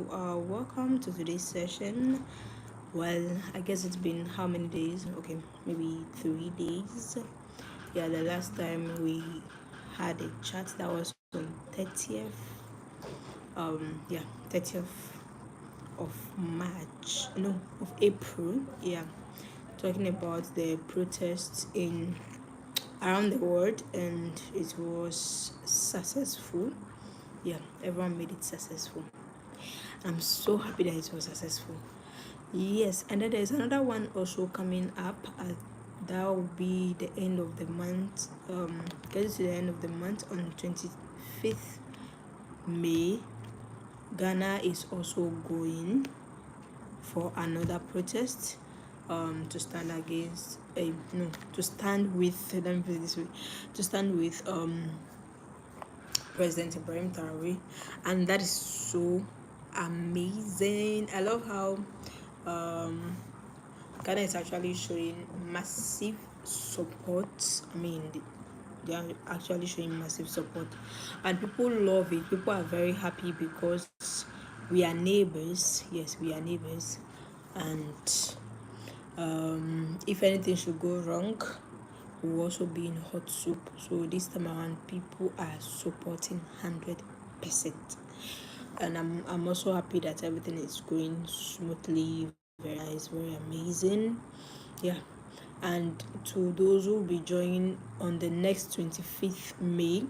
welcome to today's session. Well, I guess it's been how many days? Okay, maybe 3 days. Yeah, the last time we had a chat that was on 30th. Yeah, 30th of March. No, of April. Yeah, talking about the protests in around the world, and it was successful. Yeah, everyone made it successful. I'm so happy that it was successful. Yes, and then there's another one also coming up. That will be the end of the month. Getting to the end of the month on 25th May. Ghana is also going for another protest. To stand against no to stand with let me put it this way, to stand with President Ibrahim Traore, and that is so amazing. I love how Ghana is actually showing massive support. I mean, they are actually showing massive support, and people love it. People are very happy because we are neighbors. Yes, we are neighbors, and if anything should go wrong, will also be in hot soup. So this time around, people are supporting 100%, and I'm also happy that everything is going smoothly. Very nice, very amazing. Yeah, and to those who will be joining on the next 25th May,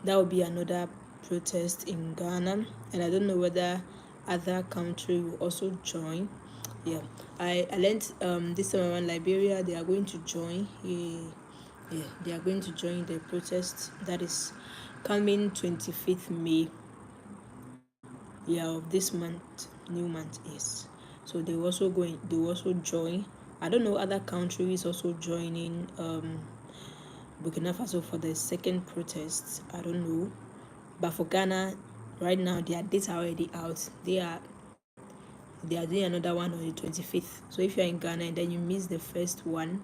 that will be another protest in Ghana, and I don't know whether other country will also join. Yeah, I learned this time around Liberia, they are going to join. Yeah, they are going to join the protest that is coming 25th May. Yeah, of this month, new month. Yes, so they will also join. I don't know other countries also joining Burkina Faso for the second protest. I don't know, but for Ghana right now their dates are already out. They are doing another one on the 25th. So if you're in Ghana and then you miss the first one,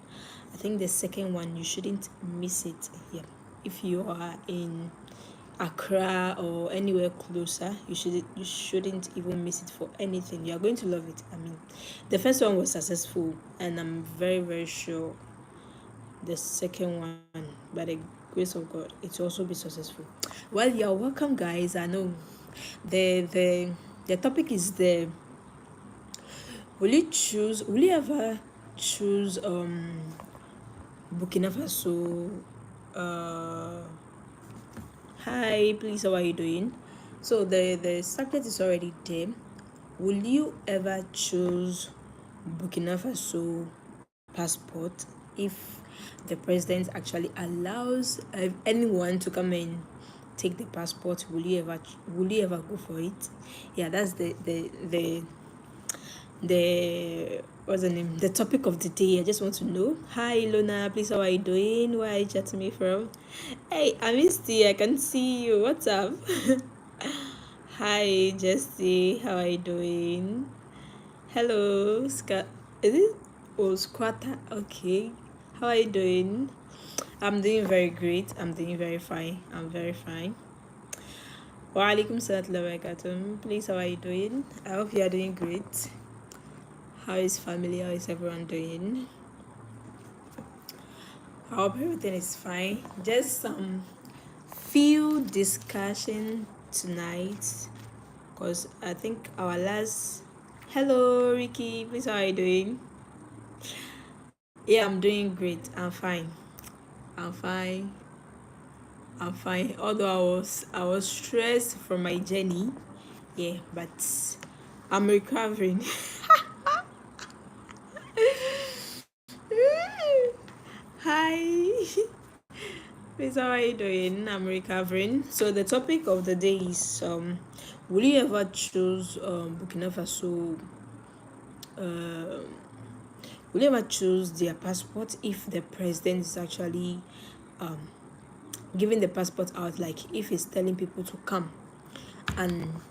I think the second one you shouldn't miss it. Yeah, if you are in Accra or anywhere closer, you shouldn't even miss it for anything. You are going to love it. I mean, the first one was successful, and I'm very very sure the second one, by the grace of God, it will also be successful. Well, you're welcome, guys. I know the topic is the will you ever choose Burkina Faso? Hi, please, how are you doing? So the subject is already there. Will you ever choose Burkina Faso passport if the president actually allows anyone to come and take the passport? Will you ever go for it? Yeah, that's the what's the name, the topic of the day. I just want to know. Hi Lona, please, how are you doing? Where are you chatting me from? Hey, I missed you. I can see you. What's up? Hi Jesse, how are you doing? Hello Scott. Is it Squatter? Okay, how are you doing? I'm doing very great. I'm doing very fine. I'm very fine. Wa alaikum salam. Please, how are you doing? I hope you are doing great. How is family? How is everyone doing? I hope everything is fine. Just some few discussion tonight, because I think our last. Hello, Ricky. Please, how are you doing? Yeah, I'm doing great. I'm fine. I'm fine. I'm fine. Although I was stressed from my journey. Yeah, but I'm recovering. Hi. Please, how are you doing? I'm recovering. So the topic of the day is will you ever choose Burkina Faso? Uh, will you ever choose their passport if the president is actually um, giving the passport out? Like if he's telling people to come and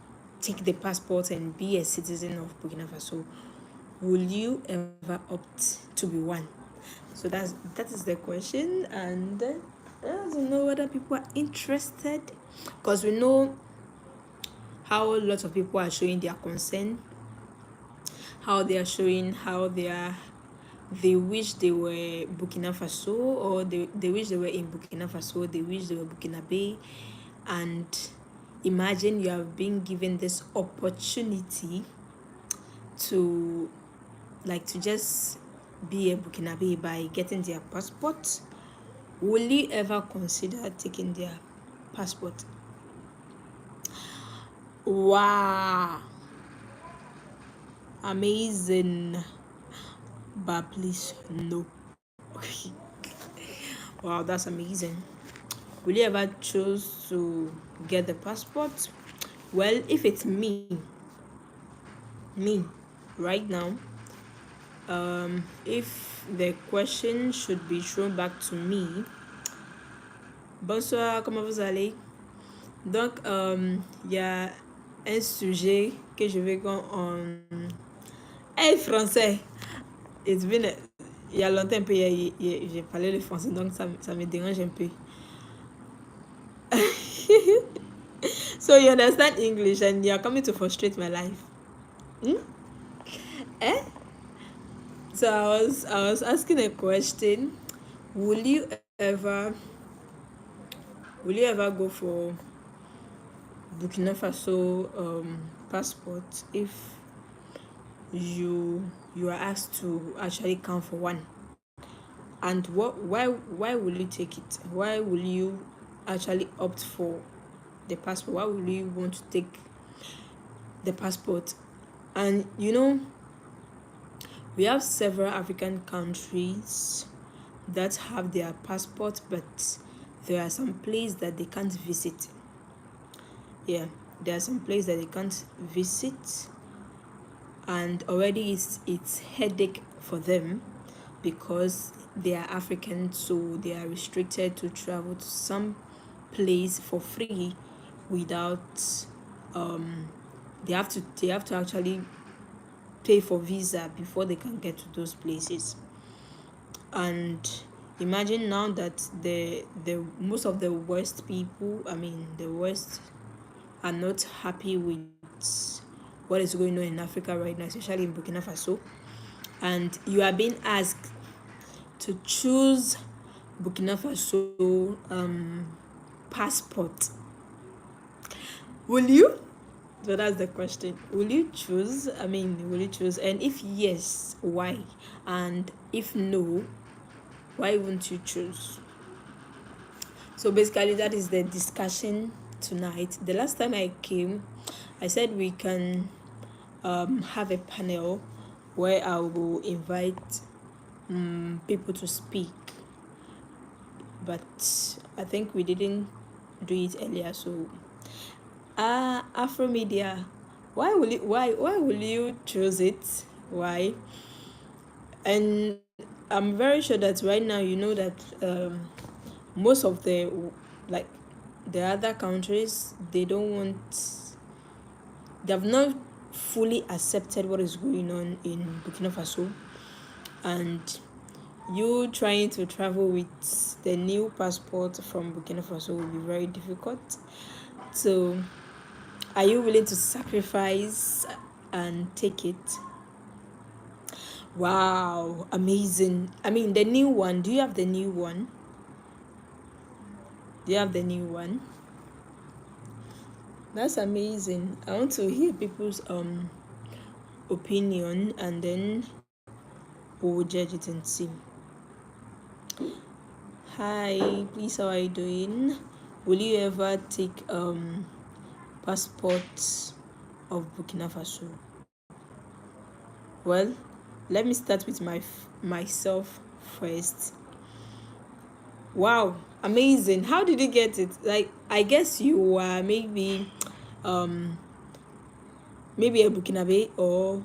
take the passport and be a citizen of Burkina Faso, will you ever opt to be one? So that is the question, and I don't know whether people are interested, because we know how lots of people are showing their concern, how they are showing how they wish they were Burkina Faso, or they wish they were in Burkina Faso, they wish they were Burkinabe. And imagine you have been given this opportunity to to just be a Burkinabe by getting their passport. Will you ever consider taking their passport? Wow, amazing. But please, no. Wow, that's amazing. Will you ever choose to get the passport? Well, if it's me, right now, if the question should be thrown back to me, bonsoir, comment vous allez? Donc, il y a un sujet que je vais en... Hey, français! It's been il y a longtemps un peu, j'ai parlé le français, donc ça me dérange un peu. So you understand English and you're coming to frustrate my life. Eh? So I was asking a question. Will you ever go for Burkina Faso passport if you are asked to actually count for one? And why will you take it? Why will you actually opt for the passport? Why will you want to take the passport? And we have several African countries that have their passport, but there are some places that they can't visit. Yeah, there are some places that they can't visit, and already it's headache for them because they are African, so they are restricted to travel to some place for free without they have to actually pay for visa before they can get to those places. And imagine now that the most of the West people, the West, are not happy with what is going on in Africa right now, especially in Burkina Faso, and you are being asked to choose Burkina Faso passport. Will you? So that's the question. Will you choose? Will you choose? And if yes, why? And if no, why won't you choose? So basically, that is the discussion tonight. The last time I came, I said we can have a panel where I will invite people to speak, but I think we didn't do it earlier. So Afro Media, why will you choose it? Why? And I'm very sure that right now you know that most of the other countries, they have not fully accepted what is going on in Burkina Faso, and you trying to travel with the new passport from Burkina Faso will be very difficult. So are you willing to sacrifice and take it? Wow, amazing. The new one, do you have the new one? That's amazing. I want to hear people's opinion, and then we'll judge it and see. Hi, please, how are you doing? Will you ever take passport of Burkina Faso? Well, let me start with myself first. Wow, amazing. How did you get it? I guess you were maybe a Burkinabe or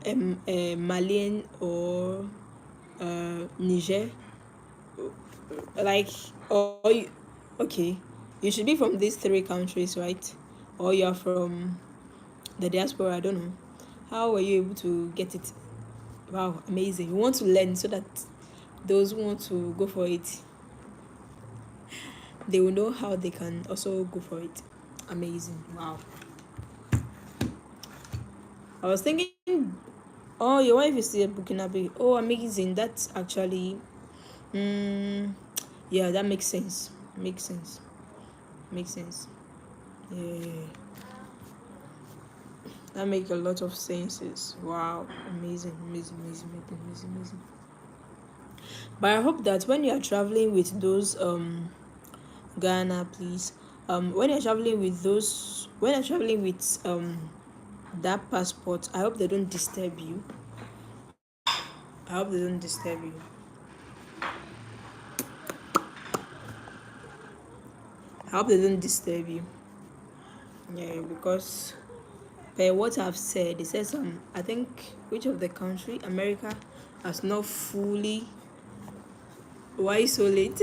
a Malian or Niger, okay, you should be from these three countries, right? Or you're from the diaspora, I don't know. How were you able to get it? Wow, amazing. You want to learn so that those who want to go for it, they will know how they can also go for it. Amazing. Wow. I was thinking, oh, your wife is still at Burkina. Oh, amazing. That's actually, mm, yeah, that makes sense. Makes sense. Makes sense. Yeah, that makes a lot of senses. Wow, amazing, amazing, amazing, amazing, amazing, amazing. But I hope that when you are traveling with those Ghana, please, when you're traveling with those, when you're traveling with that passport, I hope they don't disturb you. I hope they don't disturb you. I hope they don't disturb you. Yeah, because per what I've said, it says I think which of the country, America, has not fully. Why so late?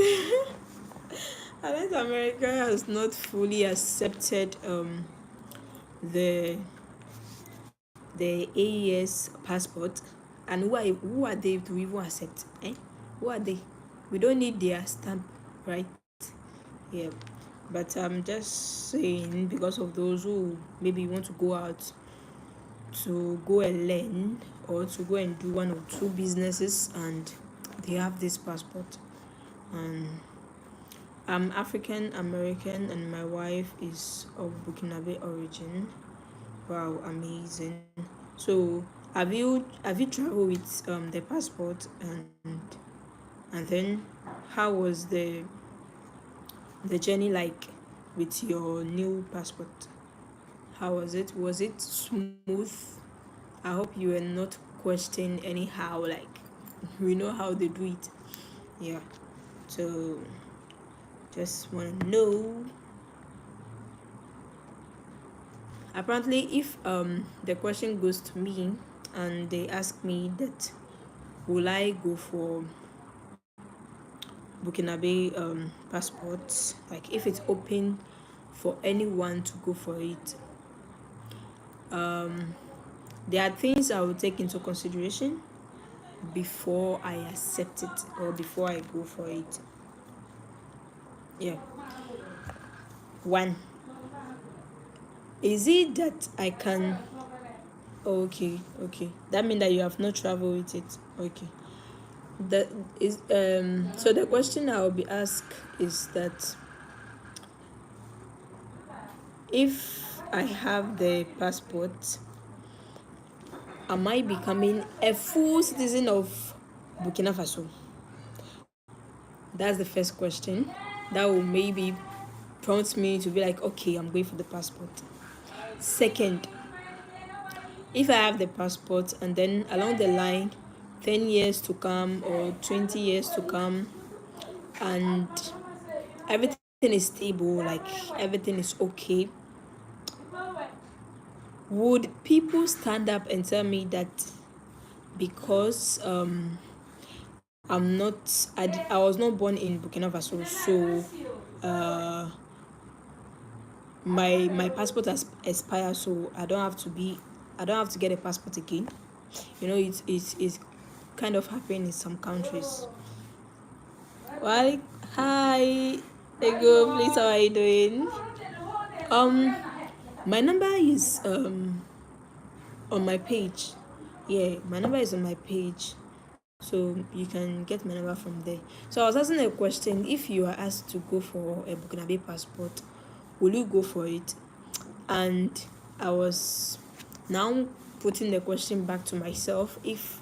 I think America has not fully accepted the AES passport, and who are they to even accept? Who are they? We don't need their stamp, right? Yeah. But I'm just saying, because of those who maybe want to go out to go and learn, or to go and do one or two businesses, and they have this passport. And I'm African American, and my wife is of Burkinabe origin. Wow, amazing. So have you traveled with the passport, and then how was the journey like with your new passport? How was it? Was it smooth? I hope you were not questioned anyhow, like we know how they do it. Yeah. So just wanna know. Apparently if the question goes to me and they ask me that will I go for Burkinabe passports, like if it's open for anyone to go for it, there are things I will take into consideration before I accept it or before I go for it. Yeah. One, is it that I can. Okay, okay. That means that you have not traveled with it. Okay. That is so the question I will be asked is that if I have the passport, am I becoming a full citizen of Burkina Faso? That's the first question. That will maybe prompt me to be like, okay, I'm going for the passport. Second, if I have the passport and then along the line, 10 years to come or 20 years to come, and everything is stable, like everything is okay, would people stand up and tell me that because I was not born in Burkina Faso, so uh, my passport has expired, so I don't have to get a passport again. You know, it's kind of happening in some countries. Well, hi, Ego, please, how are you doing? Um, my number is on my page. Yeah, my number is on my page, so you can get my number from there. So I was asking a question: if you are asked to go for a Burkinabe passport, will you go for it? And I was now putting the question back to myself: if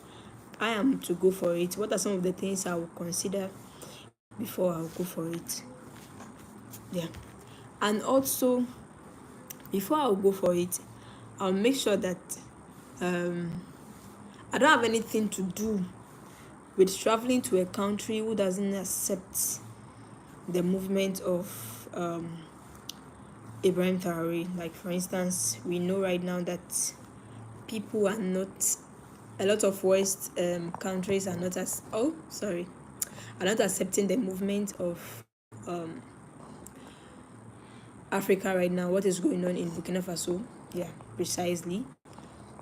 I am to go for it, what are some of the things I will consider before I'll go for it? Yeah. And also, before I'll go for it, I'll make sure that um, I don't have anything to do with traveling to a country who doesn't accept the movement of Ibrahim Traore. Like, for instance, we know right now that people are not, a lot of West countries are not are not accepting the movement of um, Africa right now, what is going on in Burkina Faso. Yeah, precisely.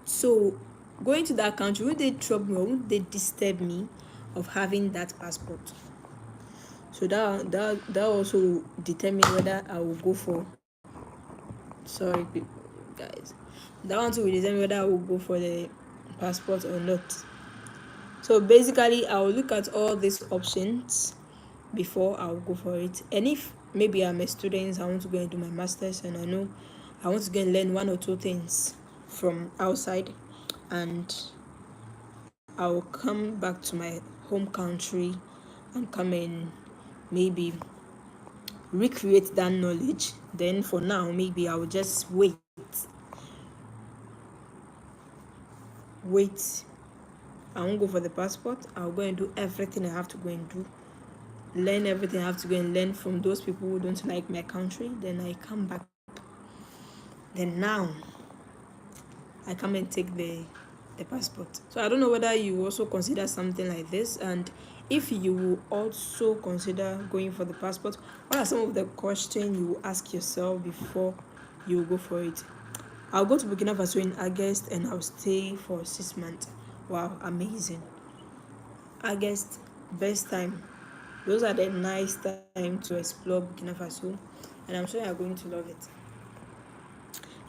So going to that country, would they trouble me or would they disturb me of having that passport? So that also determine whether I will go for, sorry guys, That one too will determine whether I will go for the passport or not. So basically, I will look at all these options before I will go for it. And if maybe I'm a student, I want to go and do my masters, and I know I want to go and learn one or two things from outside, and I'll come back to my home country and come and maybe recreate that knowledge. Then for now, maybe I'll just wait. I won't go for the passport. I'll go and do everything I have to go and do, learn everything I have to go and learn from those people who don't like my country. Then I come back. Then now I come and take the passport. So I don't know whether you also consider something like this, and if you will also consider going for the passport, what are some of the questions you will ask yourself before you go for it? I'll go to Burkina Faso in August and I'll stay for 6 months. Wow, amazing. August, best time. Those are the nice time to explore Burkina Faso, and I'm sure you're going to love it.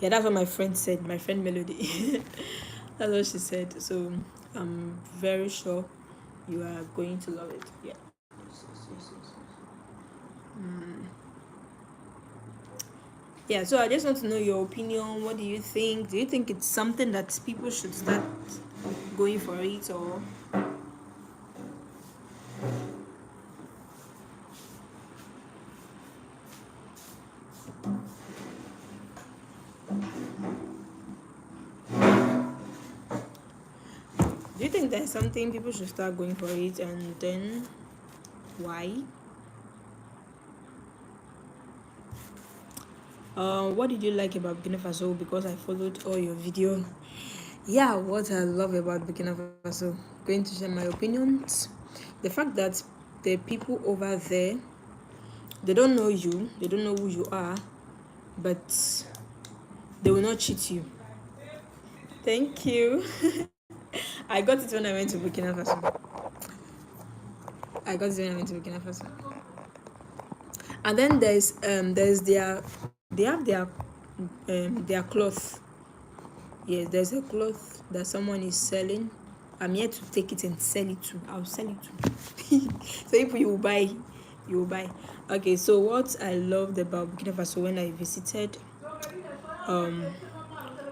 Yeah, that's what my friend said, my friend Melody. That's what she said. So I'm very sure you are going to love it. Yeah. Yeah, so I just want to know your opinion. What do you think? Do you think it's something that people should start going for it, or do you think there's something people should start going for it, and then why? What did you like about Burkina Faso? Because I followed all your video. Yeah, what I love about Burkina Faso, going to share my opinions. The fact that the people over there, they don't know you, they don't know who you are, but they will not cheat you. Thank you. I got it when I went to Burkina Faso. I got it when I went to Burkina Faso. And then there's they have their cloth. Yes, there's a cloth that someone is selling. I'm here to take it and sell it to. I'll sell it to. So if you will buy, you will buy. Okay, so what I loved about Burkina Faso when I visited,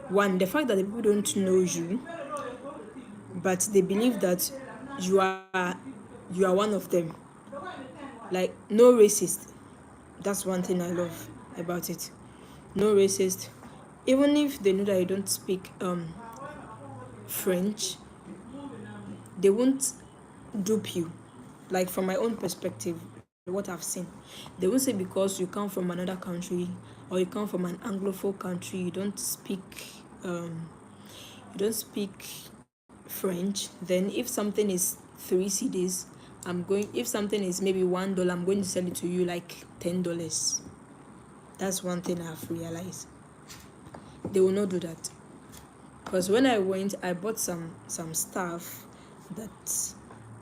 one, the fact that the people don't know you, but they believe that you are one of them. Like, no racist. That's one thing I love about it. No racist. Even if they know that you don't speak French, they won't dupe you. Like, from my own perspective, what I've seen, they won't say because you come from another country or you come from an Anglophone country, you don't speak French. Then if something is 3 cedis, if something is maybe $1, I'm going to sell it to you like $10. That's one thing I've realized. They will not do that. Because when I went, I bought some stuff that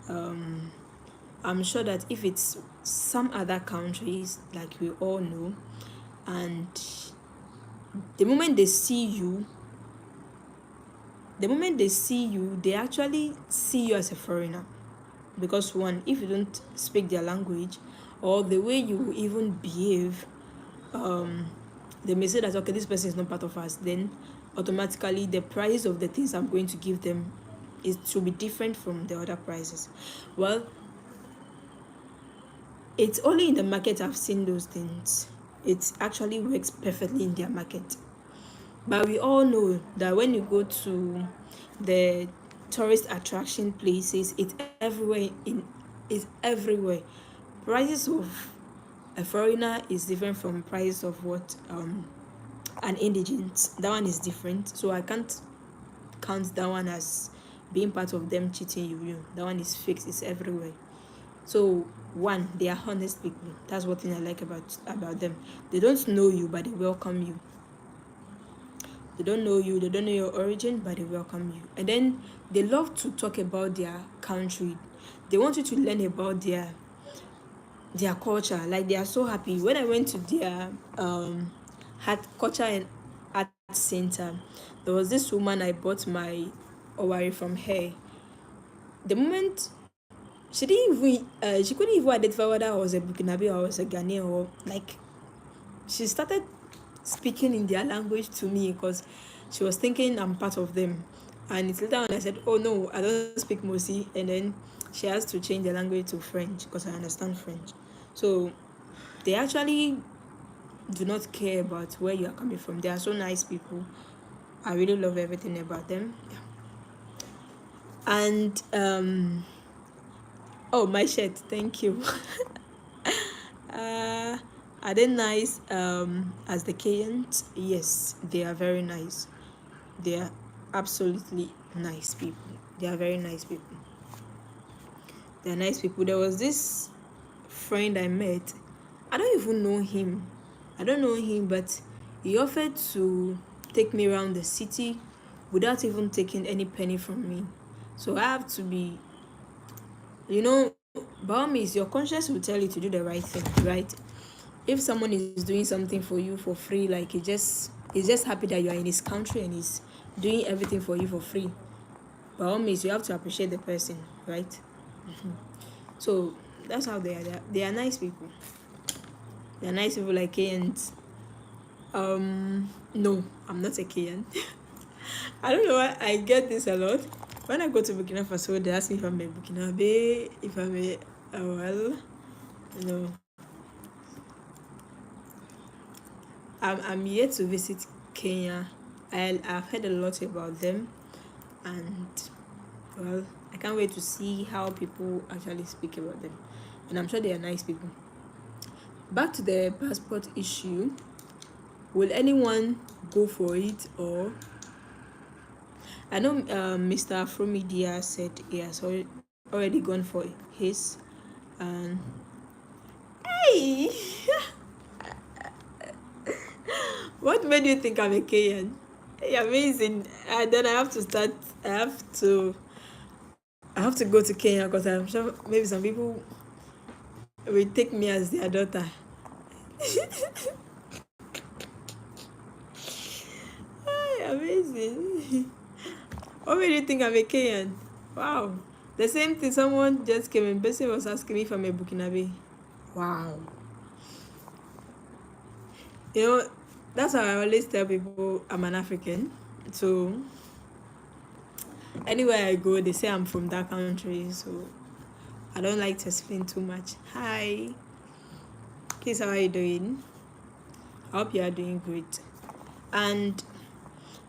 I'm sure that if it's some other countries, like we all know, and the moment they see you, they actually see you as a foreigner. Because one, if you don't speak their language, or the way you even behave, they may say that, okay, this person is not part of us. Then automatically the price of the things I'm going to give them is to be different from the other prices. Well, it's only in the market I've seen those things. It actually works perfectly in their market. But we all know that when you go to the tourist attraction places, it's everywhere. Prices of a foreigner is different from price of what an indigent. That one is different. So I can't count that one as being part of them cheating you. That one is fixed. It's everywhere. So one, they are honest people. That's what thing I like about them. They don't know you, but they welcome you. They don't know you, they don't know your origin, but they welcome you. And then they love to talk about their country. They want you to learn about their culture. Like, they are so happy. When I went to their culture and art center. There was this woman I bought my owari from her. The moment she couldn't even identify whether I was a Burkinabe or I was a Ghanaian, or like she started speaking in their language to me because she was thinking I'm part of them. And it's later when I said, "Oh no, I don't speak Mosi," and then she has to change the language to French because I understand French. So they actually do not care about where you are coming from. They are so nice people. I really love everything about them. Yeah. And oh, my shirt, thank you. uh, are they nice as the Kenyans? Yes, they are very nice. They are absolutely nice people. They are very nice people. They are nice people. There was this friend I met. I don't even know him. I don't know him, but he offered to take me around the city without even taking any penny from me. So I have to be, by all means, your conscience will tell you to do the right thing, right? If someone is doing something for you for free, like he's just happy that you are in his country and he's doing everything for you for free, by all means, you have to appreciate the person, right? So that's how they are. They are nice people. They are nice people like Kenyans. No, I'm not a Kenyan. I don't know why I get this a lot. When I go to Burkina Faso, they ask me if I'm a Burkinabe, if I'm a well, you know, I'm yet to visit Kenya. I've heard a lot about them, and well, I can't wait to see how people actually speak about them, and I'm sure they are nice people. Back to the passport issue. Will anyone go for it, or I know Mr. Afromedia said he has already gone for his, and hey, what made you think I'm a Kenyan? Hey, amazing. And then I have to start. I have to go to Kenya because I'm sure maybe some people will take me as their daughter. Hey, amazing. What made you think I'm a Kenyan? Wow. The same thing, someone just came in. Person was asking me if I'm a Burkinabe. Wow. You know, that's how I always tell people I'm an African. So anywhere I go, they say I'm from that country. So I don't like to explain too much. Hi. Please, how are you doing? I hope you are doing great. And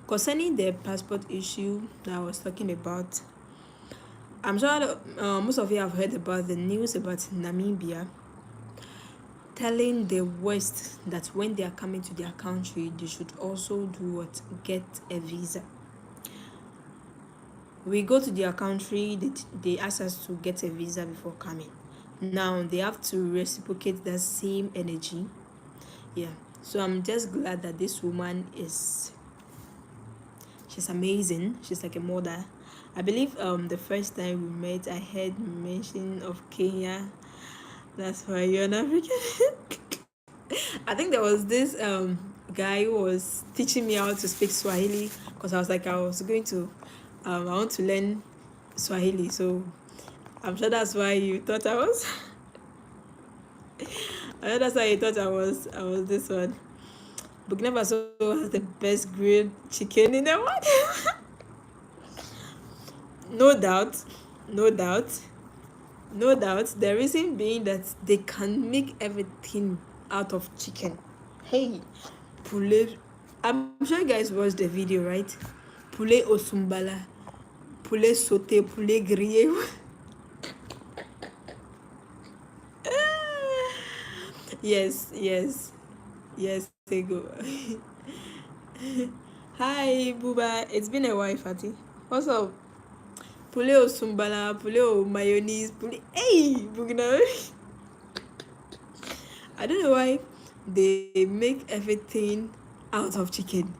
concerning the passport issue that I was talking about, I'm sure most of you have heard about the news about Namibia telling the West that when they are coming to their country, they should also do what? Get a visa. We go to their country, they ask us to get a visa before coming. Now they have to reciprocate that same energy. Yeah. So I'm just glad that this woman she's amazing. She's like a mother. I believe the first time we met I heard mention of Kenya. That's why you're an African. I think there was this guy who was teaching me how to speak Swahili because I was like I want to learn Swahili, so I'm sure that's why you thought I was. I know that's why you thought I was this one. Burkina Faso has the best grilled chicken in the world. No doubt, no doubt, no doubt. The reason being that they can make everything out of chicken. Hey, poulet. I'm sure you guys watched the video, right? Poulet osumbala, poulet sauté, poulet grillé. Yes, yes, yes. They go. Hi, Buba. It's been a while, Fatty. What's up? Poulet au sumbala, poulet au mayonnaise, poulet. Hey, Bugna. I don't know why they make everything out of chicken.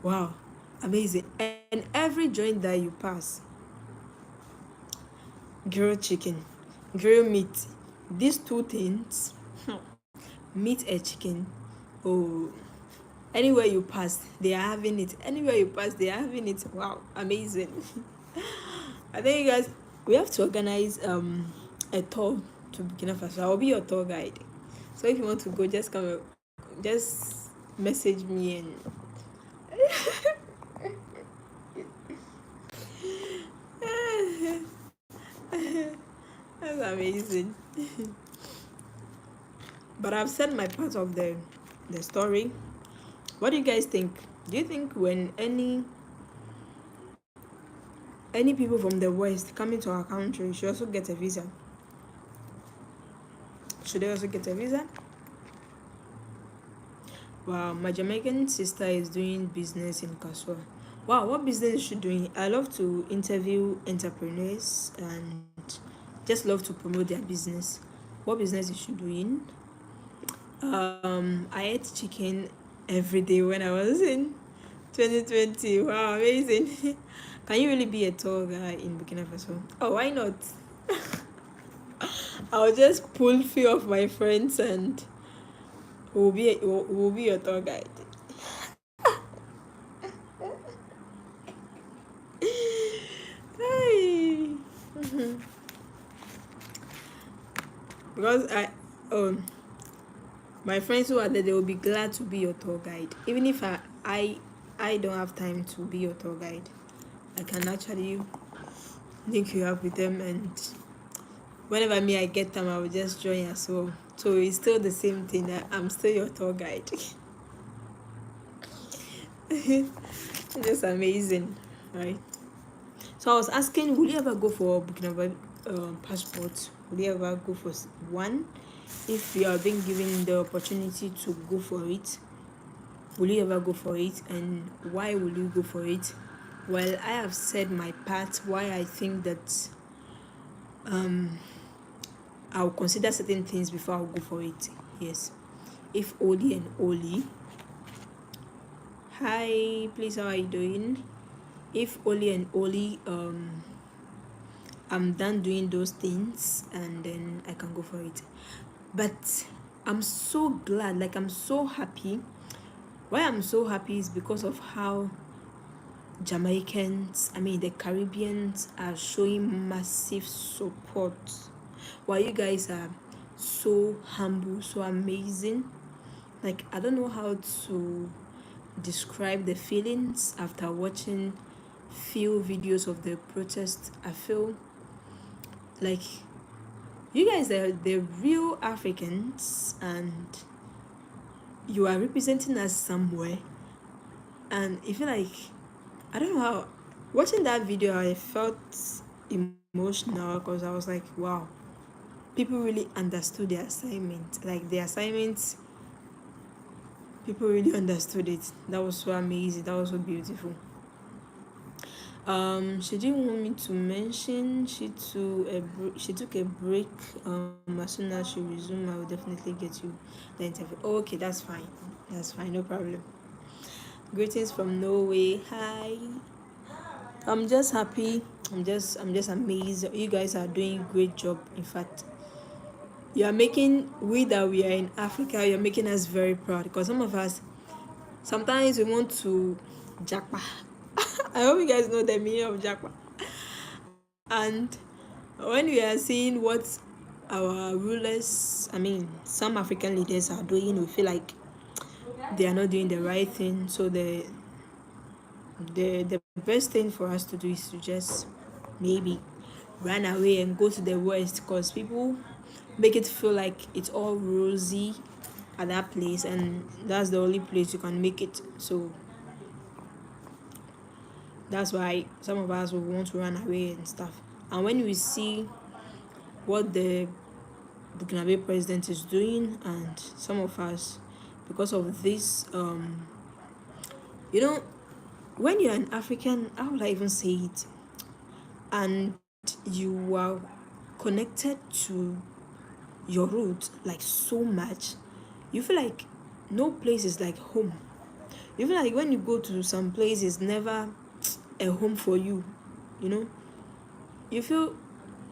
Wow, amazing. And every joint that you pass, grilled chicken, grilled meat, these two things, meat and chicken. Oh, Anywhere you pass, they are having it. Anywhere you pass, they are having it. Wow, amazing. I think you guys, we have to organize a tour to Burkina Faso. I'll be your tour guide. So if you want to go, just come, just message me and that's amazing. But I've said my part of the story. What do you guys think? Do you think when any people from the West come into our country should also get a visa? Should they also get a visa? Wow, my Jamaican sister is doing business in Kaswa. Wow, what business is she doing? I love to interview entrepreneurs and just love to promote their business. What business is she doing? I ate chicken every day when I was in 2020. Wow, amazing. Can you really be a tour guy in Burkina Faso? Oh, why not? I'll just pull few of my friends and we'll be your tour guide. Hey. Because um my friends who are there, they will be glad to be your tour guide. Even if I don't have time to be your tour guide, I can actually link you up with them, and whenever I get time, I will just join as well. So it's still the same thing. That I'm still your tour guide. Just amazing, right? So I was asking, will you ever go for Burkina Faso passport? Will you ever go for one? If you are being given the opportunity to go for it, will you ever go for it, and why will you go for it? Well, I have said my part why I think that I'll consider certain things before I'll go for it. Yes. If only and only. Hi, please, how are you doing? If only and only I'm done doing those things, and then I can go for it. But I'm so glad, like I'm so happy. Why I'm so happy is because of how Jamaicans, the Caribbeans are showing massive support. While you guys are so humble, so amazing. Like, I don't know how to describe the feelings after watching few videos of the protest. I feel like you guys are the real Africans, and you are representing us somewhere. And I feel like, I don't know how, watching that video I felt emotional, because I was like, wow, people really understood the assignment. Like, the assignment, people really understood it. That was so amazing. That was so beautiful. She didn't want me to mention she took a break. As soon as she resumed, I will definitely get you the interview. Oh, okay, that's fine. That's fine, no problem. Greetings from Norway. Hi. I'm just happy. I'm just amazed. You guys are doing a great job. In fact, you are making we that we are in Africa, you're making us very proud, because some of us sometimes we want to jackpot. I hope you guys know the meaning of jackpot. And when we are seeing what our rulers, some African leaders are doing, we feel like they are not doing the right thing. So the best thing for us to do is to just maybe run away and go to the West, because people make it feel like it's all rosy at that place, and that's the only place you can make it. So that's why some of us will want to run away and stuff. And when we see what the Burkina Faso president is doing, and some of us, because of this, you know, when you're an African, how would I even say it, and you are connected to your roots like so much, you feel like no place is like home. You feel like when you go to some place, it's never a home for you, you know. You feel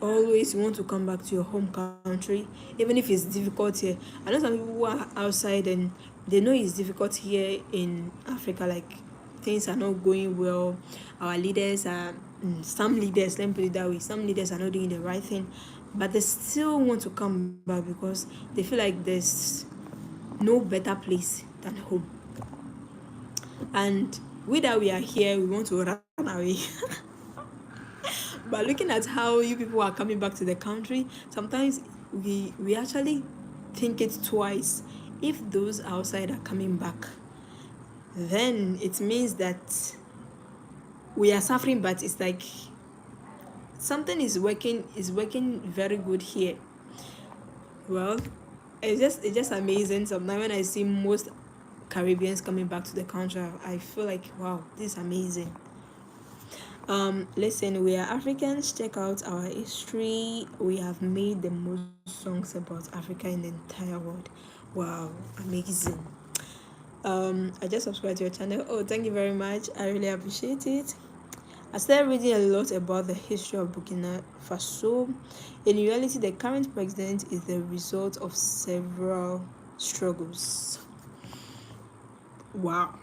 always you want to come back to your home country, even if it's difficult here. I know some people who are outside and they know it's difficult here in Africa, like things are not going well. Our leaders are, some leaders, let me put it that way, some leaders are not doing the right thing, but they still want to come back because they feel like there's no better place than home. And with that we are here, we want to run away. But looking at how you people are coming back to the country, sometimes we actually think it twice. If those outside are coming back, then it means that we are suffering, but it's like something is working very good here. Well, it's just amazing. Sometimes when I see most Caribbeans coming back to the country, I feel like, wow, this is amazing. Listen, we are Africans. Check out our history. We have made the most songs about Africa in the entire world. Wow, amazing. I just subscribed to your channel. Oh, thank you very much. I really appreciate it. I started reading a lot about the history of Burkina Faso. In reality, the current president is the result of several struggles. Wow.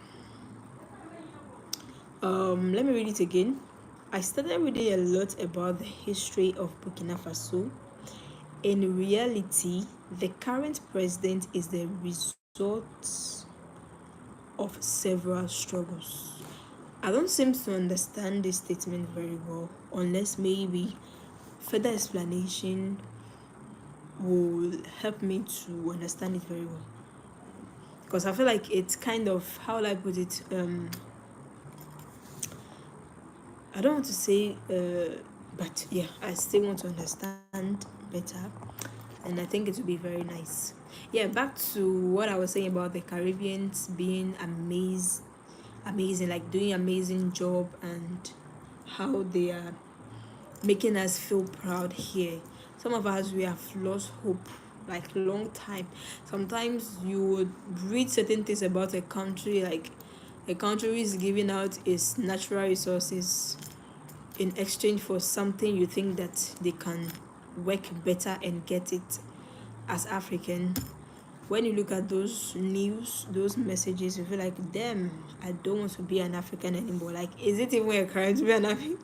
Let me read it again. I started reading a lot about the history of Burkina Faso. In reality, the current president is the result of several struggles. I don't seem to understand this statement very well, unless maybe further explanation will help me to understand it very well. Because I feel like it's kind of, how will I put it? I don't want to say, but yeah, I still want to understand better, and I think it will be very nice. Yeah, back to what I was saying about the Caribbeans being amazing, like doing amazing job, and how they are making us feel proud here. Some of us, we have lost hope like long time. Sometimes you would read certain things about a country, like a country is giving out its natural resources in exchange for something you think that they can work better and get it. As African, when you look at those news, those messages, you feel like, damn, I don't want to be an African anymore. Like, is it even a crime to be an African?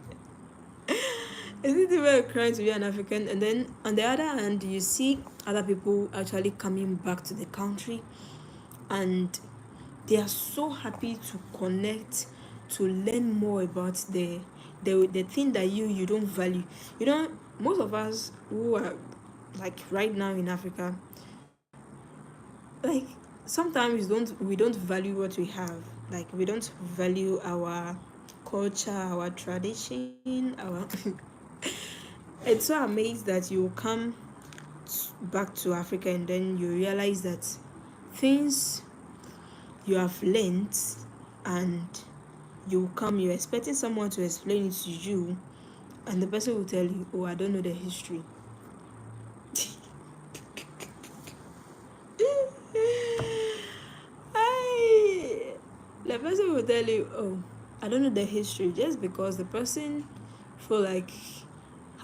Is it even a crime to be an African? And then on the other hand, you see other people actually coming back to the country, and they are so happy to connect, to learn more about the thing that you don't value. You know, most of us who are like right now in Africa, like sometimes we don't value what we have. Like we don't value our culture, our tradition, our it's so amazed that you come back to Africa and then you realize that things you have learned, and you're expecting someone to explain it to you, and the person will tell you, oh, I don't know the history. I, the person will tell you, oh, I don't know the history, just because the person feel like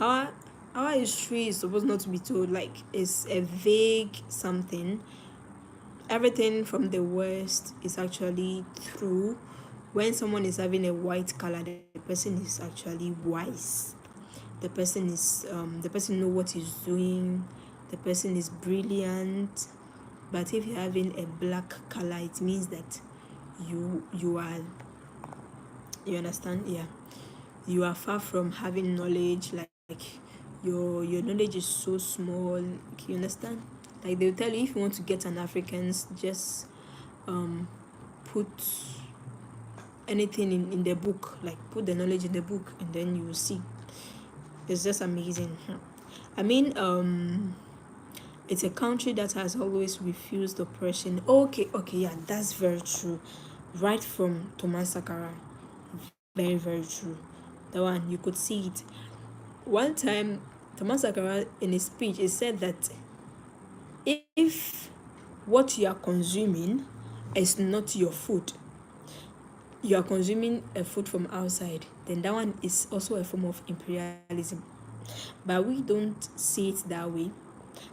our our history is supposed not to be told, like it's a vague something. Everything from the West is actually true. When someone is having a white color, the person is actually wise. The person know what he's doing. The person is brilliant. But if you're having a black color, it means that you are, you understand? Yeah, you are far from having knowledge. Like your knowledge is so small. You understand? Like they'll tell you, if you want to get an Africans, just put anything in the book, like put the knowledge in the book, and then you will see. It's just amazing. I mean, it's a country that has always refused oppression. Okay, yeah, that's very true. Right from Thomas Sankara, very very true. The one you could see it. One time, Thomas Sankara in his speech, he said that if what you are consuming is not your food, you are consuming a food from outside, then that one is also a form of imperialism. But we don't see it that way.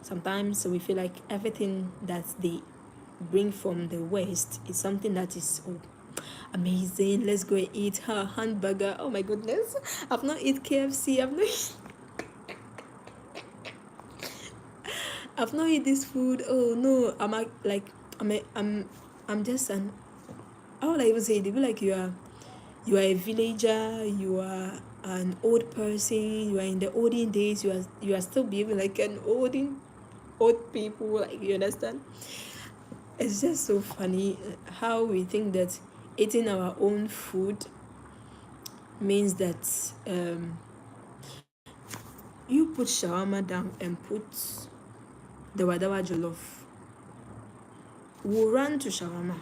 Sometimes we feel like everything that bring from the West is something that is amazing. Let's go and eat her hamburger. Oh my goodness, I've not eaten KFC. I've not eaten this food. Oh no, I'm just an. How would I even say it? They be like you are a villager. You are an old person. You are in the olden days. You are still behaving like an old people. Like, you understand? It's just so funny how we think that eating our own food means that you put shawarma down and put the wadawa jollof. We'll run to shawarma.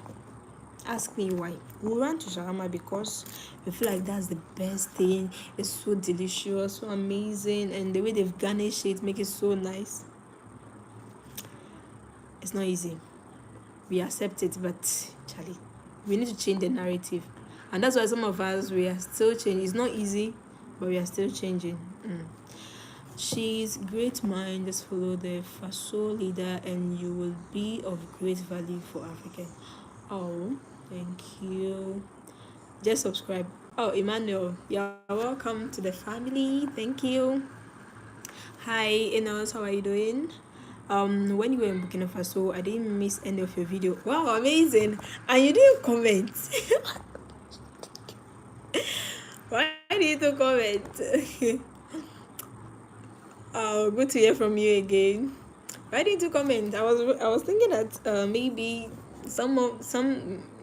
Ask me why. We'll run to shawarma because we feel like that's the best thing. It's so delicious, so amazing, and the way they've garnished it make it so nice. It's not easy. We accept it, but Charlie, we need to change the narrative. And that's why some of us, we are still changing. It's not easy, but we are still changing. She's great mind. Just follow the Faso leader and you will be of great value for Africa. Oh, thank you. Just subscribe. Oh, Emmanuel, you're welcome to the family. Thank you. Hi, Enos, how are you doing? When you were in Burkina Faso, I didn't miss any of your video. Wow, amazing! And you didn't comment. Why did you comment? Oh, good to hear from you again. Why didn't you comment? I was thinking that maybe some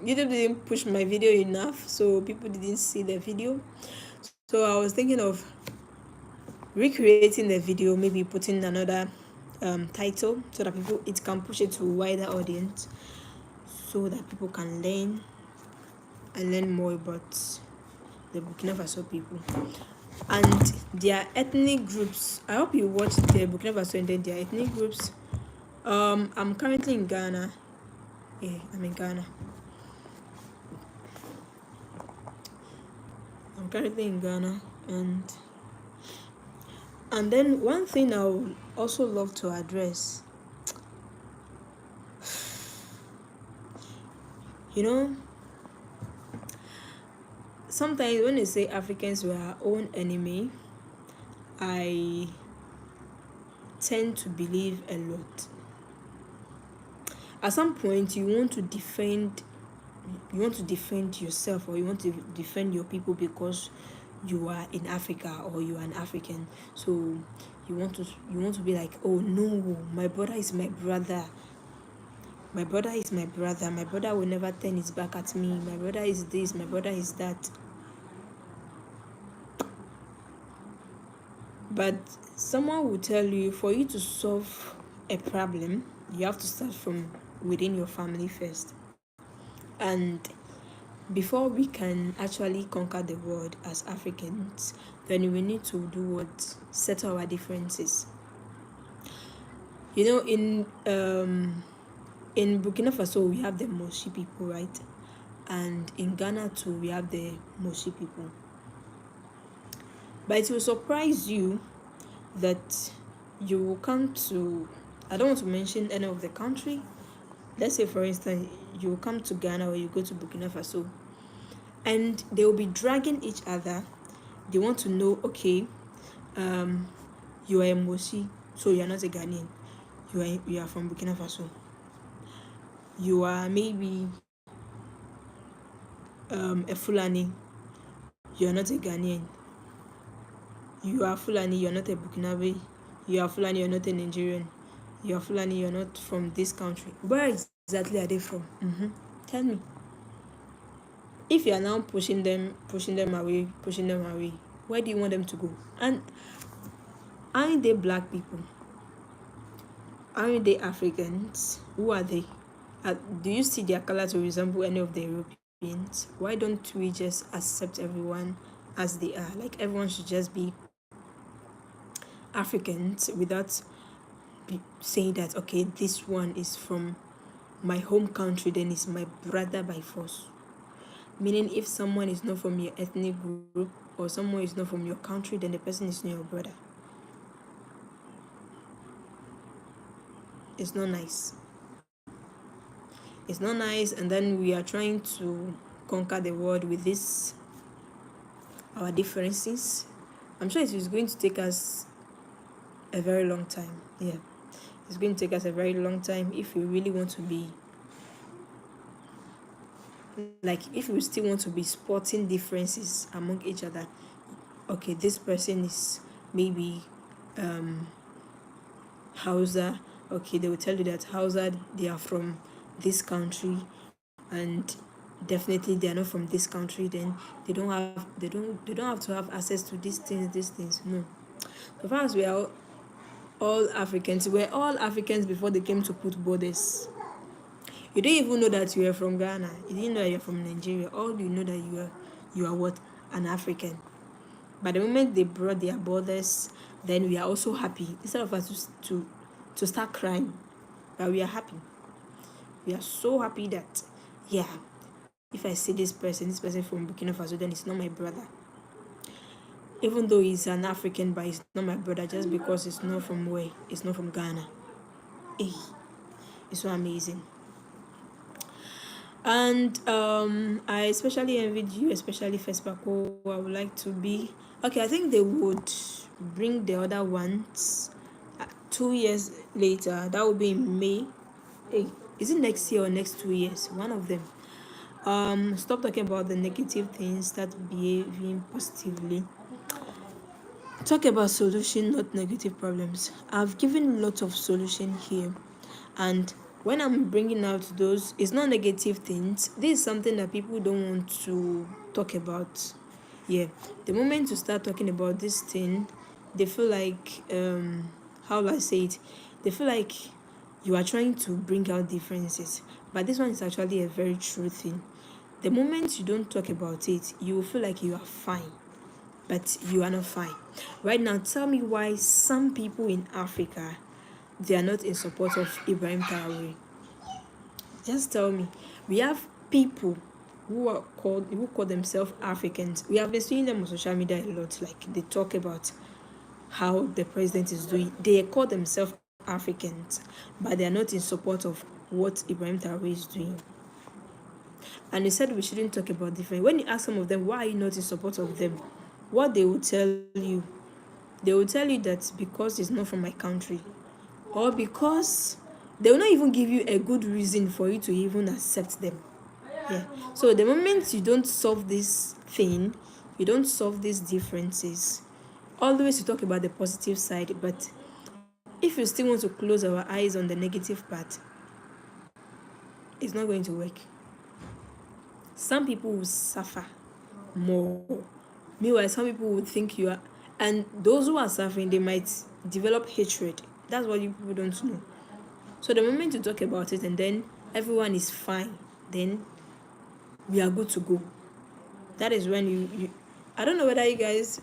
YouTube didn't push my video enough, so people didn't see the video. So I was thinking of recreating the video, maybe putting another title so that it can push it to a wider audience, so that people can learn more about the Burkina Faso people and their ethnic groups. I hope you watch the Burkina Faso and then their ethnic groups. I'm currently in Ghana. Yeah, I'm in Ghana. I'm currently in Ghana, and then one thing I would also love to address, sometimes when they say Africans were our own enemy, I tend to believe a lot. At some point, you want to defend yourself, or you want to defend your people because you are in Africa or you are an African. So you want to be like, oh no, my brother is my brother. My brother is my brother. My brother will never turn his back at me. My brother is this. My brother is that. But someone will tell you, for you to solve a problem, you have to start from within your family first. And before we can actually conquer the world as Africans, then we need to do what? Settle our differences. In Burkina Faso, we have the Moshi people, right? And in Ghana too, we have the Moshi people. But it will surprise you that you will come to, I don't want to mention any of the country. Let's say, for instance, you will come to Ghana or you go to Burkina Faso, and they will be dragging each other. They want to know, okay, you are a Moshi, so you are not a Ghanaian. You are from Burkina Faso. You are maybe a Fulani. You are not a Ghanaian. You are Fulani. You are not a Burkinabe. You are Fulani. You are not a Nigerian. You are Fulani. You are not from this country. Where exactly are they from? Tell me. If you are now pushing them away, where do you want them to go? And aren't they black people? Aren't they Africans? Who are they? Do you see their color to resemble any of the Europeans? Why don't we just accept everyone as they are? Like, everyone should just be Africans without saying that, okay, this one is from my home country, then it's my brother by force. Meaning, if someone is not from your ethnic group or someone is not from your country, then the person is not your brother. It's not nice. It's not nice, and then we are trying to conquer the world with this our differences. I'm sure it is going to take us a very long time. Yeah, it's going to take us a very long time if we really want to be like, if we still want to be spotting differences among each other. Okay, this person is maybe Hausa. Okay, they will tell you that Hausa, they are from this country, and definitely they are not from this country. Then they don't have to have access to these things. No. So far as we are all Africans, we're all Africans before they came to put borders. You don't even know that you are from Ghana. You didn't know that you're from Nigeria. All you know that you are what? An African. But the moment they brought their borders, then we are also happy. Instead of us to start crying, but we are happy. We are so happy that, yeah, if I see this person from Burkina Faso, then it's not my brother. Even though he's an African, but he's not my brother just because it's not from where? It's not from Ghana. Hey, it's so amazing. And I especially envied you, especially Fespaco. I would like to be. Okay, I think they would bring the other ones 2 years later. That would be in May. Hey, is it next year or next 2 years? One of them. Stop talking about the negative things, start behaving positively. Talk about solution, not negative problems. I've given lots of solution here, and when I'm bringing out those, it's not negative things. This is something that people don't want to talk about. Yeah, the moment you start talking about this thing, they feel like how will I say it? They feel like you are trying to bring out differences, but this one is actually a very true thing. The moment you don't talk about it, you will feel like you are fine, but you are not fine. Right now, tell me why some people in Africa, they are not in support of Ibrahim Traore. Just tell me. We have people who call themselves Africans. We have been seeing them on social media a lot. Like, they talk about how the president is doing. They call themselves Africans, but they are not in support of what Ibrahim Traore is doing. And he said we shouldn't talk about different. When you ask some of them why are you not in support of them, what they will tell you, they will tell you that because it's not from my country, or because they will not even give you a good reason for you to even accept them. Yeah. So the moment you don't solve this thing, you don't solve these differences, always you talk about the positive side, but if you still want to close our eyes on the negative part, it's not going to work. Some people will suffer more. Meanwhile, some people would think you are, and those who are suffering, they might develop hatred. That's what you people don't know. So the moment you talk about it and then everyone is fine, then we are good to go. That is when you I don't know whether you guys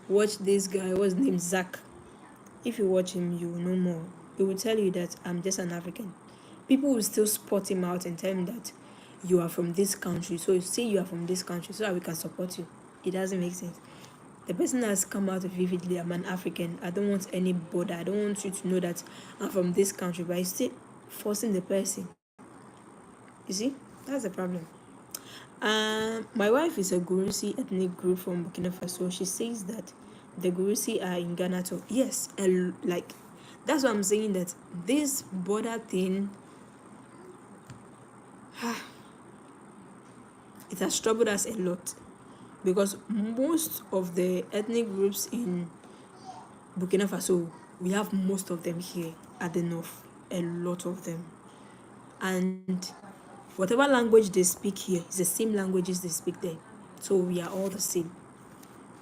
watch this guy, what's his name, Zach. If you watch him, you will know more. He will tell you that I'm just an African. People will still spot him out and tell him that you are from this country. So you say you are from this country so that we can support you. It doesn't make sense. The person has come out vividly, I'm an African. I don't want any border. I don't want you to know that I'm from this country. But you're still forcing the person. You see? That's the problem. My wife is a Gurusi ethnic group from Burkina Faso. She says that the Gurusi are in Ghana too. Yes, like that's what I'm saying, that this border thing, it has troubled us a lot, because most of the ethnic groups in Burkina Faso, we have most of them here at the north, a lot of them, and whatever language they speak here is the same languages they speak there. So we are all the same.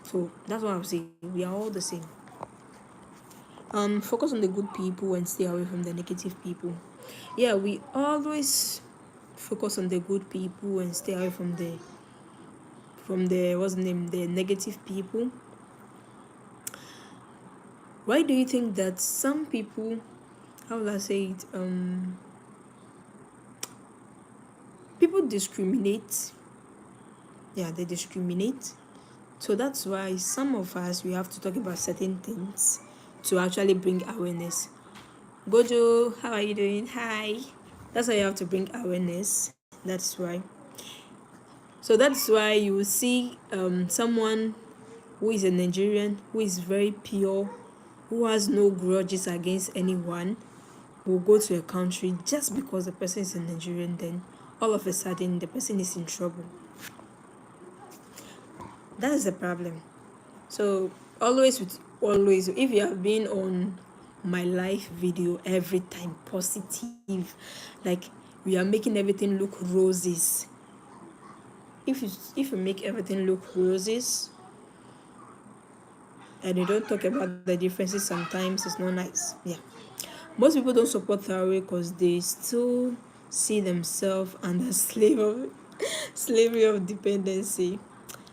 So that's what I'm saying. We are all the same. Focus on the good people and stay away from the negative people. Yeah, we always focus on the good people and stay away from the what's the name, the negative people. Why do you think that some people, how will I say it, people discriminate? Yeah, they discriminate. So that's why some of us, we have to talk about certain things to actually bring awareness. Gojo, how are you doing? Hi. That's why you have to bring awareness. That's why. So that's why you will see someone who is a Nigerian, who is very pure, who has no grudges against anyone, will go to a country just because the person is a Nigerian, then all of a sudden the person is in trouble. That is the problem. So always, if you have been on my live video every time positive, like we are making everything look roses. If you make everything look roses and you don't talk about the differences, sometimes it's not nice. Yeah. Most people don't support Traore because they still see themselves under slavery of dependency.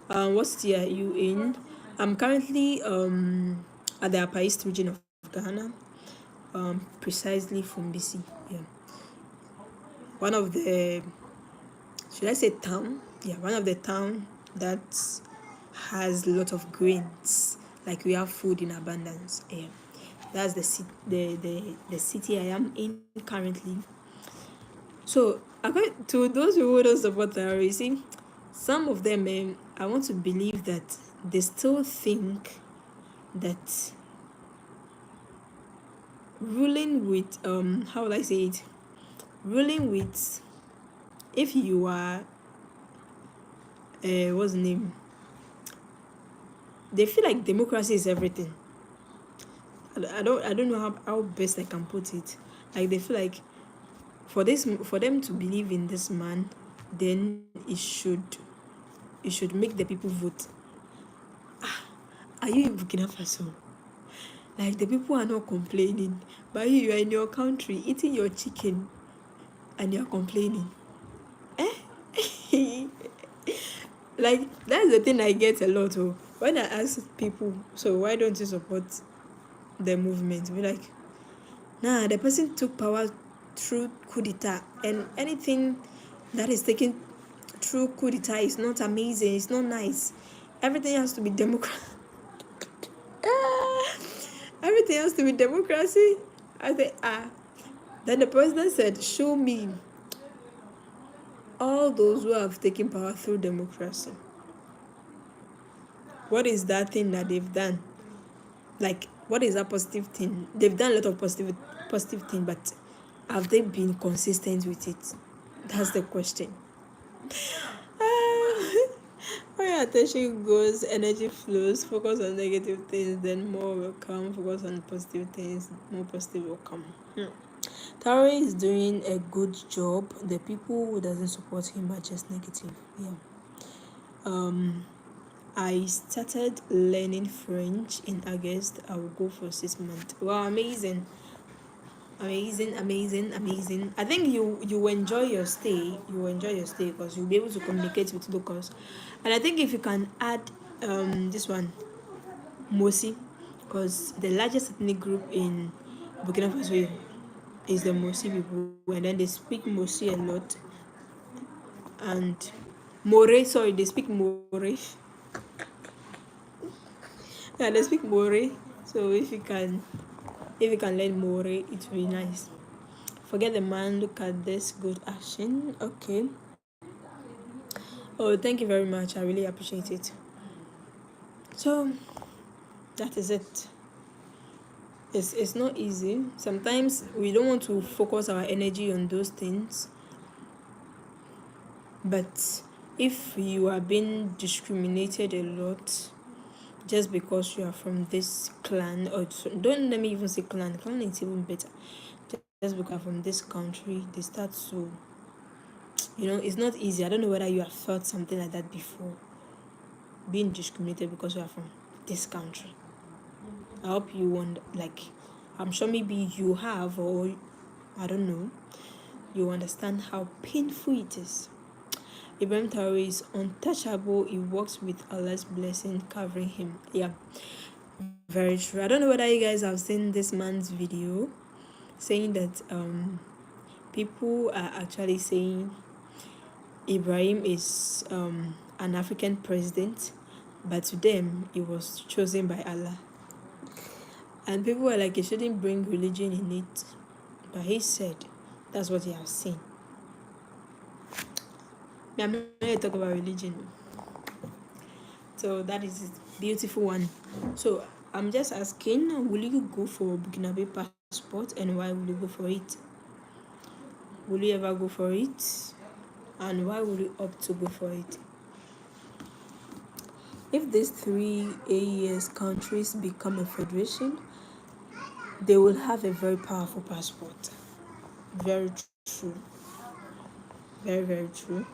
What city are you in? I'm currently at the Upper East region of Ghana, precisely from BC. Yeah, one of the, should I say town? Yeah, one of the town that has a lot of grains. Like we have food in abundance. Yeah, that's the city I am in currently. So according to those people who don't support Traore, you see, some of them, I want to believe that they still think that ruling with how will I say it? Ruling with, if you are what's the name? They feel like democracy is everything. I don't know how best I can put it. Like they feel like for them to believe in this man, then it should make the people vote. Are you in Burkina Faso? Like the people are not complaining, but you are in your country eating your chicken and you're complaining. Like that's the thing I get a lot of when I ask people, so why don't you support the movement? Be like, nah, the person took power through coup d'etat, and anything that is taken through coup d'etat is not amazing, it's not nice. Everything has to be democracy. Everything has to be democracy. I say, then the president said, show me all those who have taken power through democracy. What is that thing that they've done? Like, what is that positive thing? They've done a lot of positive thing, but have they been consistent with it? That's the question. Where your attention goes, energy flows. Focus on negative things, then more will come. Focus on positive things, more positive will come. Traore is doing a good job. The people who doesn't support him are just negative. Yeah. I started learning French in August. I will go for 6 months. Wow, amazing. Amazing. I think you enjoy your stay. You will enjoy your stay because you'll be able to communicate with locals. And I think if you can add this one, Mosi, because the largest ethnic group in Burkina Faso is the Mosi people, and then they speak Mosi a lot. And More, sorry, they speak More. Yeah, they speak More. So if you can learn More, it will be nice. Forget the man, look at this good action. Okay. Oh, thank you very much. I really appreciate it. So that is it. It's not easy. Sometimes we don't want to focus our energy on those things. But if you are being discriminated a lot just because you are from this clan, or don't let me even say clan is even better. Just because from this country, they start to, it's not easy. I don't know whether you have felt something like that before, being discriminated because you are from this country. I hope you want, like, I'm sure maybe you have, or I don't know, you understand how painful it is. Ibrahim Traore is untouchable. He works with Allah's blessing covering him. Yeah, very true. I don't know whether you guys have seen this man's video saying that people are actually saying Ibrahim is an African president, but to them he was chosen by Allah. And people were like, he shouldn't bring religion in it. But he said That's what you have seen. I'm not here to talk about religion. So that is a beautiful one. So I'm just asking, will you go for Burkina Faso passport, and why will you go for it? Will you ever go for it? And why will you opt to go for it? If these three AES countries become a federation, they will have a very powerful passport. Very true. Very, very true.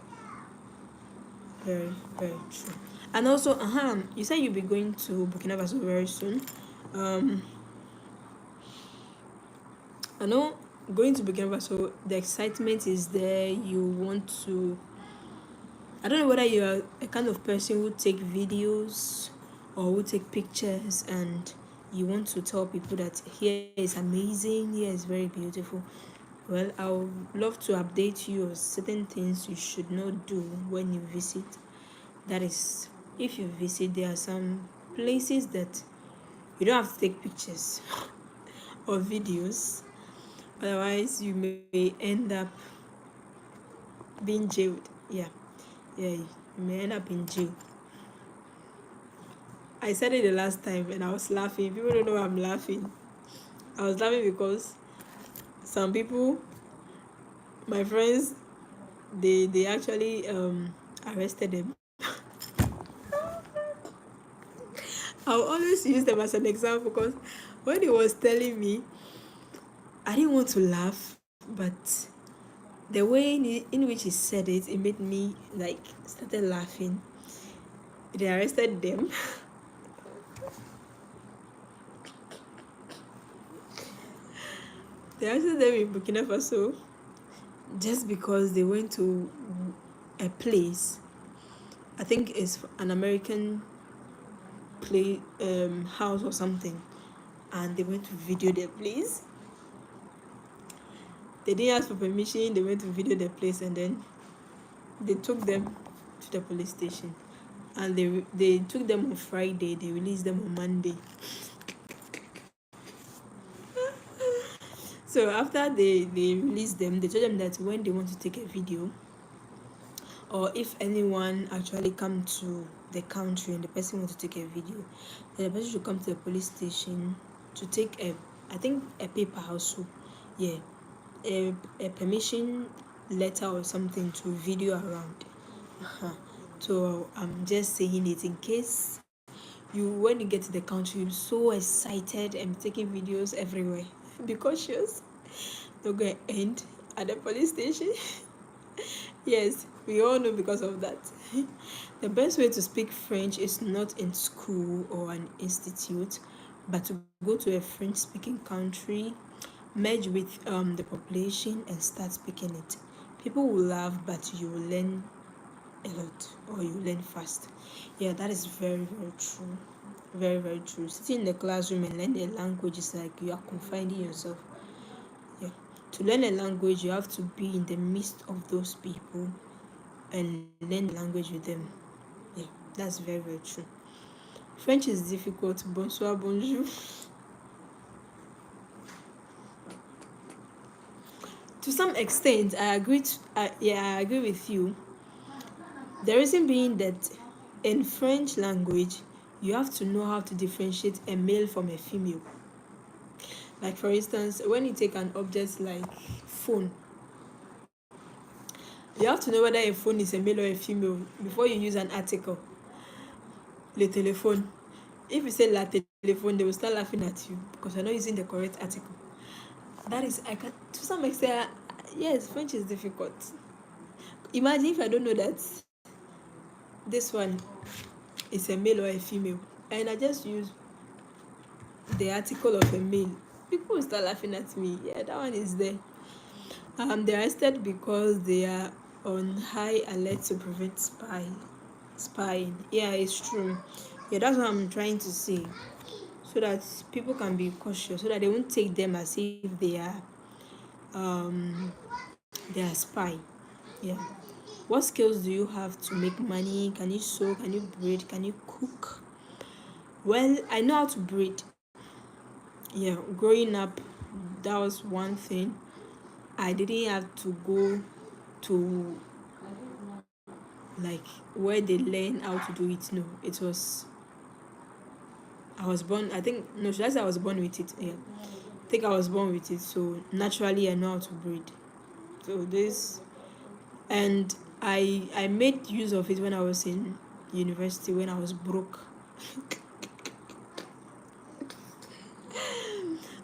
Very, very true. And also, you said you'll be going to Burkina Faso very soon. Um, I know going to Burkina Faso, the excitement is there. You want to. I don't know whether you're a kind of person who take videos or who take pictures, and you want to tell people that here is amazing, here is very beautiful. Well, I would love to update you on certain things you should not do when you visit. That is, if you visit, there are some places that you don't have to take pictures or videos. Otherwise, you may end up being jailed. Yeah, you may end up in jail. I said it the last time and I was laughing. People don't know why I'm laughing. I was laughing because some people, my friends, they actually arrested them. I'll always use them as an example because when he was telling me, I didn't want to laugh, but the way in which he said it, it made me like started laughing. They arrested them. They arrested them in Burkina Faso just because they went to a place. I think it's an American play house or something, and they went to video their place. They didn't ask for permission. They went to video their place, and then they took them to the police station. And they took them on Friday. They released them on Monday. So after they released them, they told them that when they want to take a video, or if anyone actually come to the country and the person wants to take a video, then the person should come to the police station to take I think a paper also, yeah, a permission letter or something to video around. So I'm just saying it in case when you get to the country, you're so excited and taking videos everywhere. Be cautious. Don't go end at the police station. Yes, we all know because of that. The best way to speak French is not in school or an institute, but to go to a French speaking country, merge with the population and start speaking it. People will laugh, but you will learn a lot, or you learn fast. Yeah, that is very, very true. Very, very true. Sitting in the classroom and learn the language is like you are confining yourself. Yeah. To learn a language, you have to be in the midst of those people and learn the language with them. Yeah, that's very, very true. French is difficult. Bonsoir, bonjour. To some extent, I agree. I agree with you. The reason being that in French language, you have to know how to differentiate a male from a female. Like for instance, when you take an object like phone, you have to know whether a phone is a male or a female before you use an article. Le téléphone. If you say la téléphone, they will start laughing at you because you're not using the correct article. That is, I can to some extent, yes, French is difficult. Imagine if I don't know that this one is a male or a female, and I just use the article of a male. People will start laughing at me. Yeah, that one is there. They're arrested because they are on high alert to prevent spying. Yeah, it's true. Yeah, that's what I'm trying to say. So that people can be cautious, so that they won't take them as if they are spy. Yeah. What skills do you have to make money? Can you sew? Can you braid? Can you cook? Well, I know how to braid. Yeah, growing up, that was one thing. I didn't have to go to like where they learn how to do it. No, it was I was born. I think no, should I say I was born with it? Yeah, I think I was born with it. So naturally, I know how to braid. So this and I made use of it when I was in university when I was broke.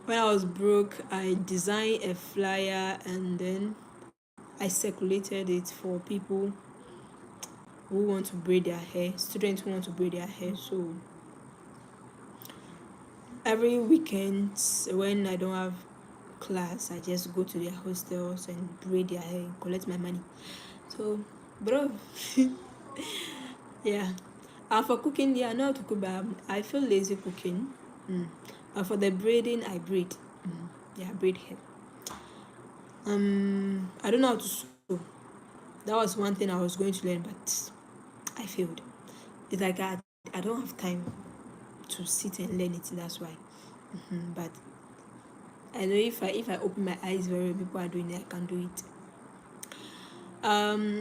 When I was broke, I designed a flyer and then I circulated it for people who want to braid their hair, students who want to braid their hair. So every weekend when I don't have class, I just go to their hostels and braid their hair and collect my money. So, bro, yeah. And for cooking, yeah, I know how to cook, but I feel lazy cooking. And for the braiding, I braid. Yeah, I braid hair. I don't know how to sew. That was one thing I was going to learn, but I failed. It's like I don't have time to sit and learn it. That's why. But I know if I open my eyes very well, people are doing it, I can do it.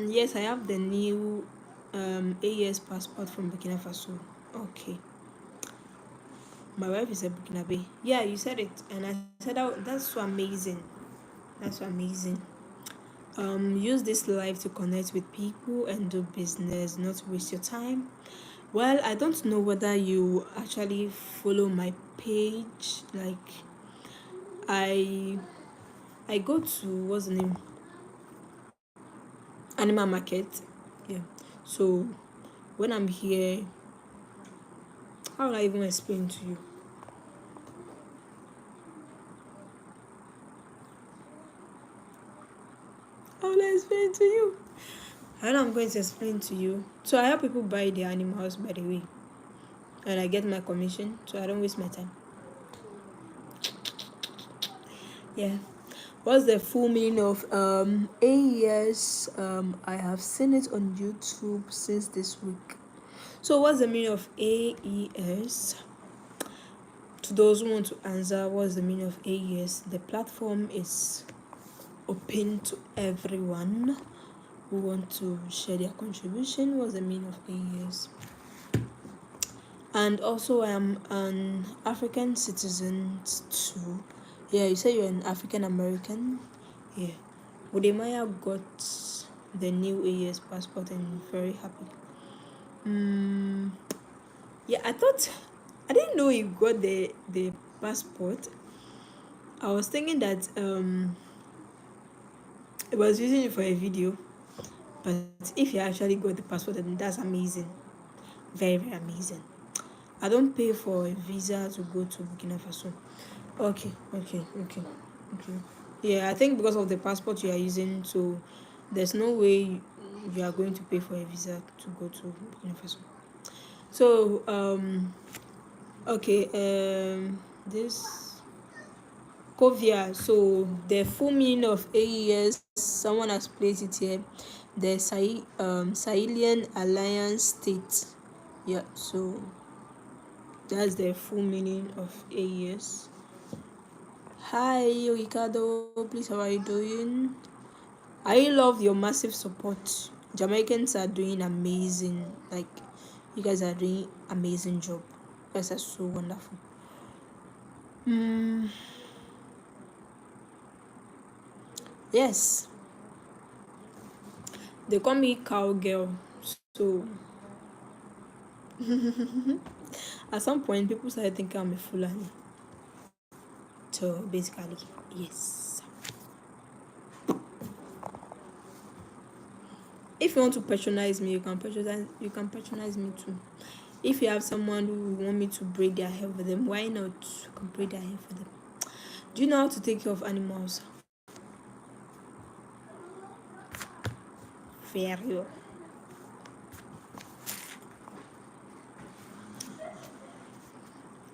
Yes, I have the new AES passport from Burkina Faso. Okay. My wife is a Burkinabe. Yeah, you said it, and I said that's so amazing. That's so amazing. Use this life to connect with people and do business, not waste your time. Well, I don't know whether you actually follow my page. Like, I I go to what's the name? Animal market. Yeah. So when I'm here, how will I even explain to you? How will I explain to you? And I'm going to explain to you. So I help people buy their animals, by the way, and I get my commission, so I don't waste my time. Yeah. What's the full meaning of AES? I have seen it on YouTube since this week. So what's the meaning of AES? To those who want to answer, what's the meaning of AES? The platform is open to everyone who want to share their contribution. What's the meaning of AES? And also, I am an African citizen too. Yeah, you say you're an African American. Yeah. Udemaya got the new AES passport and very happy. Yeah, I didn't know he got the passport. I was thinking that he was using it for a video. But if he actually got the passport, then that's amazing. Very, very amazing. I don't pay for a visa to go to Burkina Faso. Okay. Yeah, I think because of the passport you are using, so there's no way you are going to pay for a visa to go to Burkina Faso. So, okay, this Covia. So the full meaning of AES, someone has placed it here. The Sahelian Alliance State. Yeah, so that's the full meaning of AES. Hi, Ricardo. Please, how are you doing? I love your massive support. Jamaicans are doing amazing. Like, you guys are doing amazing job. You guys are so wonderful. Yes, they call me cowgirl. So at some point, people started thinking I'm a Fulani. So basically, yes. If you want to patronize me, you can patronize me too. If you have someone who want me to braid their hair for them, why not? You can braid their hair for them. Do you know how to take care of animals? Very well.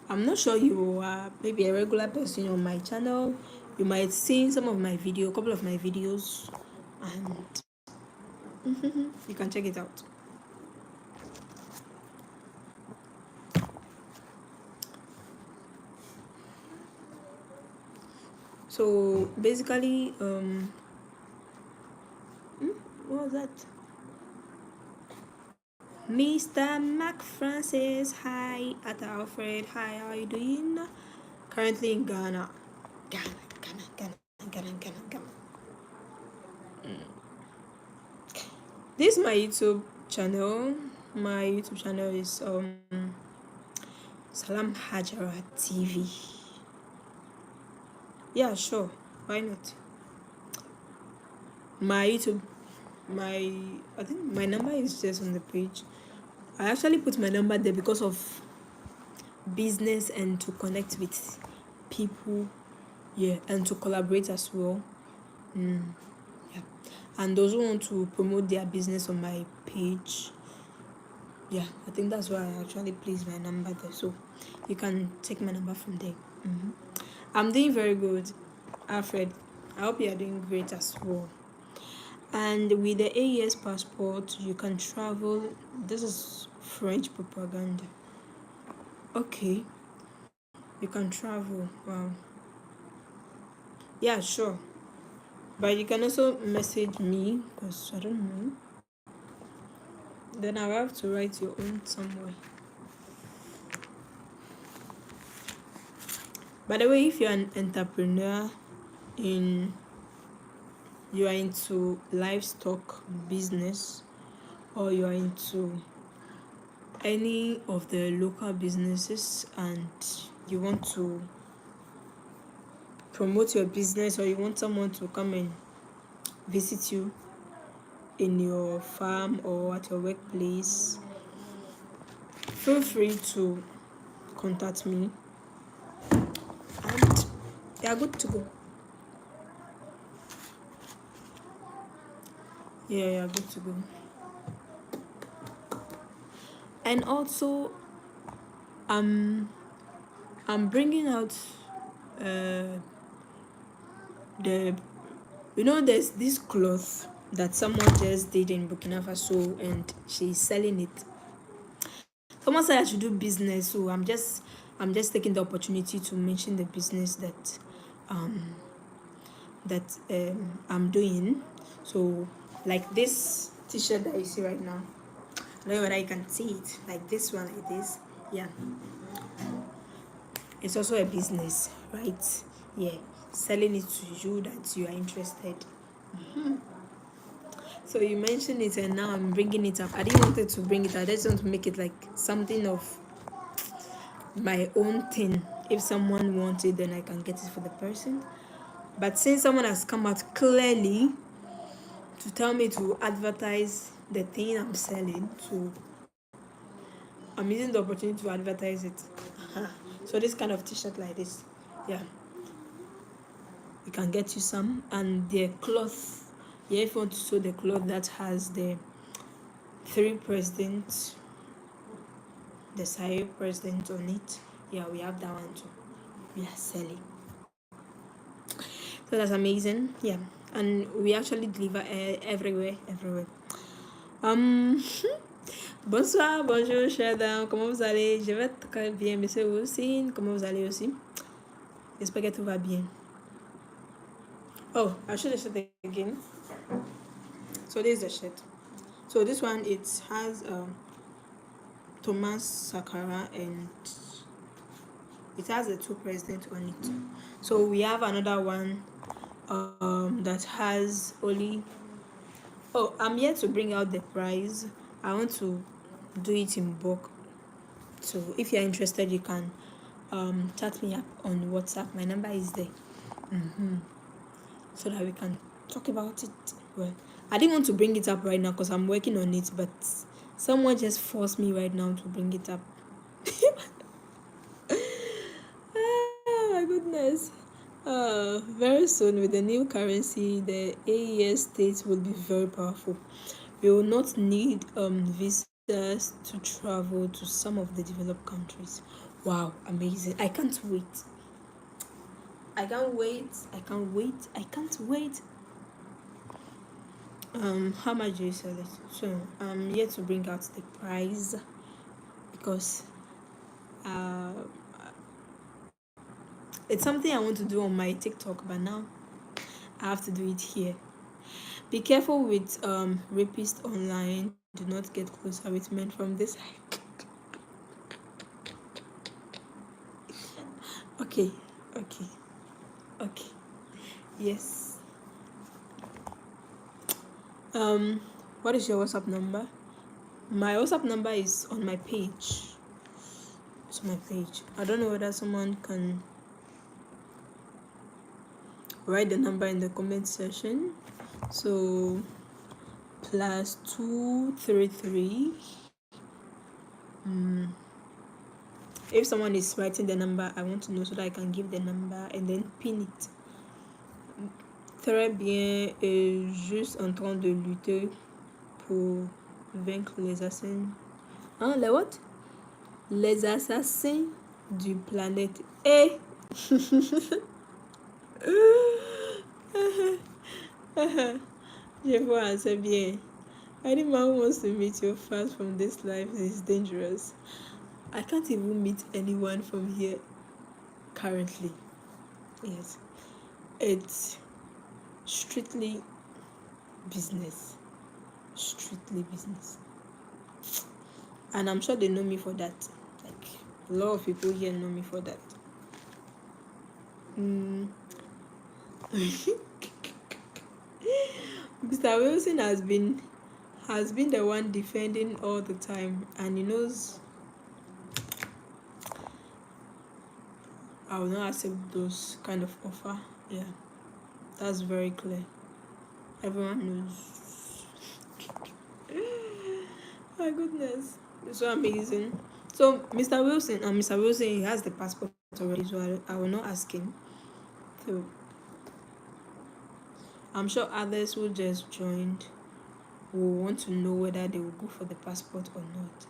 I'm not sure you are maybe a regular person on my channel. You might see some of my video, a couple of my videos, and you can check it out. So basically, what was that? Mr. Mac Francis, hi. At Alfred, hi. How are you doing? Currently in Ghana. Ghana. This is my YouTube channel. My YouTube channel is Salam Hajara TV. Yeah, sure. Why not? My YouTube, I think my number is just on the page. I actually put my number there because of business and to connect with people, yeah, and to collaborate as well. Yeah. And those who want to promote their business on my page, yeah, I think that's why I actually place my number there. So you can take my number from there. I'm doing very good, Alfred. I hope you are doing great as well. And with the AES passport, you can travel. This is French propaganda. Okay, you can travel. Wow. Yeah, sure. But you can also message me because I don't know. Then I'll have to write your own somewhere. By the way, if you're an entrepreneur in you are into livestock business or you are into any of the local businesses and you want to promote your business or you want someone to come and visit you in your farm or at your workplace, feel free to contact me and you are good to go. Yeah, you are good to go. And also, I'm bringing out the there's this cloth that someone just did in Burkina Faso and she's selling it. Someone said I should do business, so I'm just taking the opportunity to mention the business um I'm doing. So like this t-shirt that you see right now, I don't know whether you can see it, like this one, like this. Yeah, it's also a business, right? Yeah, selling it to you that you are interested. So you mentioned it and now I'm bringing it up. I didn't want to bring it up. I just want to make it like something of my own thing. If someone wants it, then I can get it for the person. But since someone has come out clearly to tell me to advertise the thing I'm selling, so I'm using the opportunity to advertise it. So this kind of t-shirt like this, yeah, you can get you some. And the cloth, yeah, if you want to sew the cloth that has the three presidents, the Sahel president on it, yeah, we have that one too. We are selling. So that's amazing, yeah. And we actually deliver everywhere. Um, bonsoir, bonjour, chers dames, comment vous allez? Je vais très bien, monsieur aussi. Comment vous allez aussi? J'espère que tout va bien. Oh, I'll show the shirt again. So this is the shirt. So this one, it has Thomas Sankara and it has the two presidents on it. So we have another one that has only. Oh, I'm here to bring out the price. I want to do it in bulk. So if you're interested, you can chat me up on WhatsApp. My number is there. So that we can talk about it. Well, I didn't want to bring it up right now because I'm working on it, but someone just forced me right now to bring it up. Oh my goodness. Very soon with the new currency, the AES states will be very powerful. We will not need visas to travel to some of the developed countries. Wow, amazing. I can't wait. I can't wait. How much do you sell it? So I'm here to bring out the price because It's something I want to do on my TikTok, but now I have to do it here. Be careful with rapists online. Do not get closer with men from this side. Okay, okay, okay. Yes. What is your WhatsApp number? My WhatsApp number is on my page. It's on my page. I don't know whether someone can write the number in the comment section. So +233. If someone is writing the number, I want to know so that I can give the number and then pin it. Très bien, juste en train de lutter pour vaincre les assassins. Hein, les what? Les assassins du planète. Eh! Je vois, c'est bien. Anyone who wants to meet you fast from this life is dangerous. I can't even meet anyone from here currently. Yes. It's strictly business. Strictly business. And I'm sure they know me for that. Like, a lot of people here know me for that. Mr. Wilson has been the one defending all the time, and he knows I will not accept those kind of offer. Yeah, that's very clear. Everyone knows. My goodness, it's so amazing. So Mr. Wilson, he has the passport already, so I will not ask him. So I'm sure others who just joined will want to know whether they will go for the passport or not.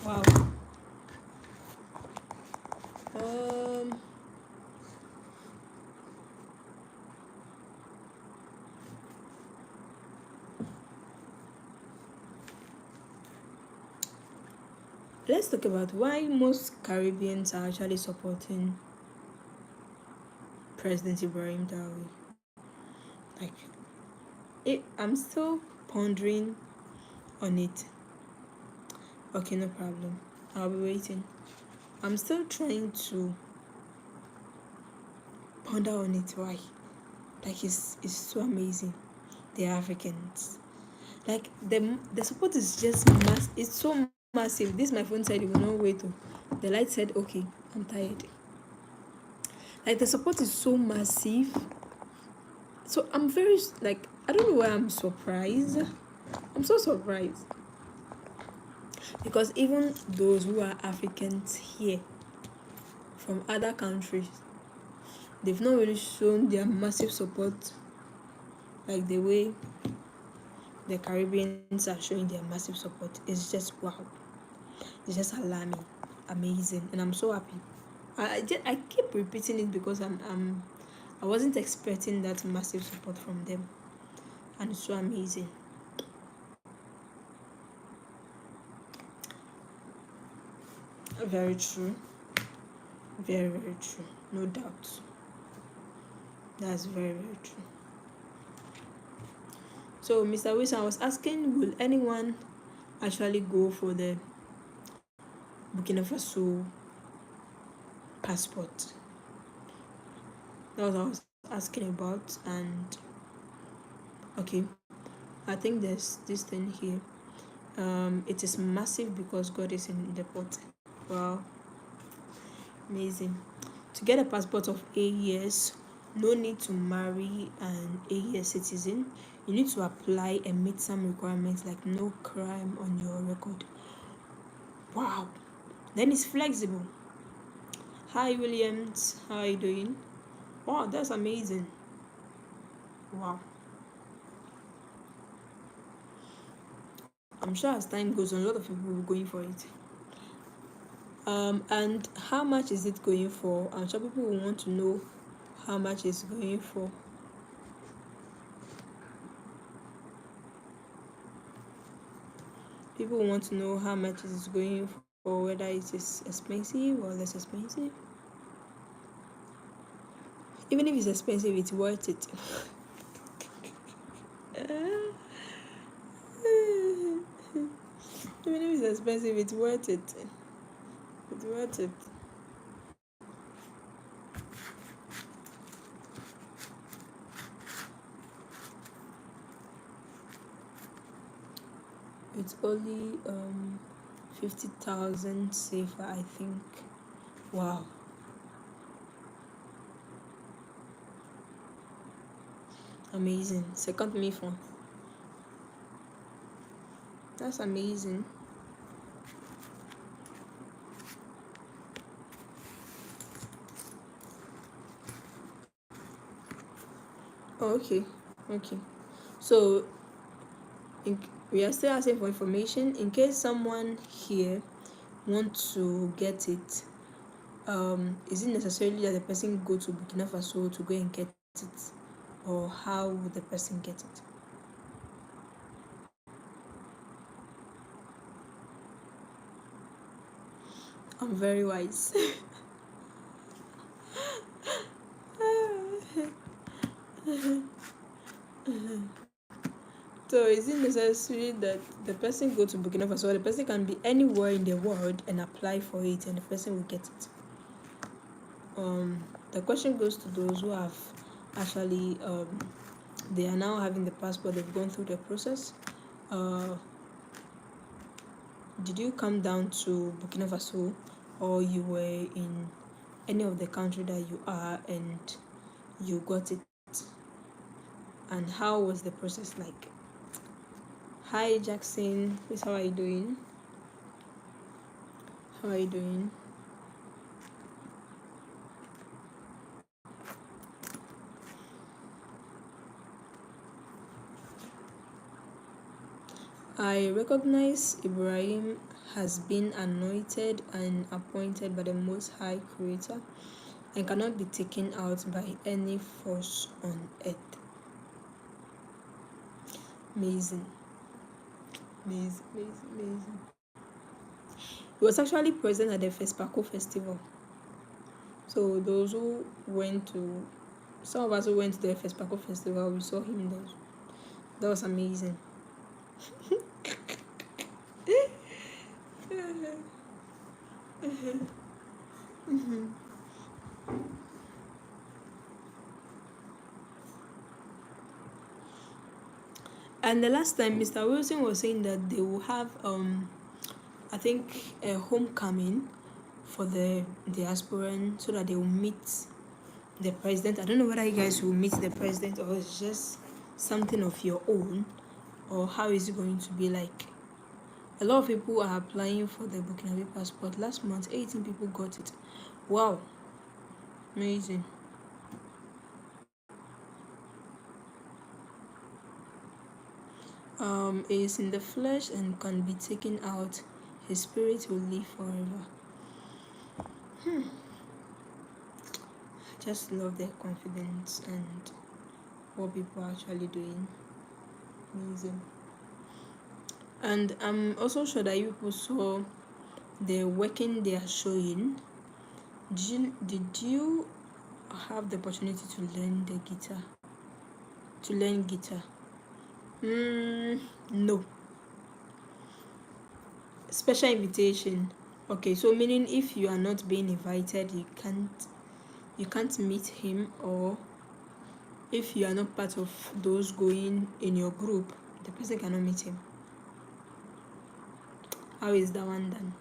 Wow. Let's talk about why most Caribbeans are actually supporting President Ibrahim Traoré. I'm still pondering on it. Okay, no problem. I'll be waiting. I'm still trying to ponder on it. Why? Like, it's so amazing. The Africans. Like, the support is just mass. It's so massive. This, my phone said it will not wait. The light said, okay, I'm tired. Like, the support is so massive. So I'm very, like, I don't know why I'm surprised. I'm so surprised. Because even those who are Africans here from other countries, they've not really shown their massive support like the way the Caribbeans are showing their massive support. It's just wow. It's just alarming, amazing, and I'm so happy. I keep repeating it because I wasn't expecting that massive support from them, and it's so amazing. Very true. Very, very true. No doubt. That's very, very true. So, Mr. Wilson, I was asking, will anyone actually go for the Burkina Faso passport? That was what I was asking about. And okay, I think there's this thing here. It is massive because God is in the pot. Wow, amazing. To get a passport of 8 years, no need to marry an 8-year citizen. You need to apply and meet some requirements like no crime on your record. Wow. Then it's flexible. Hi Williams, how are you doing? Wow, that's amazing. Wow. I'm sure as time goes on, a lot of people will be going for it. And how much is it going for? I'm sure people will want to know how much it's going for. people want to know how much it is going for, whether it is expensive or less expensive. Even if it's expensive, it's worth it. Even if it's expensive, it's worth it. It's worth it. It's only 50,000 safer, I think. Wow. Amazing. Second me phone. That's amazing. Oh, okay. Okay. So we are still asking for information in case someone here wants to get it. Is it necessarily that the person go to Burkina Faso to go and get it, or how would the person get it? I'm very wise. So is it necessary that the person go to Burkina Faso, or the person can be anywhere in the world and apply for it and the person will get it? The question goes to those who have actually they are now having the passport, they've gone through the process. Did you come down to Burkina Faso, or you were in any of the country that you are and you got it? And how was the process like? Hi Jackson, please, how are you doing? How are you doing? I recognize Ibrahim has been anointed and appointed by the Most High Creator and cannot be taken out by any force on earth. Amazing. Amazing, amazing, amazing. He was actually present at the Fespaco festival. So those who went to, some of us who went to the Fespaco festival, we saw him there. That was amazing. And the last time Mr. Wilson was saying that they will have I think a homecoming for the diasporan so that they will meet the president. I don't know whether you guys will meet the president or it's just something of your own, or how is it going to be like. A lot of people are applying for the Burkina Faso passport. Last month 18 people got it. Wow, amazing. Is in the flesh and can be taken out. His spirit will live forever. I just love their confidence and what people are actually doing. Amazing. And I'm also sure that you people saw the working they are showing. Did you have the opportunity to learn the guitar? To learn guitar? No. Special invitation. Okay, so meaning if you are not being invited, you can't meet him, or if you are not part of those going in your group, the person cannot meet him. How is that one done?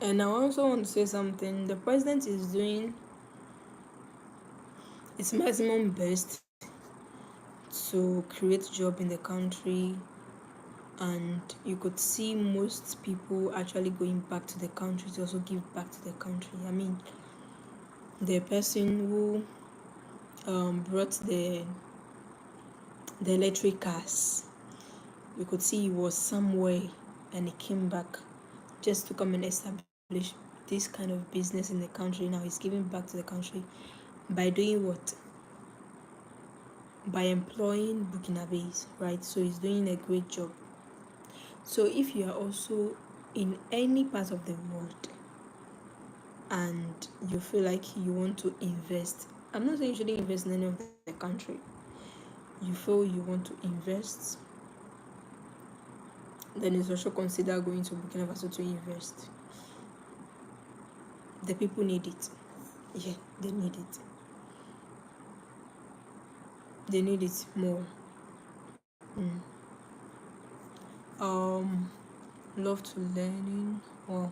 And I also want to say something. The president is doing its maximum best to create job in the country, and you could see most people actually going back to the country to also give back to the country. I mean, the person who brought the electric cars. You could see he was somewhere and he came back just to come and establish this kind of business in the country. Now he's giving back to the country by doing what? By employing Burkinabes, right? So he's doing a great job. So if you are also in any part of the world and you feel like you want to invest, I'm not saying you shouldn't invest in any of the country. You feel you want to invest, then you also consider going to Burkina Faso to invest. The people need it. Yeah, they need it. They need it more. Um, love to learning. Well,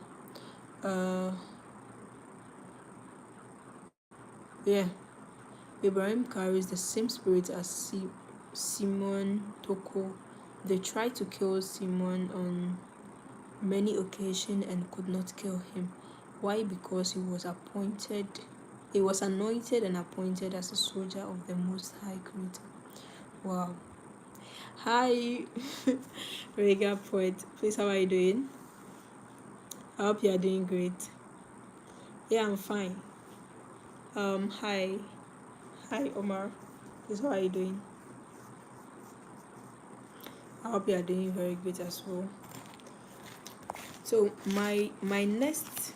yeah. Ibrahim carries the same spirit as Simon Toko. They tried to kill Simon on many occasions and could not kill him. Why? Because he was anointed and appointed as a soldier of the Most High Creator. Wow. Hi, Rega Poet. Please, how are you doing? I hope you are doing great. Yeah, I'm fine. Hi. Hi, Omar. Please, how are you doing? I hope you are doing very great as well. So my next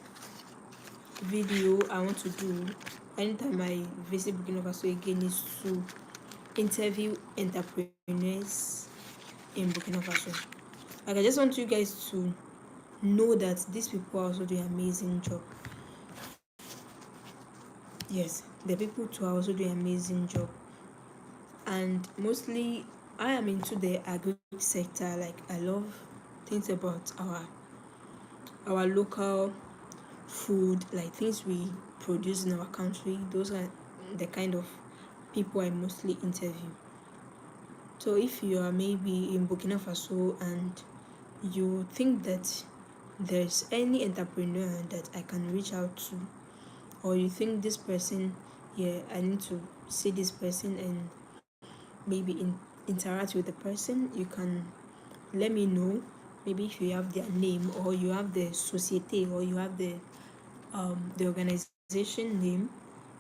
video I want to do anytime I visit Burkina Faso again is to interview entrepreneurs in Burkina Faso. Like, I just want you guys to know that these people are also doing an amazing job. Yes, the people too are also doing an amazing job. And mostly I am into the agri sector. Like, I love things about our local food, like things we produce in our country. Those are the kind of people I mostly interview. So if you are maybe in Burkina Faso and you think that there's any entrepreneur that I can reach out to, or you think this person, yeah, I need to see this person and maybe interact with the person, you can let me know. Maybe if you have their name, or you have the societe, or you have the organization name,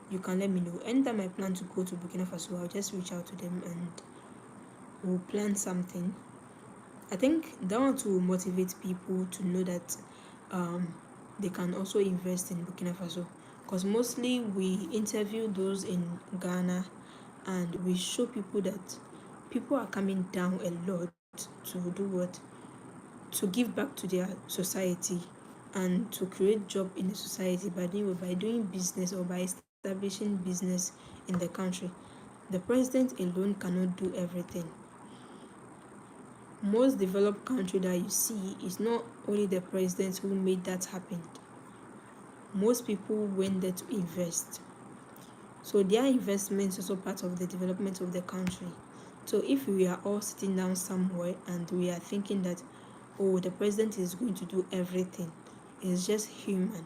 you can let me know. Anytime I plan to go to Burkina Faso, I'll just reach out to them and we'll plan something. I think that one to motivate people to know that they can also invest in Burkina Faso, because mostly we interview those in Ghana and we show people that people are coming down a lot to do what? To give back to their society and to create job in the society by doing business or by establishing business in the country. The president alone cannot do everything. Most developed country that you see is not only the president who made that happen. Most people went there to invest. So their investment is also part of the development of the country. So if we are all sitting down somewhere and we are thinking that, oh, the president is going to do everything, he's just human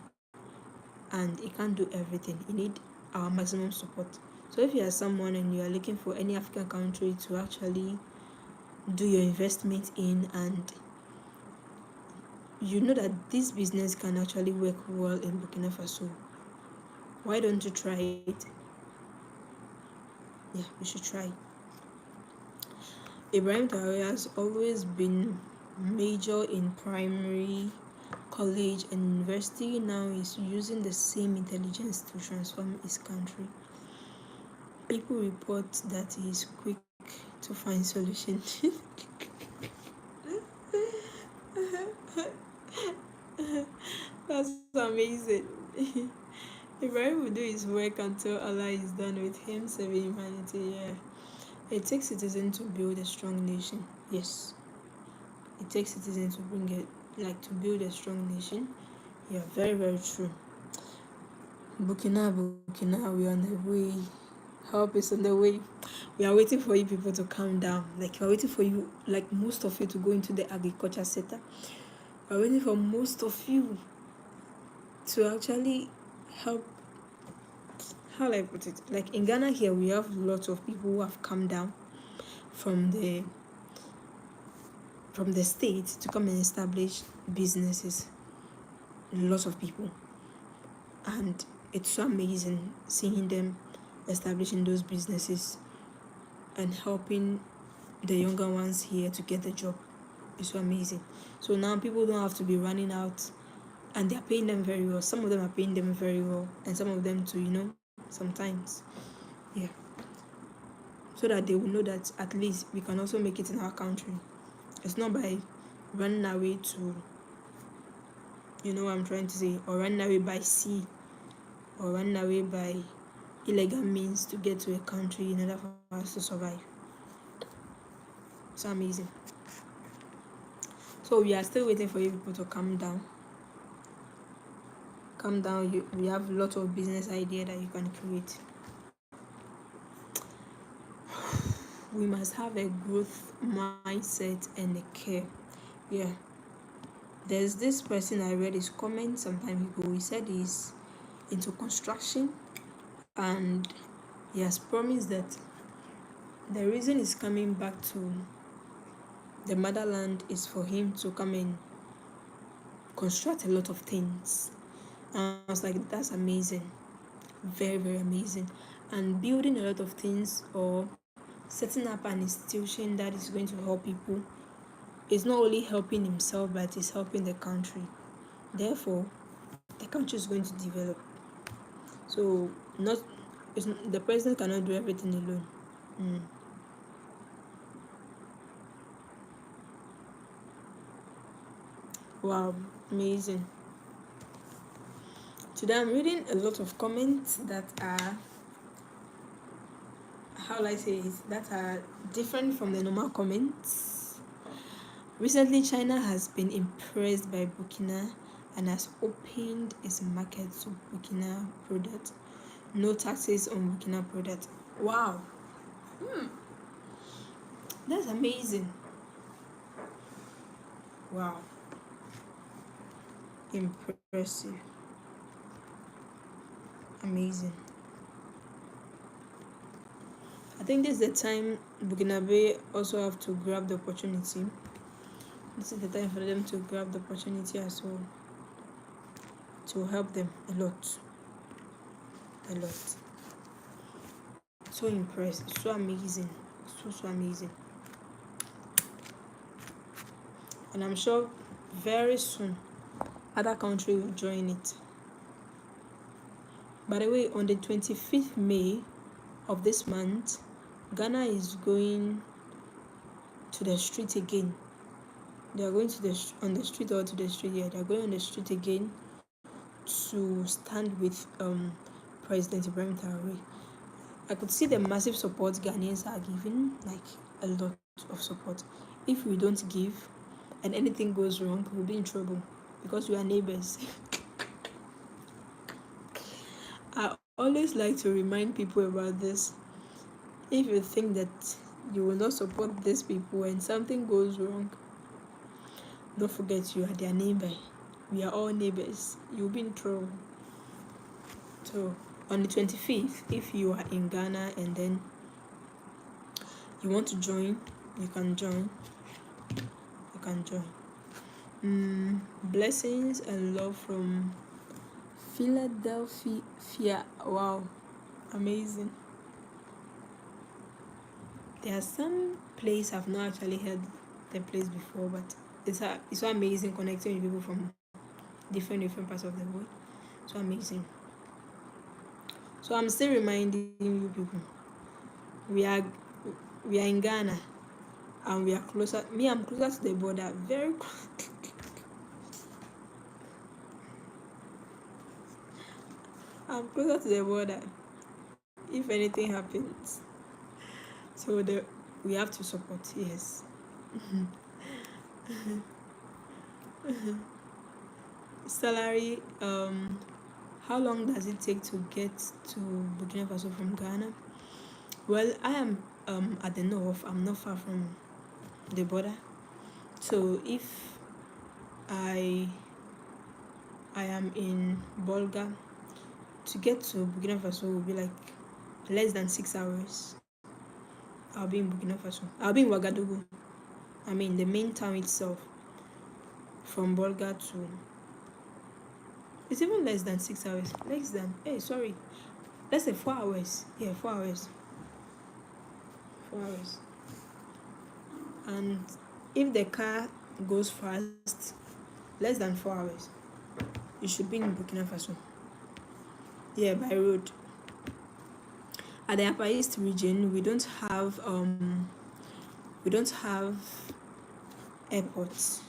and he can't do everything, you need our maximum support. So if you are someone and you are looking for any African country to actually do your investment in, and you know that this business can actually work well in Burkina Faso, why don't you try it? Yeah, you should try. Ibrahim Traore has always been major in primary, college and university. Now he's using the same intelligence to transform his country. People report that he is quick to find solutions. That's amazing. Ibrahim will do his work until Allah is done with him serving humanity. Yeah. It takes citizens to build a strong nation. Yes. It takes citizens to to build a strong nation. Yeah, very, very true. Burkina, we are on the way. Help is on the way. We are waiting for you people to calm down. Like, we are waiting for you, like most of you, to go into the agriculture sector. We are waiting for most of you to actually help how will I put it? Like in Ghana here, we have lots of people who have come down from the states to come and establish businesses. Lots of people, and it's so amazing seeing them establishing those businesses and helping the younger ones here to get the job. It's so amazing. So now people don't have to be running out, and they're paying them very well. Some of them are paying them very well, and some of them too, sometimes. Yeah. So that they will know that at least we can also make it in our country. It's not by running away to, what I'm trying to say, or running away by sea, or running away by illegal means to get to a country in order for us to survive. So amazing. So we are still waiting for you people to calm down. Calm down. We have a lot of business idea that you can create. We must have a growth mindset and a care. Yeah. There's this person, I read his comment some time ago. He said he's into construction, and he has promised that the reason he's coming back to the motherland is for him to come and construct a lot of things. And I was like, that's amazing. Very, very amazing. And building a lot of things or setting up an institution that is going to help people is not only helping himself, but it's helping the country. Therefore, the country is going to develop. So the president cannot do everything alone. Wow, amazing. Today I'm reading a lot of comments that are, how will I say it, that are different from the normal comments. Recently, China has been impressed by Burkina and has opened its market to Burkina products. No taxes on Burkina products. Wow. That's amazing. Wow. Impressive. Amazing. I think this is the time Burkinabe also have to grab the opportunity. This is the time for them to grab the opportunity as well, to help them a lot. So impressed, so amazing, so amazing. And I'm sure very soon other country will join it. By the way, on the 25th May of this month, Ghana is going to the street again. They are going on the street or to the street. Yeah, they are going on the street again to stand with President Ibrahim Traore. I could see the massive support Ghanaians are giving, like a lot of support. If we don't give and anything goes wrong, we'll be in trouble because we are neighbors. I always like to remind people about this. If you think that you will not support these people and something goes wrong, don't forget you are their neighbor. We are all neighbors. You'll be in trouble. So on the 25th, if you are in Ghana and then you want to join, you can join. Blessings and love from Philadelphia. Wow, amazing. There are some place I've not actually heard the place before, but it's so amazing connecting with people from different parts of the world. So amazing. So I'm still reminding you people, we are in Ghana and we are closer. Me, I'm closer to the border, very close. I'm closer to the border. If anything happens, so we have to support. Yes. Salary. How long does it take to get to Burkina Faso from Ghana? Well, I am at the north. I'm not far from the border. So if I am in Bolga, to get to Burkina Faso will be like less than 6 hours. I'll be in Burkina Faso. I'll be in Ouagadougou. I mean, the main town itself. From Bolga to. It's even less than 6 hours. Less than. Hey, sorry. Let's say 4 hours. Yeah, 4 hours. 4 hours. And if the car goes fast, less than 4 hours, you should be in Burkina Faso. Yeah, by road. At the Upper East region, we don't have airports.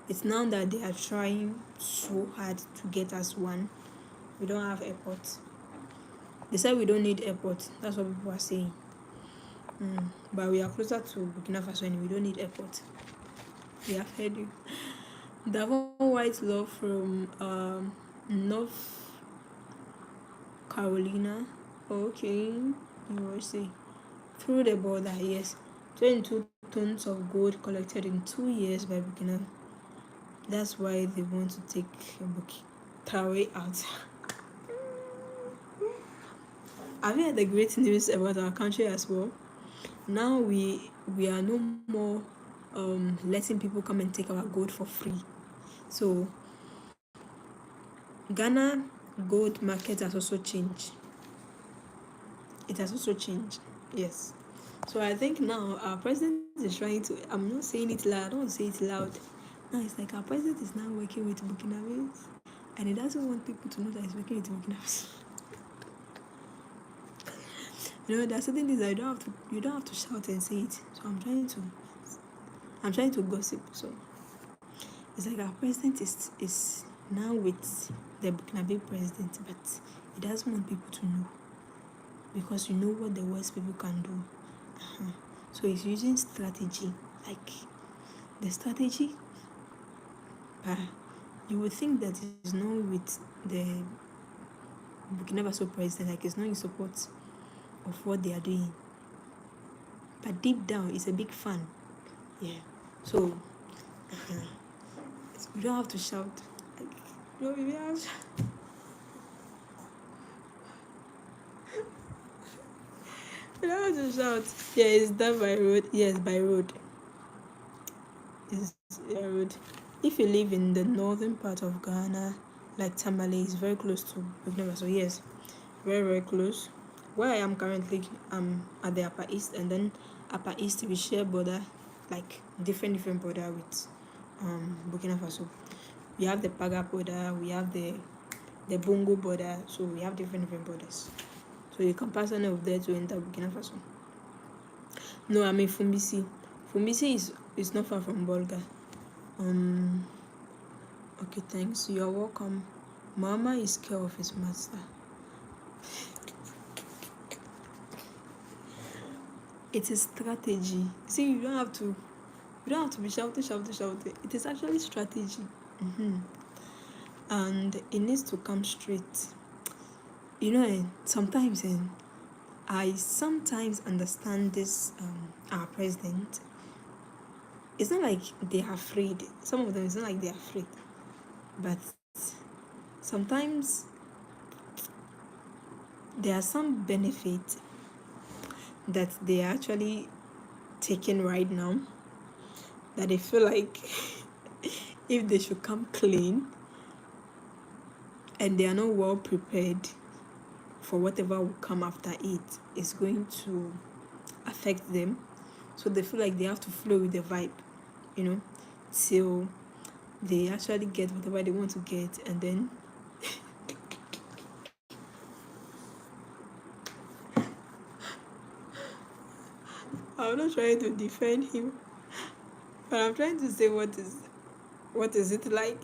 It's now that they are trying so hard to get us one. We don't have airports. They said we don't need airports. That's what people are saying. But we are closer to Burkina Faso and we don't need airport. Yeah, I've heard you. The whole white law from North Carolina. Okay, you will see. Through the border, yes. 22 tons of gold collected in 2 years by Burkina. That's why they want to take Traore out. Have you heard the great news about our country as well? Now we are no more letting people come and take our gold for free. So Ghana gold market has also changed. It has also changed. Yes. So I think now our president is trying to, I'm not saying it loud, I don't say it loud. Now it's like our president is now working with Burkinabes and he doesn't want people to know that he's working with Burkinabes. There are certain things that you don't have to shout and say it. So I'm trying to gossip. So it's like our president is now with the Burkinabe president, but he doesn't want people to know. Because you know what the worst people can do. So he's using strategy. Like the strategy, you would think that he's not with the Burkina Faso president, like he's not in support of what they are doing. But deep down, he's a big fan. Yeah. So you don't have to shout. Like, no, you have. You don't have to shout. Yeah, it's done by road. Yes, by road. It's a road. If you live in the northern part of Ghana, like Tamale, it's very close to Burkina Faso. Yes, very, very close. Where I am currently, I'm at the Upper East, and then Upper East we share border, like different border with Burkina Faso. We have the Paga border, we have the Bongo border, so we have different borders. So you can pass any of there to enter Burkina Faso. No, I mean Fumbisi. Fumbisi is not far from Bolga. Okay, thanks. You're welcome. Mama is scared of his master. It is strategy. See, you don't have to be shouting. It is actually strategy. And it needs to come straight. Sometimes I sometimes understand this our president. It's not like they're afraid. Some of them, it's not like they're afraid. But sometimes there are some benefits that they are actually taking right now that they feel like if they should come clean and they are not well prepared for whatever will come after it, is going to affect them. So they feel like they have to flow with the vibe, till they actually get whatever they want to get, and then I'm not trying to defend him, but I'm trying to say what is it like.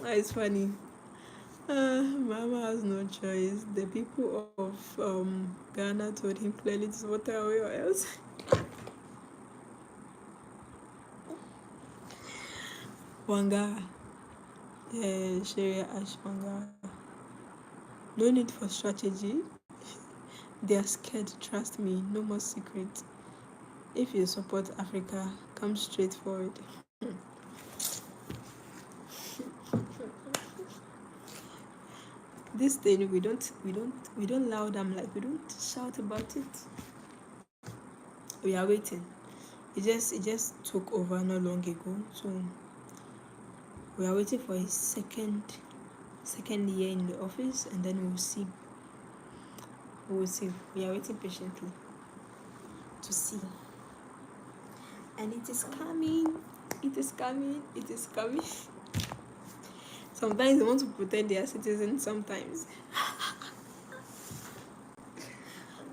It's funny. Mama has no choice. The people of Ghana told him clearly to water away or else. Wanga. Yeah, Sharia Ash Wanga. No need for strategy. They are scared, trust me. No more secret. If you support Africa, come straight forward. this thing we don't loud them, like we don't shout about it. We are waiting. It just took over not long ago, so we are waiting for his second year in the office, and then we'll see. We are waiting patiently to see. And it is coming. Sometimes they want to pretend they are citizens. Sometimes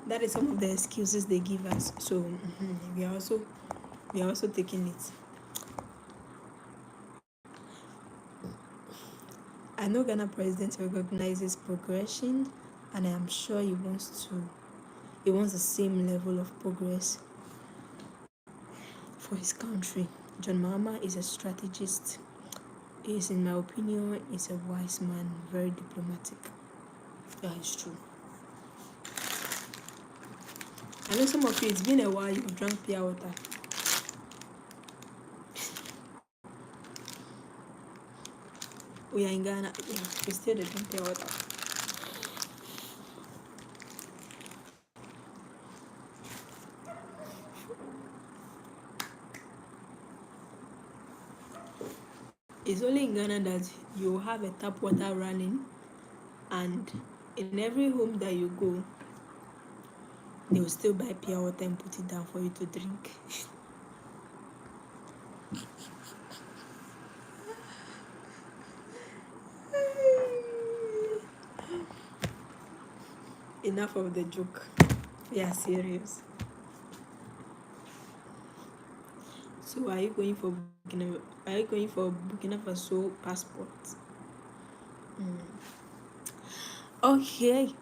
that is some of the excuses they give us. So we are also taking it. I know Ghana president recognizes progression, and I am sure he wants the same level of progress for his country. John Mahama is a strategist. He is, in my opinion, is a wise man, very diplomatic. That is true. I know some of you, it's been a while you've drunk pure water. We are in Ghana, we still drink pure water. It's only in Ghana that you have a tap water running, and in every home that you go, they will still buy pure water and put it down for you to drink. Enough of the joke. We are serious. So are you going for Burkina Faso passport? Okay.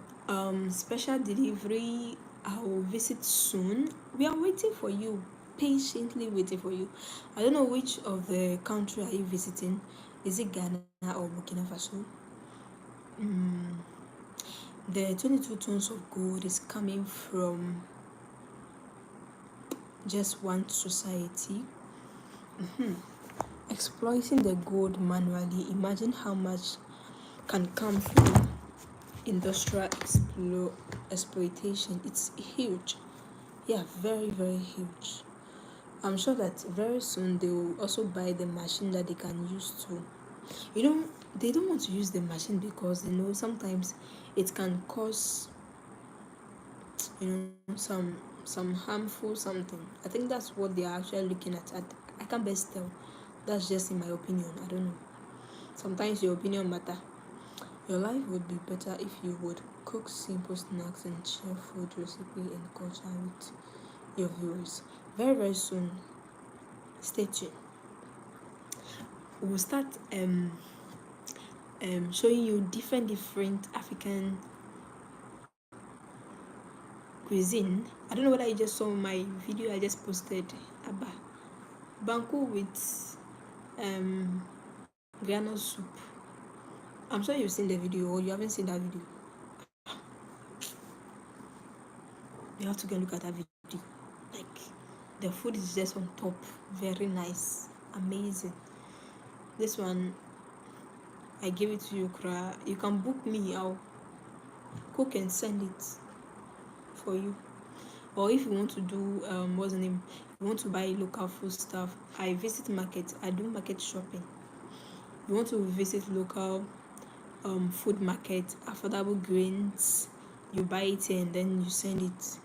Special delivery. I will visit soon. We are waiting for you. Patiently waiting for you. I don't know which of the country are you visiting. Is it Ghana or Burkina Faso? The 22 tons of gold is coming from just one society. Exploiting the gold manually. Imagine how much can come from industrial exploitation. It's huge. Yeah, very, very huge. I'm sure that very soon they will also buy the machine that they can use to, they don't want to use the machine because sometimes it can cause some harmful something. I think that's what they are actually looking at. I can't best tell. That's just in my opinion. I don't know. Sometimes your opinion matter. Your life would be better if you would cook simple snacks and share food recipe and culture with your viewers. Very, very soon. Stay tuned. We'll start showing you different African cuisine. I don't know whether you just saw my video I just posted about banku with granite soup. I'm sure you've seen the video, or you haven't seen that video. You have to go and look at that video. Like, the food is just on top. Very nice. Amazing. This one, I give it to you, Kra. You can book me. I'll cook and send it for you. Or if you want to do, what's the name? You want to buy local food stuff. I visit market. I do market shopping. You want to visit local food market, affordable grains. You buy it here and then you send it.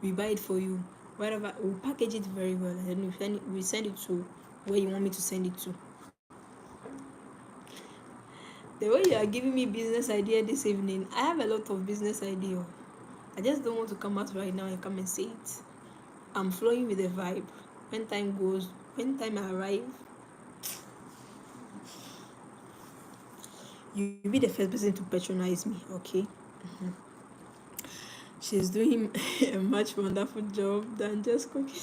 We buy it for you. Wherever, we'll package it very well, and then we send it to where you want me to send it to. The way you are giving me business idea this evening, I have a lot of business idea. I just don't want to come out right now and come and say it. I'm flowing with the vibe. When time arrives, you'll be the first person to patronize me, okay? She's doing a much wonderful job than just cooking.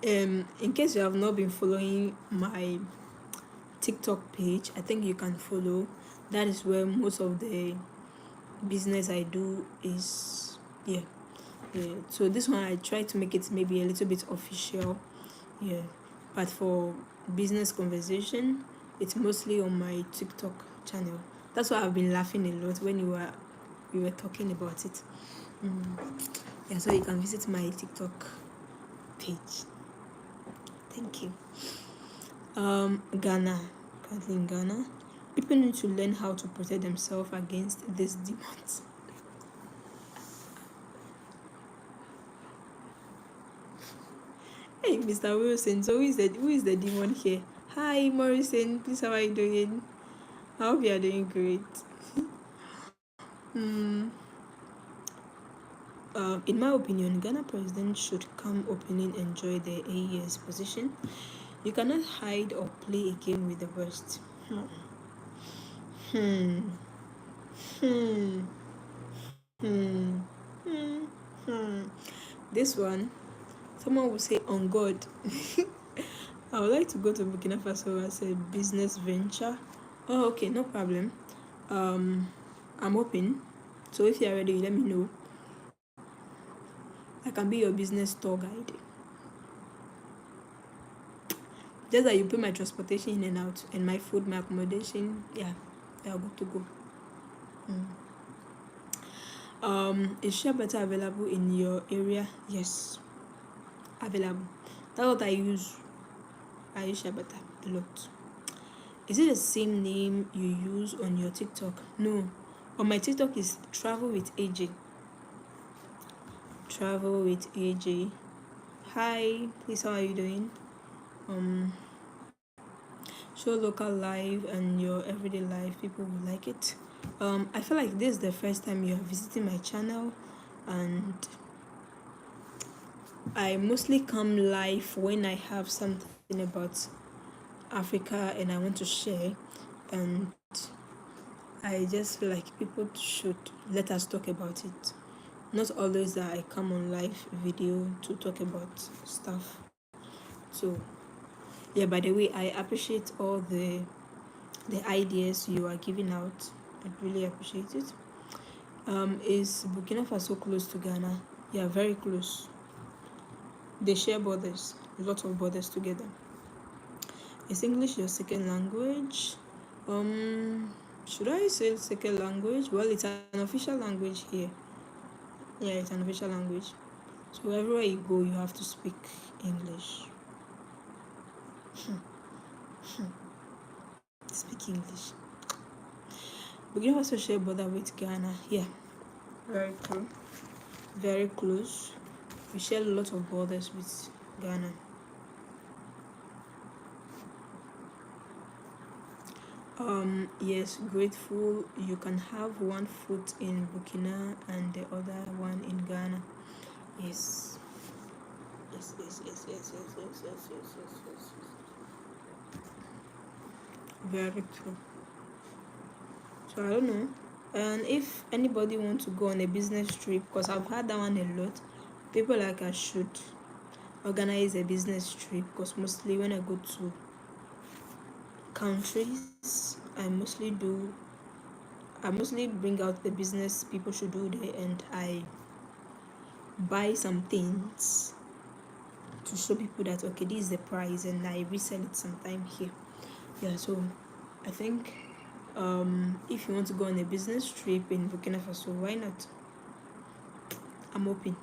In case you have not been following my TikTok page, I think you can follow. That is where most of the business I do is. Yeah. So this one I try to make it maybe a little bit official. Yeah. But for business conversation, It's mostly on my TikTok channel. That's why I've been laughing a lot when we were talking about it. Yeah, so you can visit my TikTok page. Thank you. Ghana. Currently in Ghana. People need to learn how to protect themselves against these demons. Hey, Mr. Wilson. So who is the demon here? Hi, Morrison. Please, how are you doing? I hope you are doing great. In my opinion, Ghana president should come openly enjoy the AES position. You cannot hide or play a game with the West. Hmm. Hmm. Hmm. Hmm. Hmm. This one, someone will say on God. I would like to go to Burkina Faso as a business venture. Oh, okay, no problem. I'm open. So if you are ready, let me know. I can be your business tour guide. Just that you pay my transportation in and out and my food, my accommodation. Yeah, they are good to go. Is shea butter available in your area? Yes, available. That's what I use. I use shea butter a lot. Is it the same name you use on your TikTok? No. On my TikTok is Travel with AJ. Travel with AJ. Hi, please, how are you doing? Um, Show local life and your everyday life. People will like it. I feel like this is the first time you are visiting my channel, and I mostly come live when I have something about Africa and I want to share, and I just feel like people should let us talk about it. Not always that I come on live video to talk about stuff. So yeah, by the way, I appreciate all the ideas you are giving out. I really appreciate it. Is Burkina Faso close to Ghana? Yeah, very close. They share borders, a lot of borders together. Is English your second language? Should I say second language? Well, it's an official language here. Yeah, it's an official language. So everywhere you go, you have to speak English. Speak English. Burkina Faso share border with Ghana. Yeah, very true. Very close. We share a lot of borders with Ghana. Yes, grateful. You can have one foot in Burkina and the other one in Ghana. Yes. Yes. Very true. So I don't know. And if anybody wants to go on a business trip, because I've had that one a lot, people like I should organize a business trip, because mostly when I go to countries, I mostly bring out the business people should do there, and I buy some things to show people that okay, this is the price, and I resell it sometime here. Yeah, so I think if you want to go on a business trip in Burkina Faso, why not? I'm open.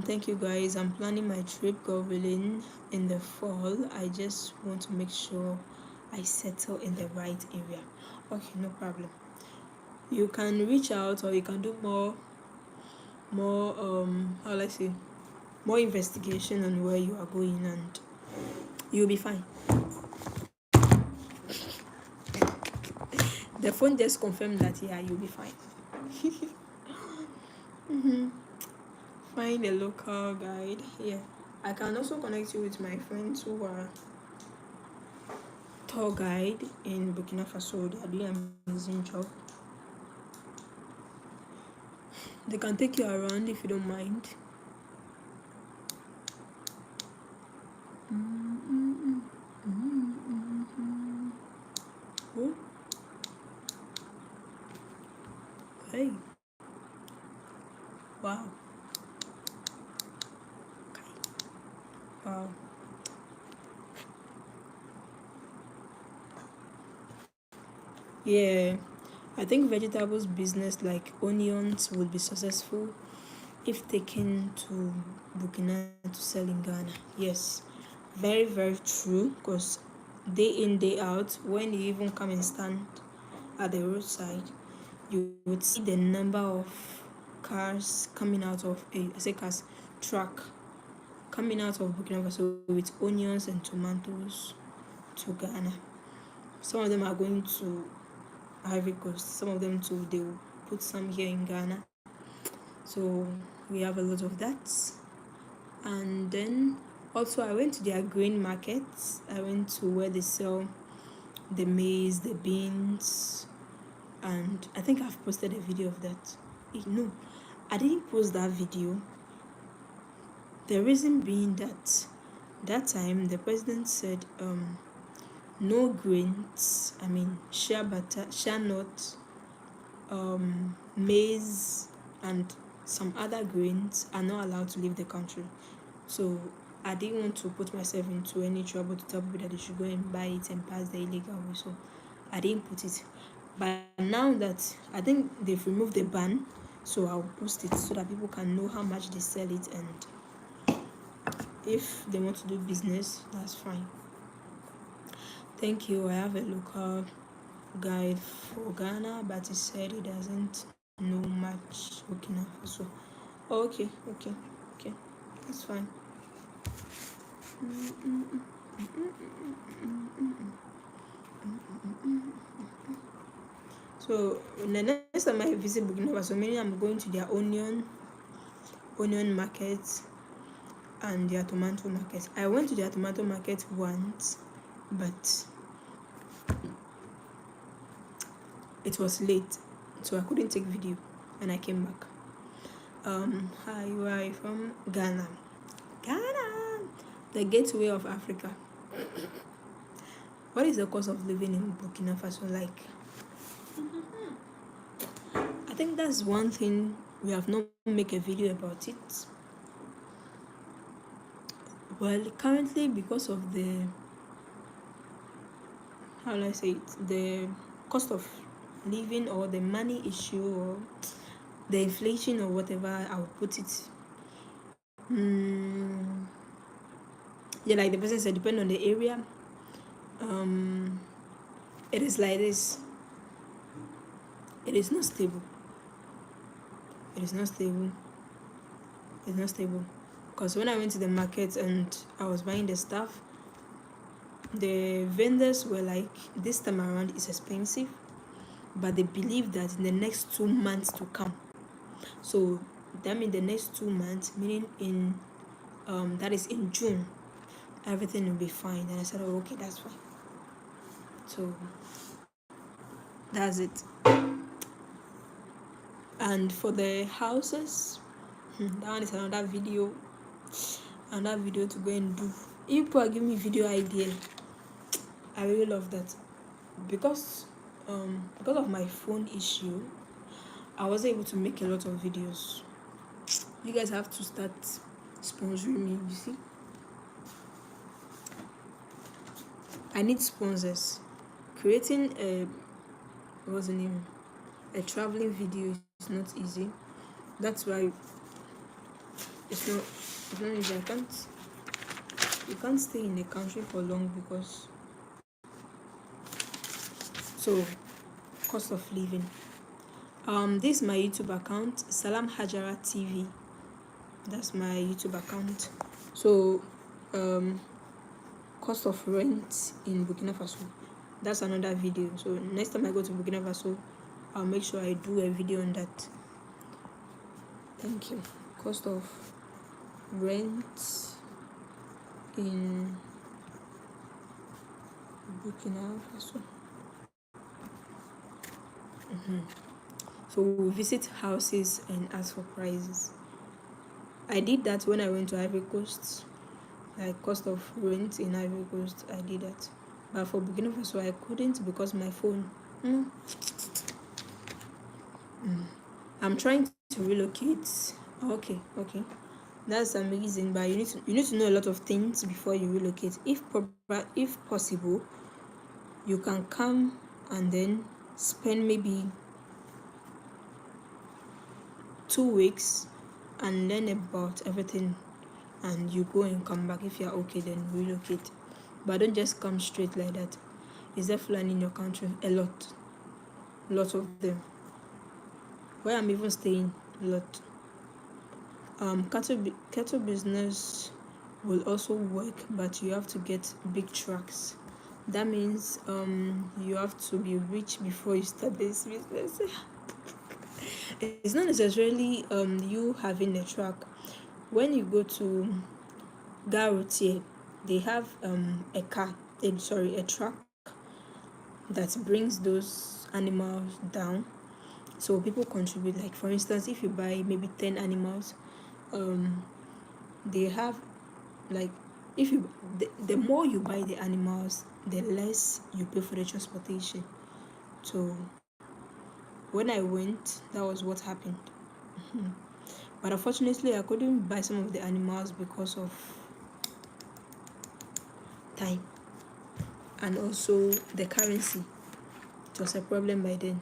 Thank you guys. I'm planning my trip, God willing, in the fall. I just want to make sure I settle in the right area. Okay, no problem. You can reach out, or you can do more how will I say, more investigation on where you are going, and you'll be fine. The phone just confirmed that yeah, you'll be fine. Find a local guide. Yeah, I can also connect you with my friends who are tour guide in Burkina Faso. They are doing an amazing job. They can take you around if you don't mind. Oh, hey, wow, okay, wow. Yeah, I think vegetables business like onions would be successful if taken to Burkina to sell in Ghana. Yes, very, very true. Because day in, day out, when you even come and stand at the roadside, you would see the number of cars coming out of I say cars, truck coming out of Burkina Faso with onions and tomatoes to Ghana. Some of them are going to Ivory Coast, some of them too, they will put some here in Ghana. So we have a lot of that. And then also I went to their grain markets. I went to where they sell the maize, the beans, and I think I've posted a video of that. No, I didn't post that video. The reason being that that time the president said no grains, I mean shea butter, shea nut, maize, and some other grains are not allowed to leave the country. So I didn't want to put myself into any trouble to tell people that they should go and buy it and pass the illegal way. So I didn't put it. But now that I think they've removed the ban, so I'll post it so that people can know how much they sell it, and if they want to do business, that's fine. Thank you. I have a local guide for Ghana, but he said he doesn't know much Burkina Faso. Oh, okay, that's fine. So the next time I visit Burkina Faso, meaning I'm going to their onion market and their tomato market. I went to their tomato market once, but it was late, so I couldn't take video, and I came back. Hi, where are you from? Ghana. Ghana, the gateway of Africa. What is the cost of living in Burkina Faso like? I think that's one thing we have not make a video about it. Well, currently because of the, how will I say it, the cost of living or the money issue or the inflation or whatever, I'll put it. Yeah, like the person said, depending on the area, it is like this. It is not stable. It is not stable. It's not stable. Because when I went to the market and I was buying the stuff, the vendors were like, this time around is expensive, but they believe that in the next 2 months to come. So that means the next 2 months, meaning in that is in June, everything will be fine. And I said, oh, okay, that's fine. So that's it. And for the houses, that one is another video to go and do. If people are giving me video idea, I really love that. Because of my phone issue, I wasn't able to make a lot of videos. You guys have to start sponsoring me, you see. I need sponsors. Creating what's the name? A traveling video is not easy. That's why it's not easy. You can't stay in the country for long because so cost of living. This is my YouTube account, Salam Hajara TV. That's my YouTube account. So cost of rent in Burkina Faso, that's another video. So next time I go to Burkina Faso, I'll make sure I do a video on that. Thank you. Cost of rent in Burkina Faso. So we visit houses and ask for prices. I did that when I went to Ivory Coast. Like cost of rent in Ivory Coast, I did that. But for Burkina Faso, I couldn't because my phone. I'm trying to relocate. Okay. That's amazing, but you need to know a lot of things before you relocate. If possible, you can come and then spend maybe 2 weeks and learn about everything, and you go and come back. If you're okay, then relocate, but don't just come straight like that. Is there Fulani in your country? A lot of them. Where I'm even staying, a lot. Cattle business will also work, but you have to get big trucks. That means you have to be rich before you start this business. It's not necessarily you having a truck. When you go to Garotier, they have a truck that brings those animals down. So people contribute. Like for instance, if you buy maybe 10 animals, they have like if you the more you buy the animals, the less you pay for the transportation. So when I went, that was what happened. But unfortunately, I couldn't buy some of the animals because of time and also the currency. It was a problem by then.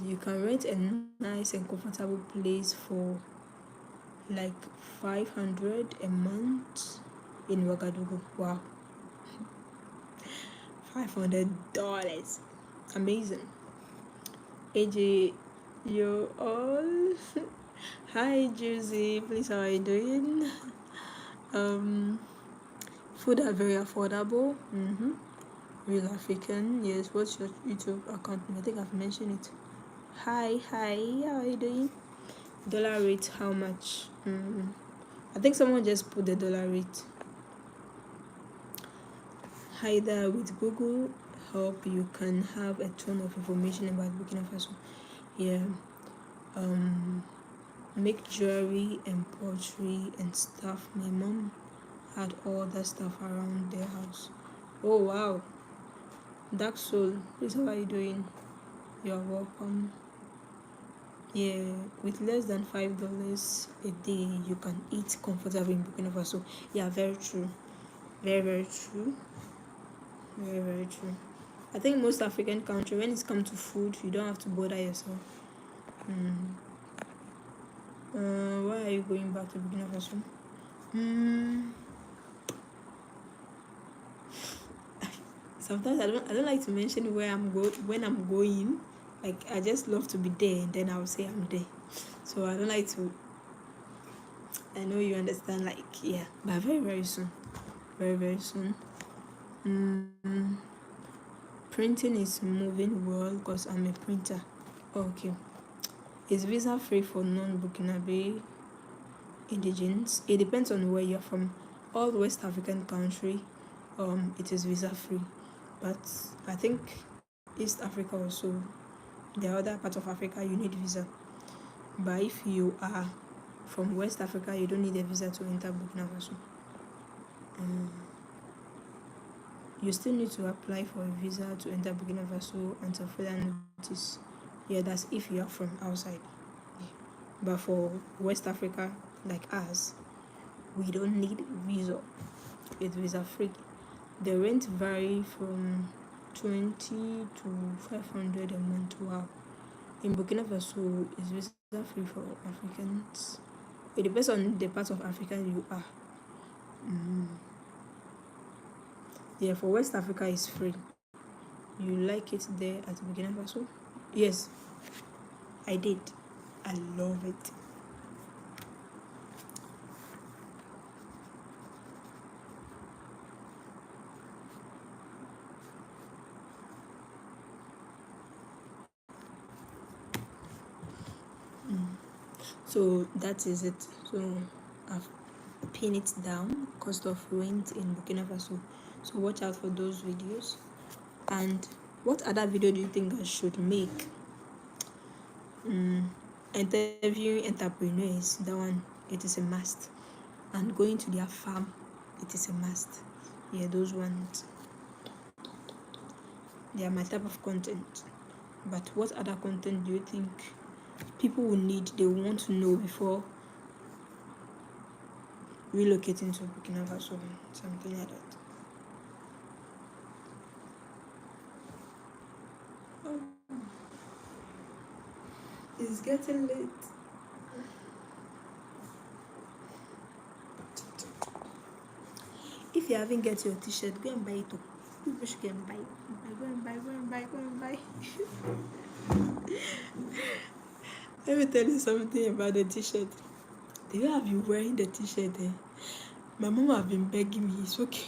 You can rent a nice and comfortable place for like 500 a month in Ouagadougou. Wow, $500, amazing. AJ, you all. Hi Juicy, please, how are you doing? Food are very affordable. Real African. Yes, what's your YouTube account? I think I've mentioned it. Hi, how are you doing? Dollar rate, how much? I think someone just put the dollar rate. Hi there, with Google help you can have a ton of information about Burkina Faso. Yeah. Make jewelry and pottery and stuff. My mom had all that stuff around their house. Oh wow. Dark Soul, please, how are you doing? You're welcome. Yeah, with less than $5 a day, you can eat comfortably in Burkina Faso. Yeah, very true. Very true. Very true. I think most African country, when it's come to food, you don't have to bother yourself. Why are you going back to Burkina Faso? Sometimes I don't like to mention where when I'm going. Like I just love to be there, and then I'll say I'm there. So I don't like to. I know you understand. Like yeah, but very soon, very soon. Printing is moving well because I'm a printer. Okay. Is visa free for non-Burkinabe indigenes? It depends on where you're from. All West African country, it is visa free. But I think East Africa also, the other part of Africa, you need visa. But if you are from West Africa, you don't need a visa to enter Burkina Faso. You still need to apply for a visa to enter Burkina Faso until further notice. Yeah, that's if you are from outside. Yeah. But for West Africa, like us, we don't need visa. It's visa free. The rent vary from 20 to 500 a month. Wow. In Burkina Faso, it's visa free for Africans. It depends on the part of Africa you are. Yeah, for West Africa, it's free. You like it there at Burkina Faso? Yes, I did. I love it. So that is it. So I've pinned it down. Cost of rent in Burkina Faso. So watch out for those videos. And what other video do you think I should make? Interviewing entrepreneurs, that one, it is a must. And going to their farm, it is a must. Yeah, those ones, they are my type of content. But what other content do you think people will need, they want to know before relocating to Burkina Faso? Something like that. It's getting late. If you haven't get your t-shirt, go and buy it. People should go and buy it. Go and buy, go and buy, go and buy. Let me tell you something about the t-shirt. The way I've been wearing the t-shirt, my mom have been begging me, it's okay.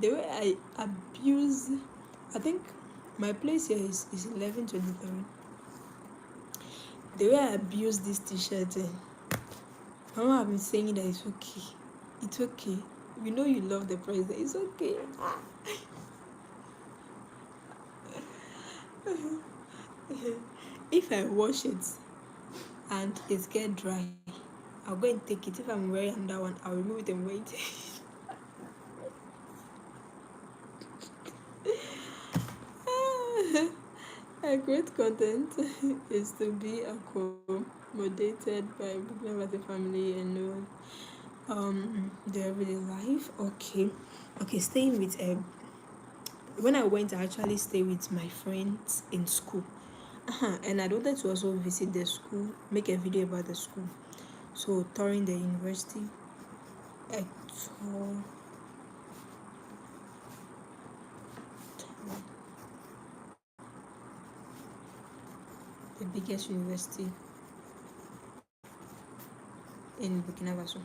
The way I abuse, I think my place here is 11:23. The way I abuse this t-shirt, mama have been saying that it's okay. It's okay. We know you love the president. It's okay. If I wash it and it get dry, I'll go and take it. If I'm wearing another one, I'll remove it and wear it. A great content is to be accommodated by Burkina Faso family and their everyday life. Okay. Staying with when I went, I actually stayed with my friends in school. And I wanted to also visit the school, make a video about the school. So touring the university, I tour the biggest university in Burkina Faso.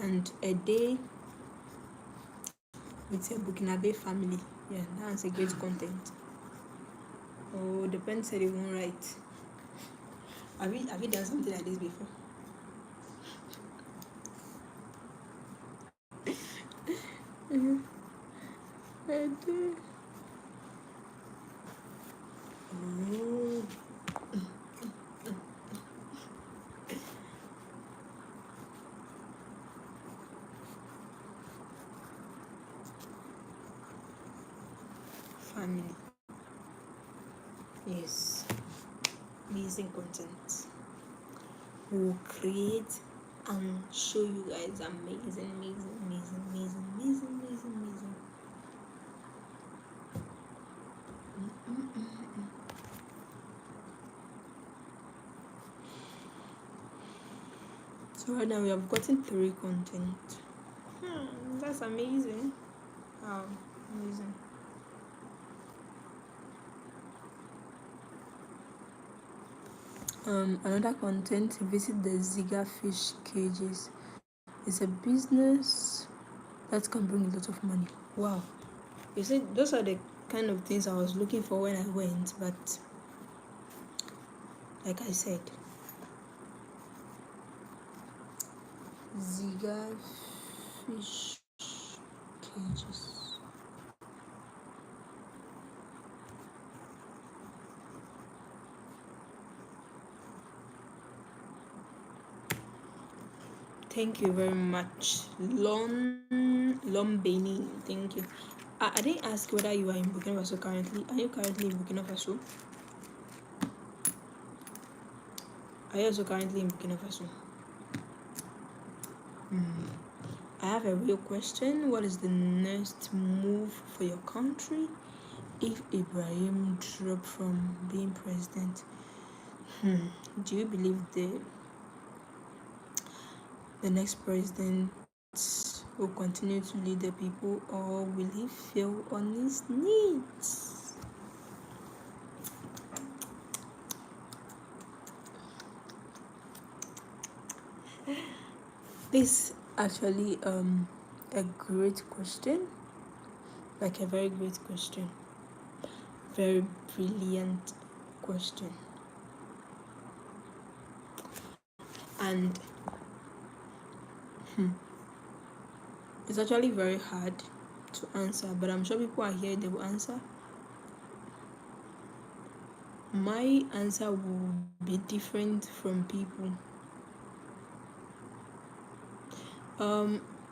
And a day with a Burkinabe family. Yeah, that's a great content. Oh, the pen said it won't write. Have you done something like this before? I do. Oh. Family. Yes. Amazing content. We'll create and show you guys amazing. So right now we have gotten 3 content. That's amazing. Wow, amazing. Another content, visit the Ziga fish cages. It's a business that can bring a lot of money. Wow. You see, those are the kind of things I was looking for when I went, but like I said, Ziga fish cages. Thank you very much, Lombeni. Thank you. I didn't ask whether you are in Burkina Faso currently. Are you currently in Burkina Faso? Are you also currently in Burkina Faso? I have a real question. What is the next move for your country if Ibrahim dropped from being president? Do you believe the next president will continue to lead the people, or will he fail on his needs? This actually a great question, like a very great question, very brilliant question. And it's actually very hard to answer, but I'm sure people are here, they will answer. My answer will be different from people.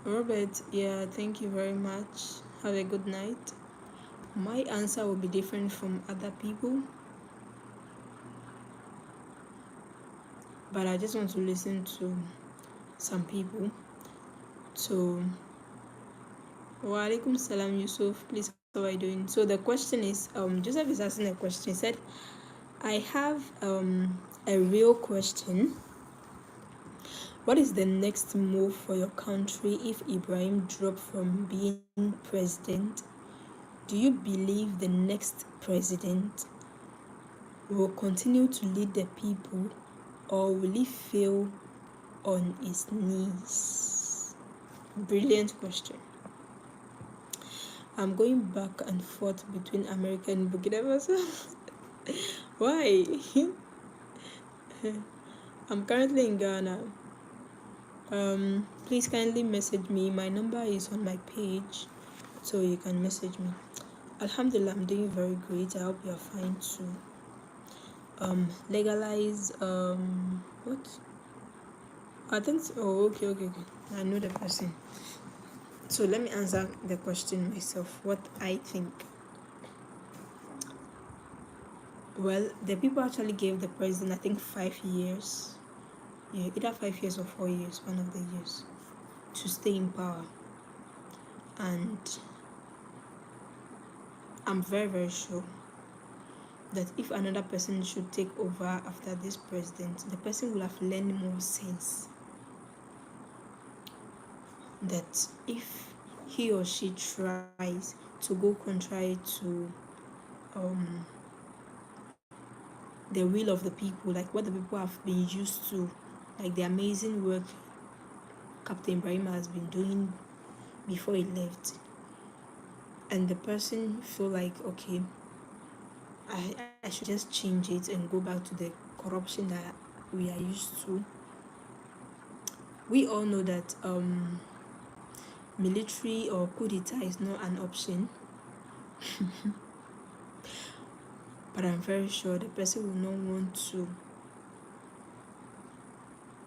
Robert, yeah, thank you very much. Have a good night. My answer will be different from other people, but I just want to listen to some people. So, wa alaikum salam, Yusuf. Please, how are you doing? So the question is, Joseph is asking a question. He said, I have a real question. What is the next move for your country if Ibrahim dropped from being president? Do you believe the next president will continue to lead the people, or will he fail on his knees? Brilliant question. I'm going back and forth between America and Burkina Faso. Why? I'm currently in Ghana. Please kindly message me. My number is on my page, so you can message me. Alhamdulillah, I'm doing very great. I hope you're fine too. Legalize what? I think so. Oh, okay. I know the person. So let me answer the question myself. What I think. Well, the people actually gave the president, I think, 5 years. Yeah, either 5 years or 4 years, one of the years, to stay in power. And I'm very, very sure that if another person should take over after this president, the person will have learned more sense. That if he or she tries to go contrary to the will of the people, like what the people have been used to, like the amazing work Captain Ibrahim has been doing before he left, and the person feel like, okay, I should just change it and go back to the corruption that we are used to. We all know that military or coup d'etat is not an option. But I'm very sure the person will not want to.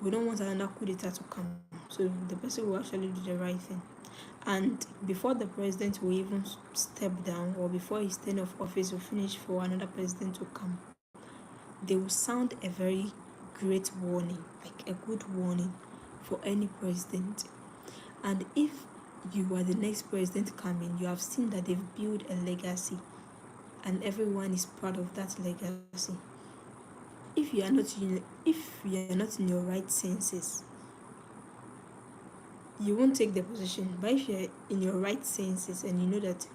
We don't want another coup d'etat to come. So the person will actually do the right thing. And before the president will even step down, or before his term of office will finish for another president to come, they will sound a very great warning, like a good warning for any president. And if you are the next president coming, you have seen that they've built a legacy, and everyone is proud of that legacy. If you are not in your right senses, you won't take the position. But if you're in your right senses and you know that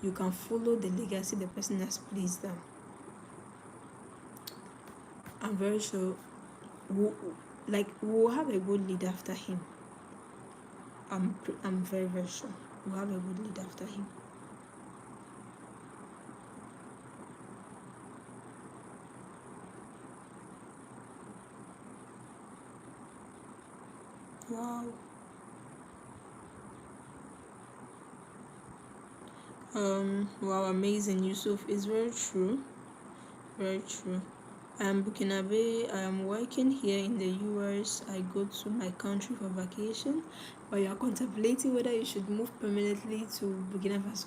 you can follow the legacy the person has placed down, I'm very sure we'll have a good leader after him. I'm very, very sure we'll have a good leader after him. Wow. Wow, amazing, Yusuf. It's very true. Very true. I'm Burkina Faso. I am working here in the US. I go to my country for vacation, but you are contemplating whether you should move permanently to Burkina Faso.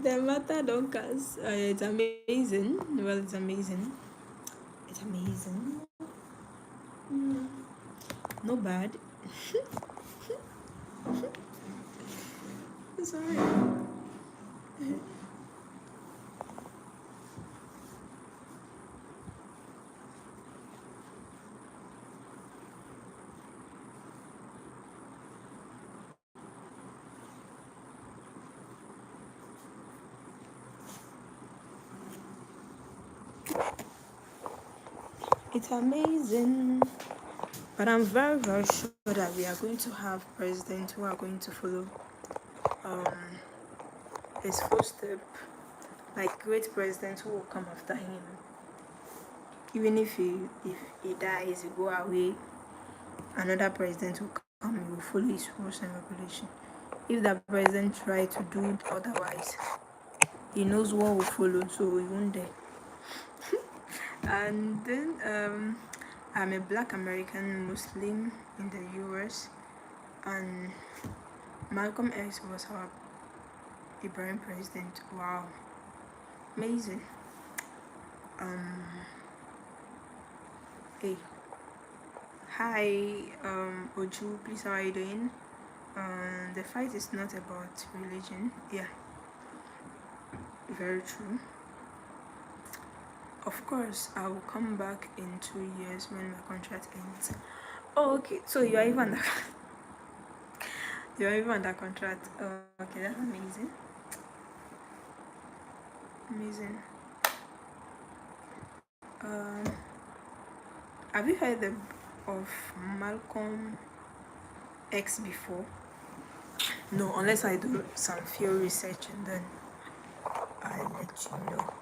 The matter don't cast. It's amazing. Well, it's amazing. It's amazing. No bad. Sorry. It's amazing. But I'm very, very sure that we are going to have presidents who are going to follow his footsteps, like great presidents who will come after him. Even if he dies, he go away, another president will come, he will follow his rules and regulation. If that president try to do it otherwise, he knows what will follow, so he won't dare. And then I'm a Black American Muslim in the US, and Malcolm X was our Ibrahim president. Wow, amazing. Um, hey, hi, Oju, please, how are you doing? The fight is not about religion. Yeah, very true. Of course, I will come back in 2 years when my contract ends. Oh, okay. So you are even under you are even under contract. Oh, okay, that's amazing. Amazing. Um, have you heard of Malcolm X before? No, unless I do some field research and then I'll let you know.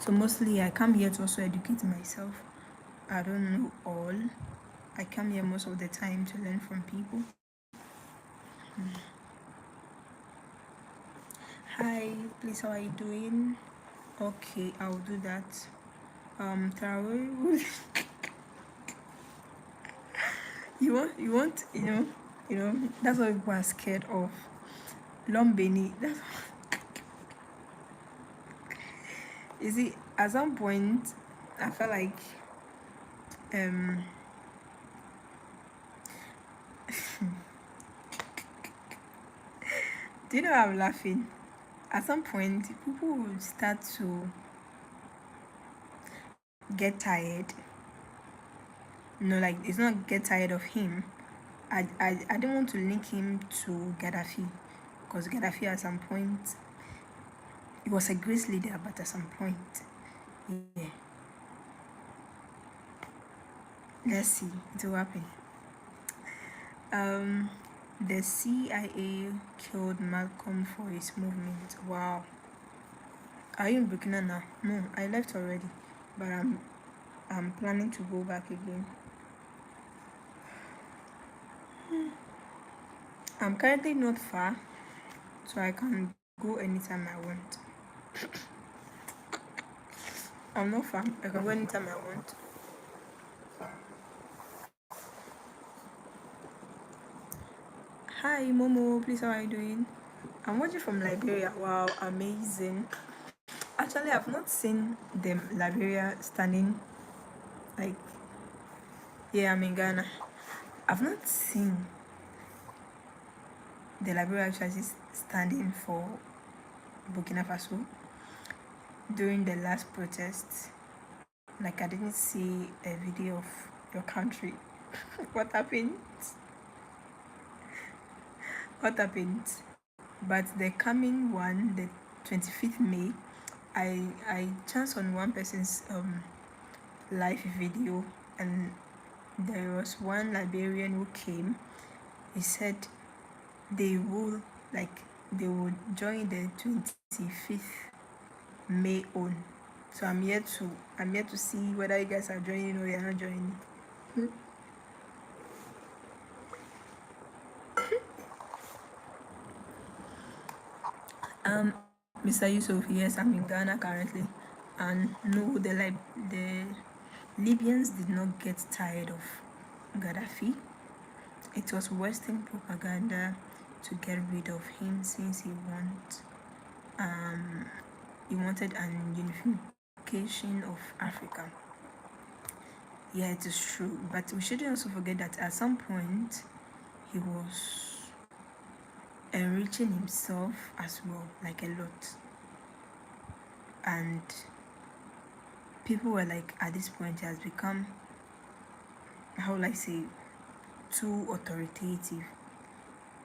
So mostly I come here to also educate myself. I don't know all. I come here most of the time to learn from people. Hi, please, how are you doing? Okay, I'll do that. Traore, that's what people are scared of. Lombeni, that's you see, at some point, I felt like, um, do you know why I'm laughing? At some point, people will start to get tired. No, like, it's not get tired of him. I didn't want to link him to Gaddafi because Gaddafi at some point, he was a great leader, but at some point, yeah. Let's see, it will happen. The CIA killed Malcolm for his movement. Wow. Are you in Burkina now? No, I left already, but I'm planning to go back again. I'm currently not far, so I can go anytime I want. I'm not far. I can go anytime I want. Hi Momo, please, how are you doing? I'm watching from Liberia. Wow, amazing. Actually, I've not seen the Liberia standing like, yeah, I'm in Ghana. I've not seen the Liberia actually standing for Burkina Faso during the last protests. Like, I didn't see a video of your country. What happened? What happened? But the coming one, the 25th May, I chanced on one person's live video, and there was one Liberian who came. He said they will join the 25th May on. So I'm here to see whether you guys are joining or you're not joining. Mr. Yusuf, yes, I'm in Ghana currently, and no, the Libyans did not get tired of Gaddafi. It was Western propaganda to get rid of him since he wanted an unification of Africa. Yeah, it is true, but we shouldn't also forget that at some point he was enriching himself as well, like a lot, and people were like, at this point he has become, how will I say, too authoritative.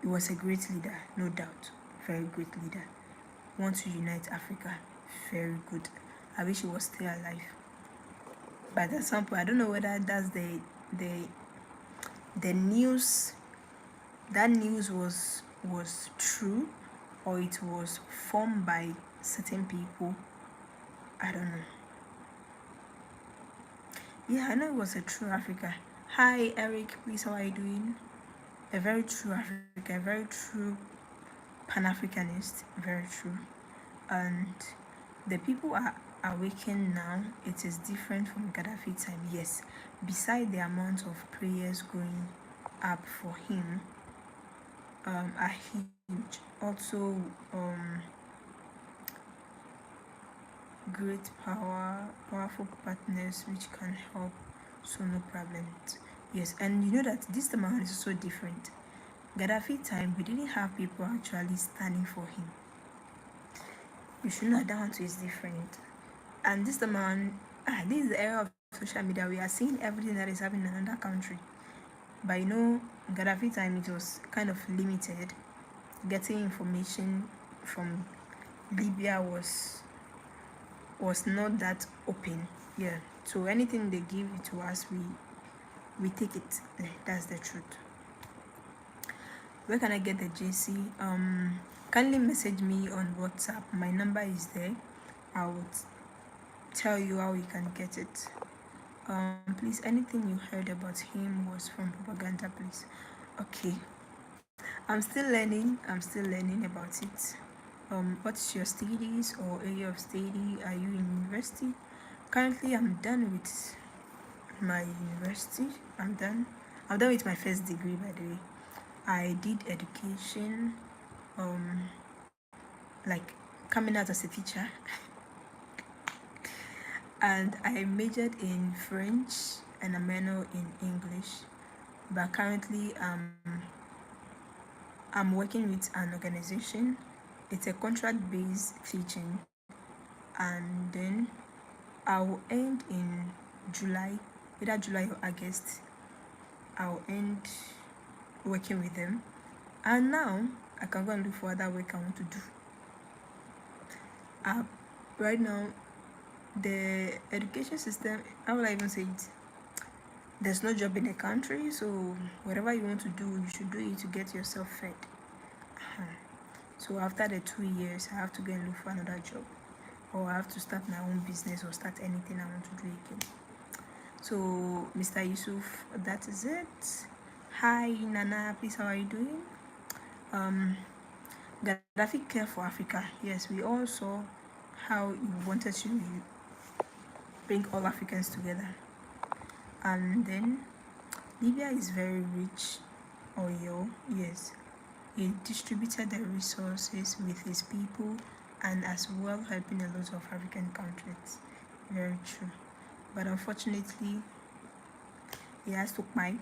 He was a great leader, no doubt, very great leader. Want to unite Africa, very good. I wish he was still alive. But at some point, I don't know whether that's the news. That news was true, or it was formed by certain people. I don't know. Yeah, I know it was a true Africa. Hi Eric, please, how are you doing? A very true Africa, a very true Pan-Africanist, very true. And the people are awakened now. It is different from Gaddafi time, yes. Beside the amount of prayers going up for him, are huge. Also, great powerful partners which can help, so no problem. Yes, and you know that this time is so different. Gaddafi time, we didn't have people actually standing for him. You should know that one too is different. And this time this is the era of social media. We are seeing everything that is happening in another country. But you know, Gaddafi time it was kind of limited. Getting information from Libya was not that open. Yeah. So anything they give it to us, we take it. That's the truth. Where can I get the JC? Kindly message me on WhatsApp. My number is there. I will tell you how you can get it. Please, anything you heard about him was from propaganda, please. Okay. I'm still learning about it. What's your studies or area of study? Are you in university? Currently, I'm done with my university. I'm done with my first degree, by the way. I did education, like coming out as a teacher, and I majored in French and a minor in English. But currently, I'm working with an organization. It's a contract-based teaching, and then I'll end in July, either July or August. I'll end working with them, and now I can go and look for other work I want to do. Right now, the education system, how will I even say it? There's no job in the country, so whatever you want to do, you should do it to get yourself fed. So after the 2 years, I have to go and look for another job, or I have to start my own business or start anything I want to do again. So Mr. Yusuf, that is it. Hi Nana, please, how are you doing? Gaddafi care for Africa. Yes, we all saw how he wanted to bring all Africans together. And then Libya is very rich oil. Yes, he distributed the resources with his people and as well helping a lot of African countries. Very true. But unfortunately, he has to buy.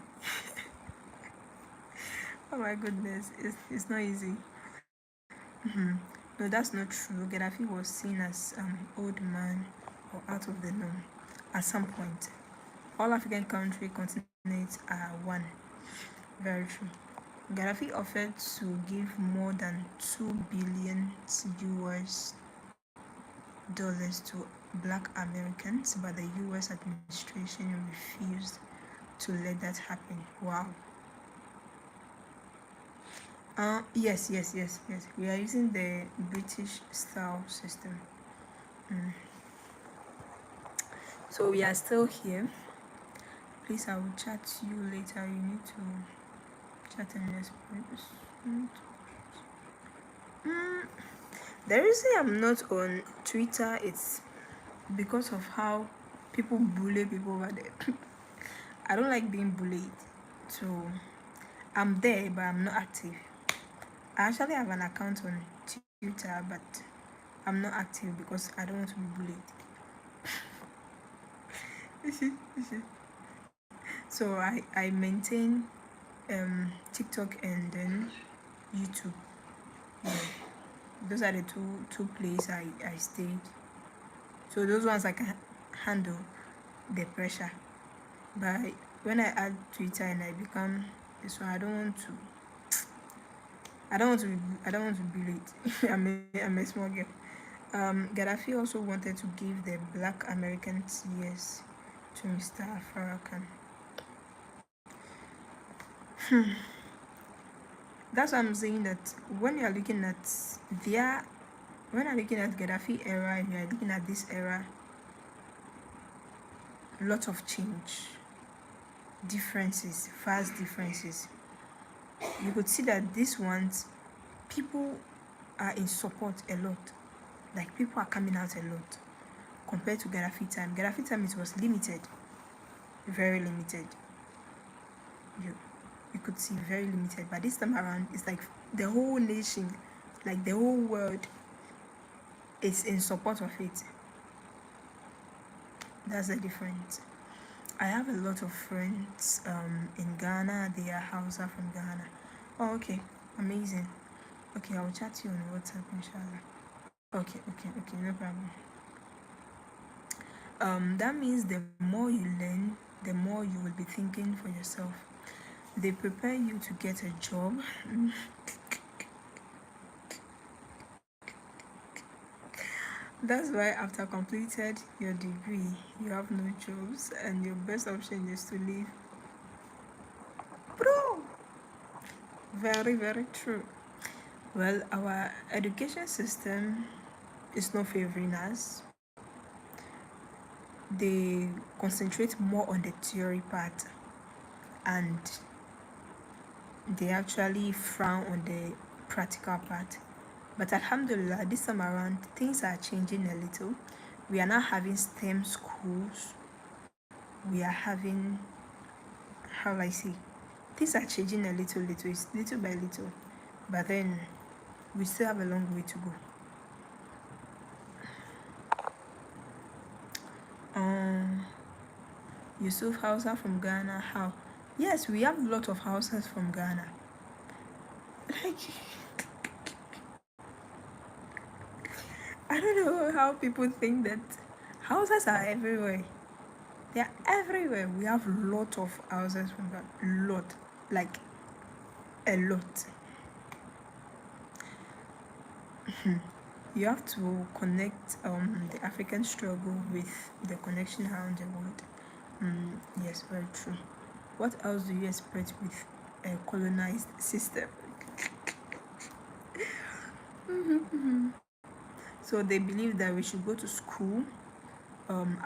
Oh my goodness, it's not easy. No, that's not true. Gaddafi was seen as old man or out of the norm at some point. All African continents are one. Very true. Gaddafi offered to give more than 2 billion US dollars to black Americans, but the US administration refused to let that happen. Wow. Yes. We are using the British style system. So we are still here. Please, I will chat to you later. You need to chat and respond. The reason I'm not on Twitter is because of how people bully people over there. I don't like being bullied, so I'm there, but I'm not active. I actually have an account on Twitter, but I'm not active because I don't want to be bullied. So I maintain TikTok and then YouTube. Yeah. Those are the two places I stayed. So those ones I can handle the pressure. But when I add Twitter and I become this one, I don't want to be late. I'm a small girl. Gaddafi also wanted to give the black Americans years to Mr. Farrakhan. That's why I'm saying that when you're looking at Gaddafi era and you're looking at this era, lot of change, vast differences. You could see that these ones, people are in support a lot. Like people are coming out a lot compared to Gaddafi time. Gaddafi time it was limited, very limited. you could see very limited. But this time around, it's like the whole nation, like the whole world, is in support of it. That's the difference. I have a lot of friends in Ghana. They are Hausa from Ghana. Oh, okay, amazing. Okay, I'll chat to you on WhatsApp, inshallah. Okay, no problem. That means the more you learn, the more you will be thinking for yourself. They prepare you to get a job. That's why after completed your degree, you have no jobs and your best option is to leave. Bro, very, very true. Well, our education system is not favoring us. They concentrate more on the theory part and they actually frown on the practical part. But Alhamdulillah, this time around, things are changing a little. We are now having STEM schools. We are having, how will I say, things are changing a little, it's little by little. But then, we still have a long way to go. Yusuf Hausa from Ghana, how? Yes, we have a lot of Hausas from Ghana. Like, I don't know how people think that Hausas are everywhere. They are everywhere. We have a lot of Hausas from Ghana. Lot. Like, a lot. You have to connect the African struggle with the connection around the world. Yes, very true. What else do you expect with a colonized system? So they believe that we should go to school.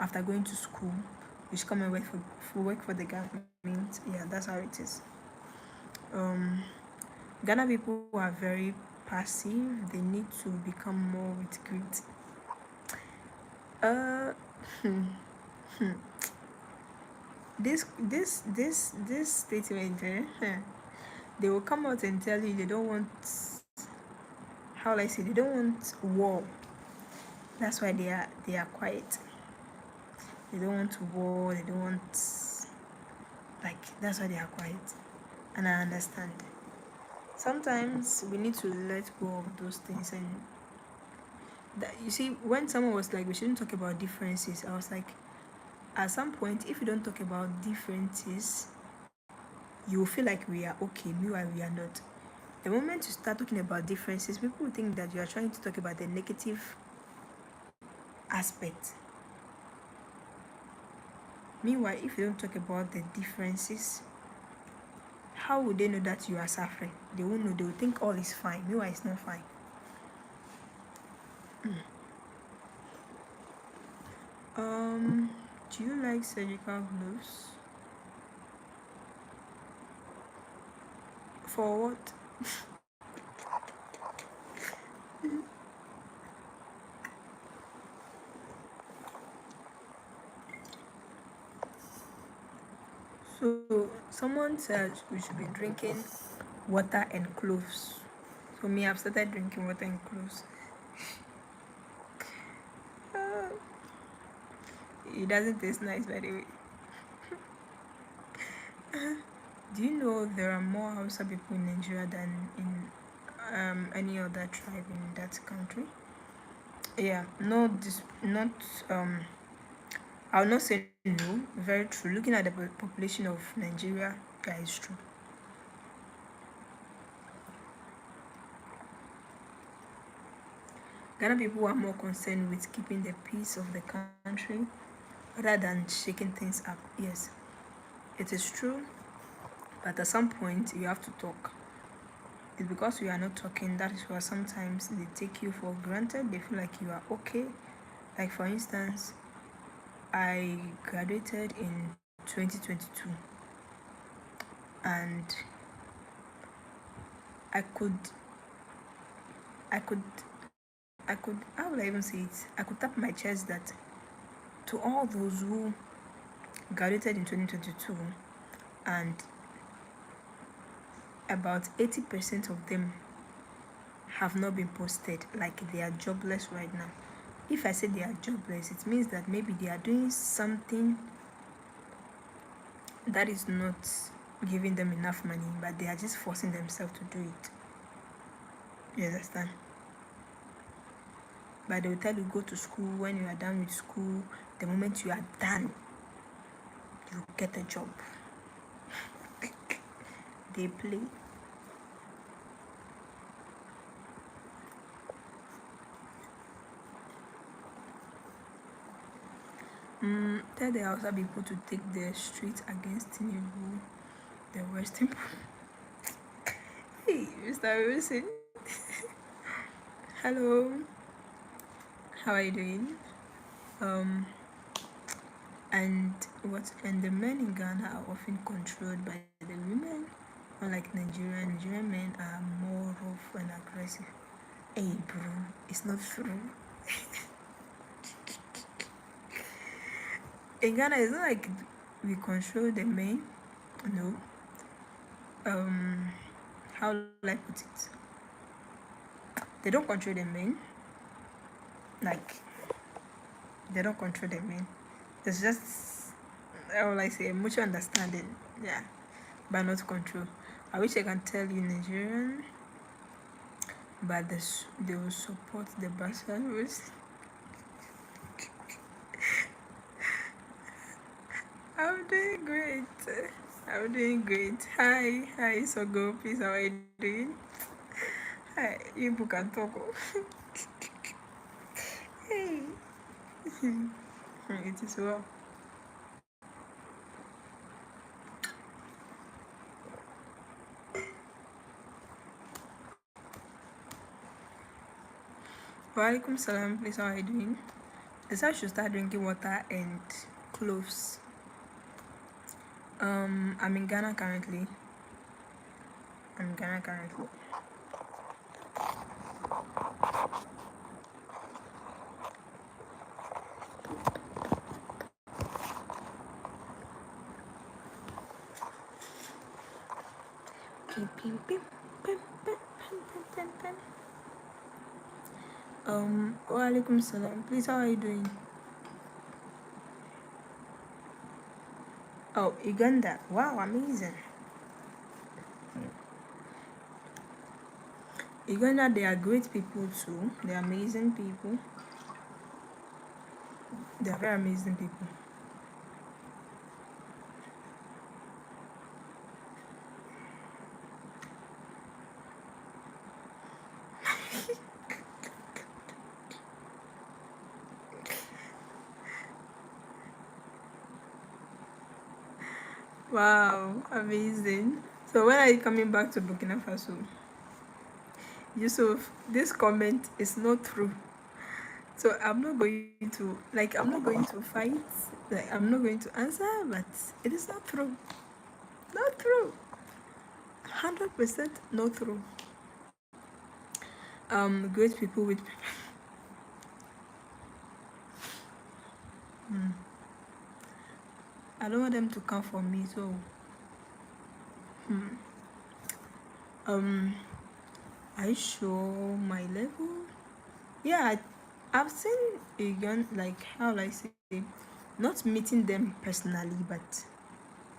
After going to school, we should come and work for the government. Yeah, that's how it is. Ghana people are very passive. They need to become more with grit. This statement, they will come out and tell you they don't want, how will I say, they don't want war. That's why they are quiet. They don't want war. They don't want, like, that's why they are quiet. And I understand. Sometimes we need to let go of those things. And that, you see, when someone was like, we shouldn't talk about differences, I was like, at some point, if you don't talk about differences, you will feel like we are okay, meanwhile we are not. The moment you start talking about differences, people will think that you are trying to talk about the negative aspect. Meanwhile, if you don't talk about the differences, how would they know that you are suffering? They won't know. They will think all is fine. Meanwhile, it's not fine. Do you like surgical gloves? For what? So someone said we should be drinking water and cloves. So me, I've started drinking water and cloves. It doesn't taste nice, by the way. Do you know there are more Hausa people in Nigeria than in any other tribe in that country? Yeah, no, not I'll not say no. Very true. Looking at the population of Nigeria, that is true. Ghana people are more concerned with keeping the peace of the country rather than shaking things up. Yes, it is true, but at some point you have to talk. It's because you are not talking that is why sometimes they take you for granted. They feel like you are okay. Like, for instance, I graduated in 2022 and I could how would I even say it? I could tap my chest that to all those who graduated in 2022 and about 80% of them have not been posted, like they are jobless right now. If I say they are jobless, it means that maybe they are doing something that is not giving them enough money, but they are just forcing themselves to do it. You understand? But they will tell you go to school. When you are done with school, the moment you are done, you get a job. They play. Tell the Hausa people to take the streets against Tinubu, the Western. Hey, Mr. Wilson. Hello. How are you doing? And the men in Ghana are often controlled by the women. Unlike Nigerian men are more rough and aggressive. Hey, bro, it's not true. In Ghana, it's not like we control the men. No. How will I put it? They don't control the men. Like, they don't control the men. It's just, how will I say, mutual understanding. Yeah, but not control. I wish I can tell you Nigerian, but they will support the Basaros. I'm doing great. I'm doing great. Hi, Sogo. Please, how are you doing? Hi, you book and talk. Hey, it is well. Walaikum salam. Please, how are you doing? This I should start drinking water and cloves. I'm in Ghana currently. Walaikum salam. Please, how are you doing? Oh, Uganda. Wow, amazing. Uganda, they are great people too. They are amazing people. They are very amazing people. Wow, amazing. So when are you coming back to Burkina Faso? Yusuf, this comment is not true. So I'm not going to fight. Like I'm not going to answer, but it is not true. Not true. 100% not true. Great people with I don't want them to come for me, so I show my level. Yeah, I've seen again, like how will I say, not meeting them personally, but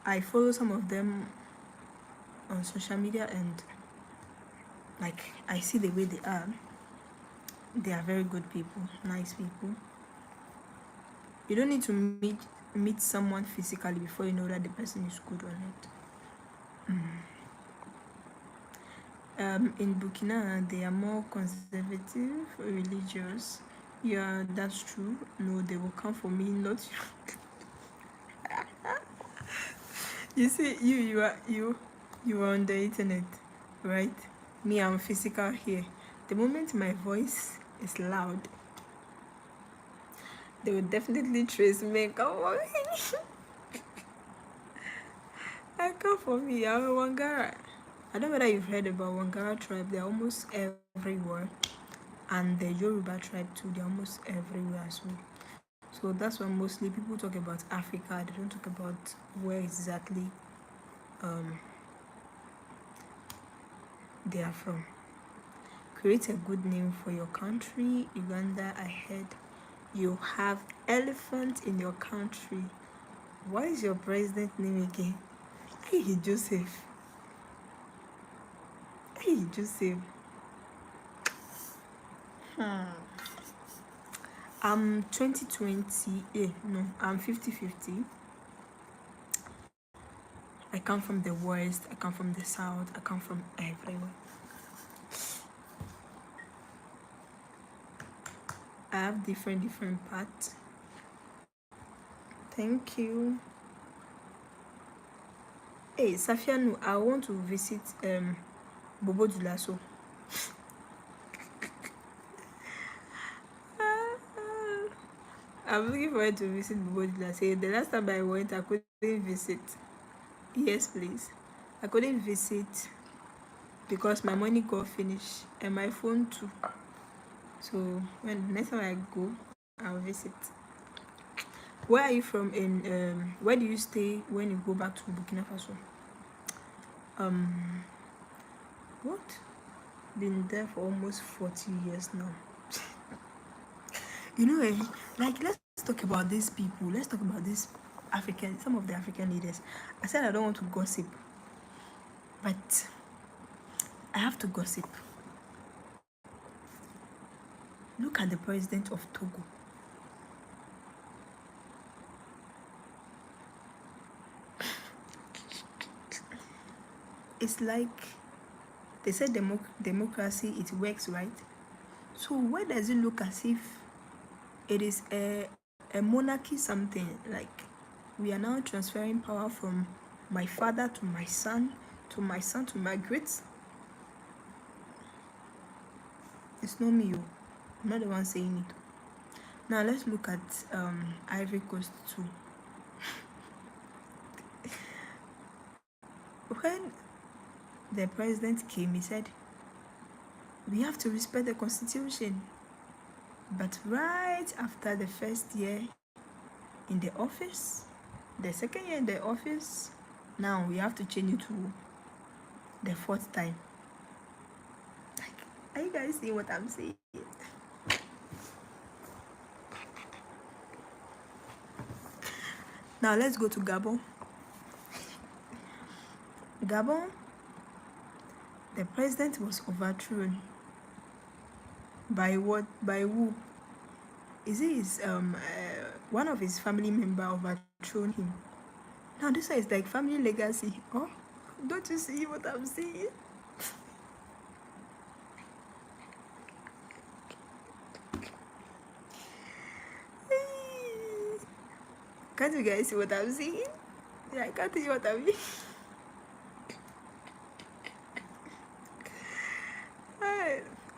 I follow some of them on social media, and like I see the way they are. They are very good people, nice people. You don't need to meet someone physically before you know that the person is good or not. In Burkina, they are more conservative, religious. Yeah, that's true. No, they will come for me, not you. You see, you are on the internet, right? Me, I'm physical here. The moment my voice is loud, they will definitely trace me. Come for me. I come for me. I'm a Wangara. I don't know whether you've heard about Wangara tribe. They're almost everywhere. And the Yoruba tribe too, they're almost everywhere as well. So that's why mostly people talk about Africa. They don't talk about where exactly they are from. Create a good name for your country. Uganda, I heard you have elephant in your country. What is your president name again? Hey, Joseph. Hey, Joseph. I'm 2020. No, I'm 50-50. I come from the west, I come from the south, I come from everywhere. I have different parts. Thank you. Hey, Safianu, I want to visit Bobo Dulaso. I'm looking forward to visit Bobo Dulaso. The last time I went, I couldn't visit. Yes, please. I couldn't visit because my money got finished and my phone too. So when next time I go, I'll visit. Where are you from? In where do you stay when you go back to Burkina Faso? What? Been there for almost 40 years now. You know, like let's talk about these people. Let's talk about this some of the African leaders. I said I don't want to gossip, but I have to gossip. Look at the president of Togo. It's like they said democracy, it works, right? So why does it look as if it is a monarchy something? Like we are now transferring power from my father to my son, to my son to my great. It's not me, I'm not the one saying it. Now let's look at Ivory Coast too. When the president came, he said, we have to respect the constitution. But right after the first year in the office, the second year in the office, now we have to change it to the fourth time. Like, are you guys seeing what I'm saying? Now let's go to Gabon. Gabon, the president was overthrown by what? By who? Is it his one of his family member overthrown him? Now this is like family legacy. Oh, don't you see what I'm saying? Can't you guys see what I'm saying? Yeah, I can't see what I mean.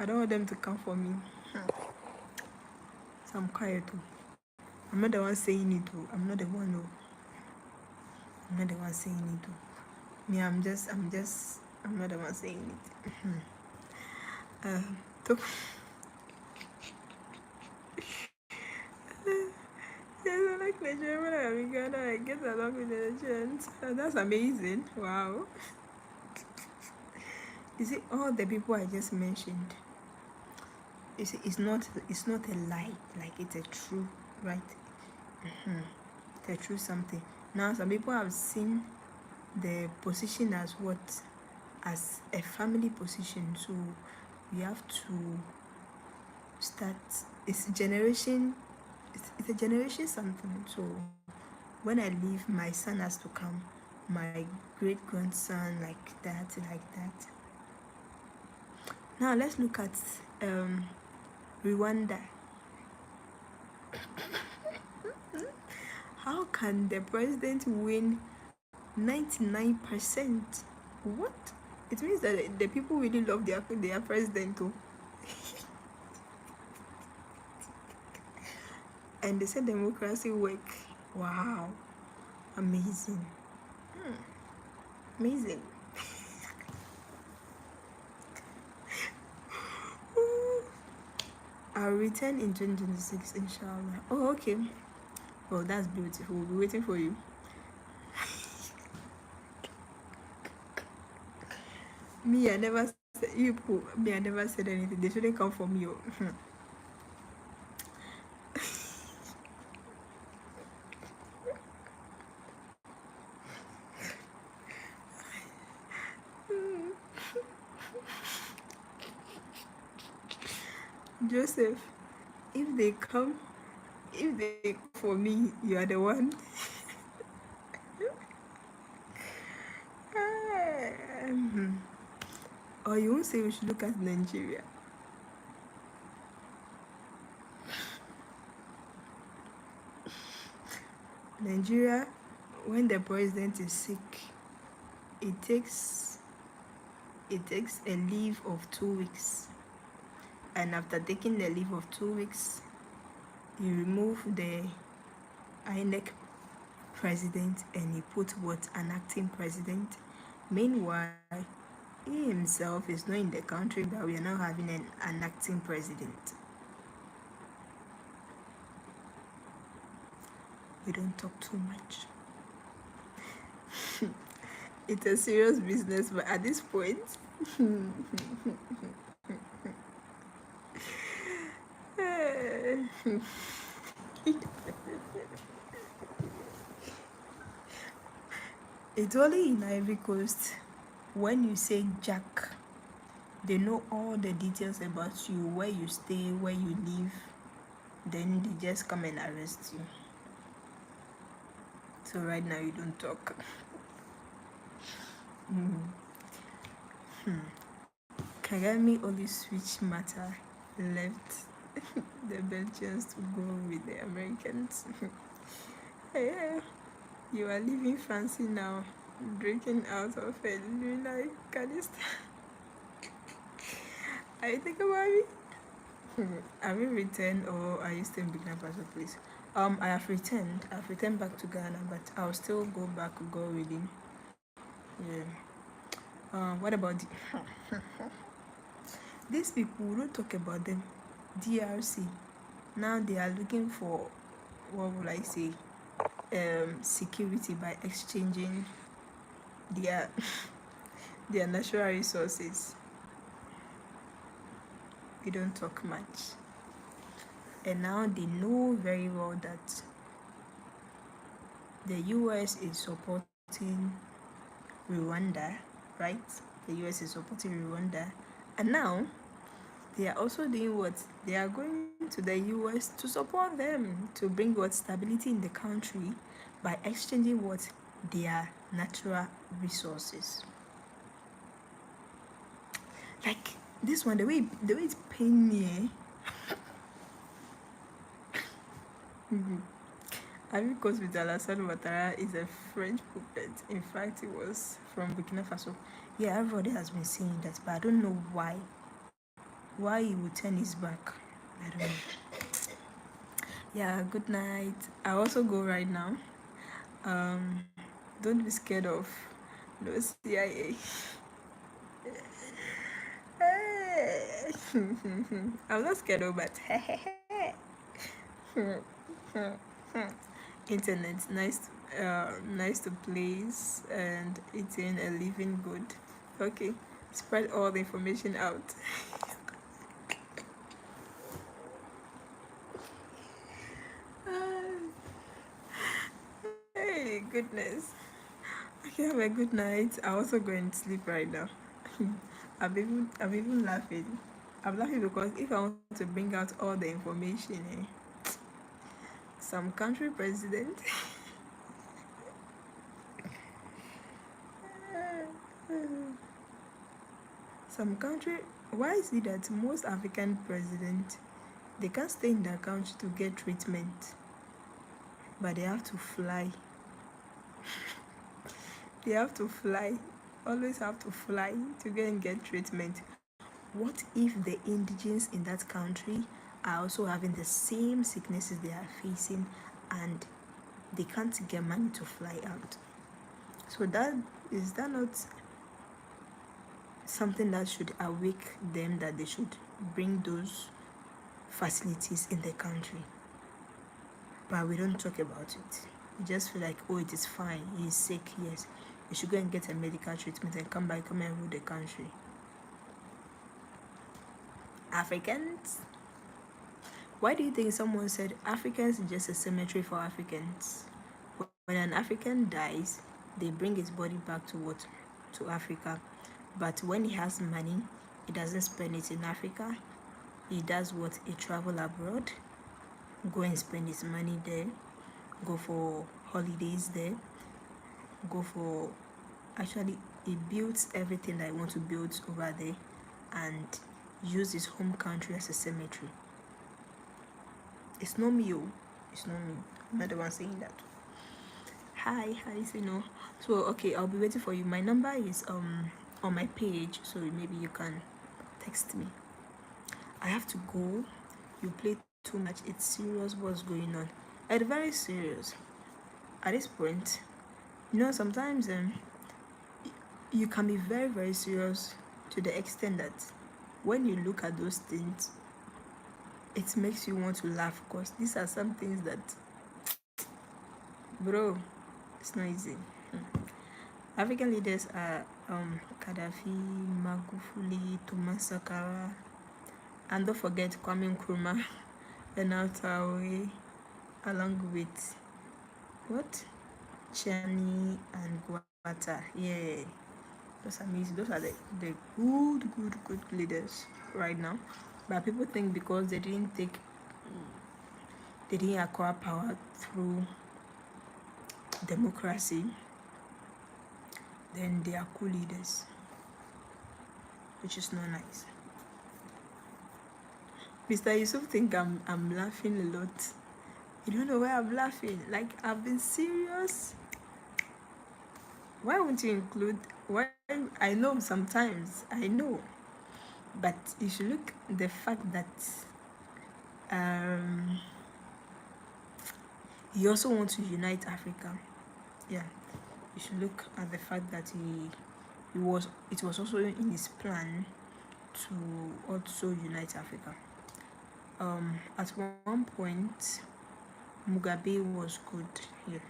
I don't want them to come for me. So I'm quiet too. I'm not the one saying it too. I'm not the one who. I'm not the one saying it too. Me, I'm not the one saying it. Yeah, I like Nigerian when I'm in Ghana. I get along with the Nigerians. That's amazing. Wow. You see, all the people I just mentioned, you see, it's not a lie. Like it's a true, right? It's a true something. Now, some people have seen the position as what? As a family position. So we have to start. It's a generation something. So when I leave, my son has to come, my great grandson, like that. Now let's look at Rwanda. How can the president win 99%? What? It means that the people really love their president too. And they said democracy work. Wow. Amazing. Amazing. I'll return in 2026, inshallah. Oh, okay. Well, that's beautiful. We'll be waiting for you. Me, I never you people, me, I never said anything. They shouldn't come for me. Joseph, if they come, if they come for me, you are the one. Or you won't say we should look at Nigeria. Nigeria, when the president is sick, it takes a leave of 2 weeks, and after taking the leave of 2 weeks, you remove the INEC president and you put what, an acting president. Meanwhile, he himself is not in the country, but we are now having an acting president. We don't talk too much. It's a serious business, but at this point, it's only in Ivory Coast when you say Jack, they know all the details about you, where you stay, where you live, then they just come and arrest you. So right now you don't talk. Kagame only switch matter, left the Belgians to go with the Americans. Yeah, you are living fancy now, drinking out of a lunar canister. Are you thinking about me? Have you returned or are you still in Burkina Faso, please? I have returned. I've returned back to Ghana, but I'll still go back, go reading. Yeah. What about these people? We don't talk about them. DRC. Now they are looking for, what would I say, security by exchanging their their natural resources. We don't talk much. And now they know very well that the US is supporting Rwanda, right? The US is supporting Rwanda. And now they are also doing what? They are going to the US to support them, to bring what, stability in the country by exchanging what, their natural resources. Like this one, the way it's paying me. Ivory Coast with Alassane Ouattara is a French puppet. In fact, it was from Burkina Faso. Yeah, everybody has been saying that, but I don't know why. Why he would turn his back. I don't know. Yeah, good night. I also go right now. Don't be scared of no CIA. I'm not scared of, but internet, nice to please, and eating and living good. Okay, spread all the information out. Hey, goodness. Okay, have a good night. I'm also going to sleep right now. I'm even laughing. I'm laughing because if I want to bring out all the information, some country president. Some country. Why is it that most African presidents, they can't stay in their country to get treatment, but they have to fly? They have to fly. Always have to fly to go and get treatment. What if the indigents in that country are also having the same sicknesses they are facing and they can't get money to fly out? So that not something that should awake them that they should bring those facilities in the country? But we don't talk about it. We just feel like, oh, it is fine. He is sick. Yes, you should go and get a medical treatment and come back, come and rule the country. Africans? Why do you think someone said Africans is just a cemetery for Africans? When an African dies, they bring his body back to what? To Africa. But when he has money, he doesn't spend it in Africa. He does what? He travel abroad, go and spend his money there, go for holidays there, go for actually he builds everything that he wants to build over there and use his home country as a cemetery. It's not me, oh. It's not me. I'm not the one saying that. Hi, you know. So okay, I'll be waiting for you. My number is on my page, so maybe you can text me. I have to go. You play too much. It's serious what's going on. It's very serious. At this point, you know, sometimes you can be very, very serious to the extent that when you look at those things, it makes you want to laugh because these are some things that, bro, it's not easy. African leaders are Gaddafi, Magufuli, Thomas Sankara, and don't forget Kwame Nkrumah, Bernard Traore, along with what? Chani and Guata. Yeah, those are amazing. Those are the good leaders right now. But people think because they didn't acquire power through democracy, then they are cool leaders, which is not nice. Mr. Yusuf think I'm laughing a lot. You don't know why I'm laughing. Like, I've been serious. Why won't you include? Why? I know sometimes. I know. But you should look the fact that he also wants to unite Africa. Yeah. You should look at the fact that it was also in his plan to also unite Africa. At one point, Mugabe was good here.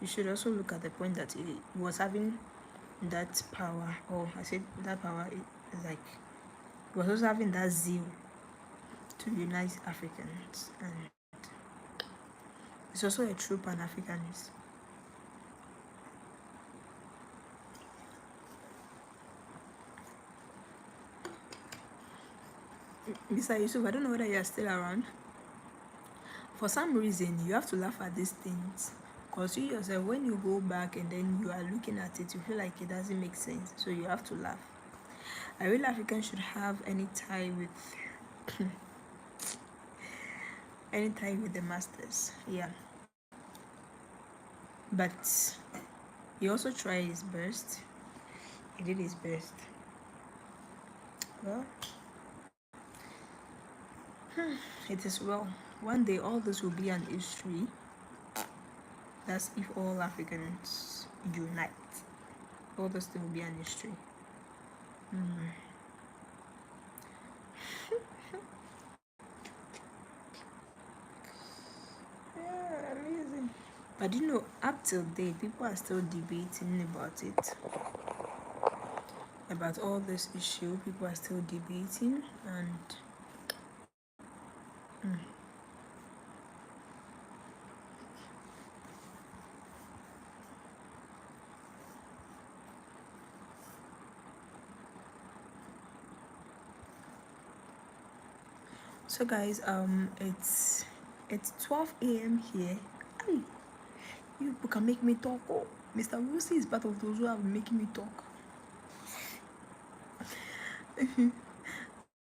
You should also look at the point that he was having that power, or I said that power is like he was also having that zeal to unite Africans, and it's also a true Pan-Africanist. Mr. Yusuf, I don't know whether you are still around. For some reason, you have to laugh at these things. Because you yourself, when you go back and then you are looking at it, you feel like it doesn't make sense. So you have to laugh. A real African should have any tie with the masters. Yeah. But he also tried his best. He did his best. Well, it is well. One day all this will be an history. That's if all Africans unite. All this thing will be an history. Yeah, amazing. But you know, up till date, people are still debating about it. About all this issue, people are still debating, and so guys, it's 12 a.m. here. Hey, you people can make me talk. Oh, Mr. Wilson is part of those who are making me talk.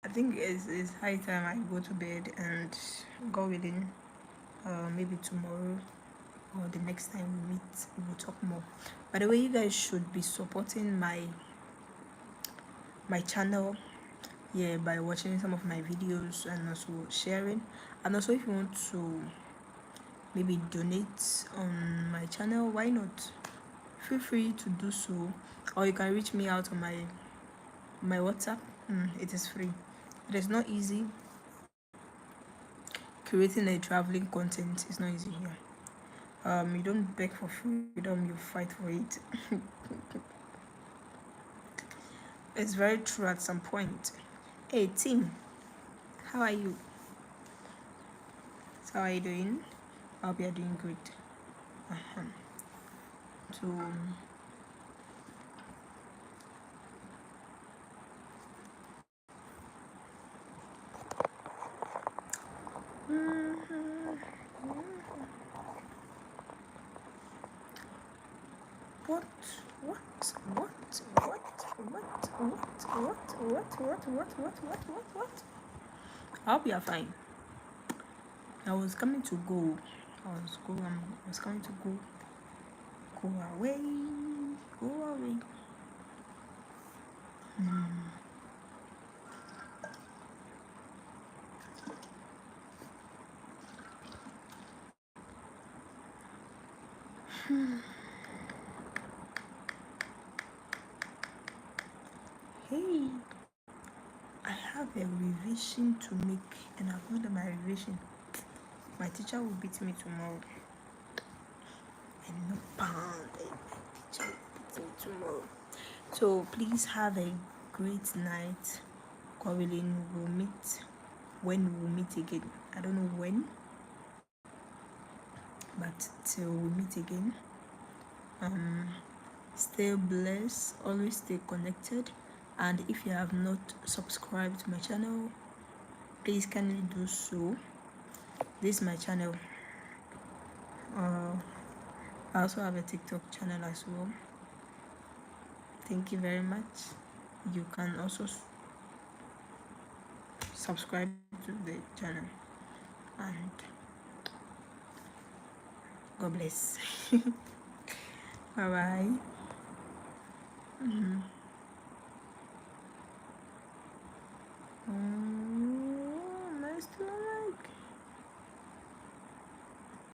I think it's high time I go to bed, and God willing, maybe tomorrow or the next time we meet, we will talk more. By the way, you guys should be supporting my channel, yeah, by watching some of my videos and also sharing. And also, if you want to maybe donate on my channel, why not? Feel free to do so, or you can reach me out on my WhatsApp. It is free. It is not easy. Creating a traveling content is not easy here. You don't beg for freedom, you fight for it. It's very true at some point. Hey Tim, how are you? How are you doing? I hope you're doing good. Uh-huh. So what what what what what what? I hope you're fine. I was coming to go. I was coming to go away. Go away. Hey, I have a revision to make and I've not done my revision. My teacher will beat me tomorrow. And no pound. My teacher will beat me tomorrow. So please have a great night. Kwabelin will meet when we'll meet again. I don't know when, but till we meet again. Stay blessed, always stay connected, and if you have not subscribed to my channel, please kindly do so. This is my channel. I also have a TikTok channel as well. Thank you very much. You can also subscribe to the channel, and God bless. Bye bye. Mm-hmm.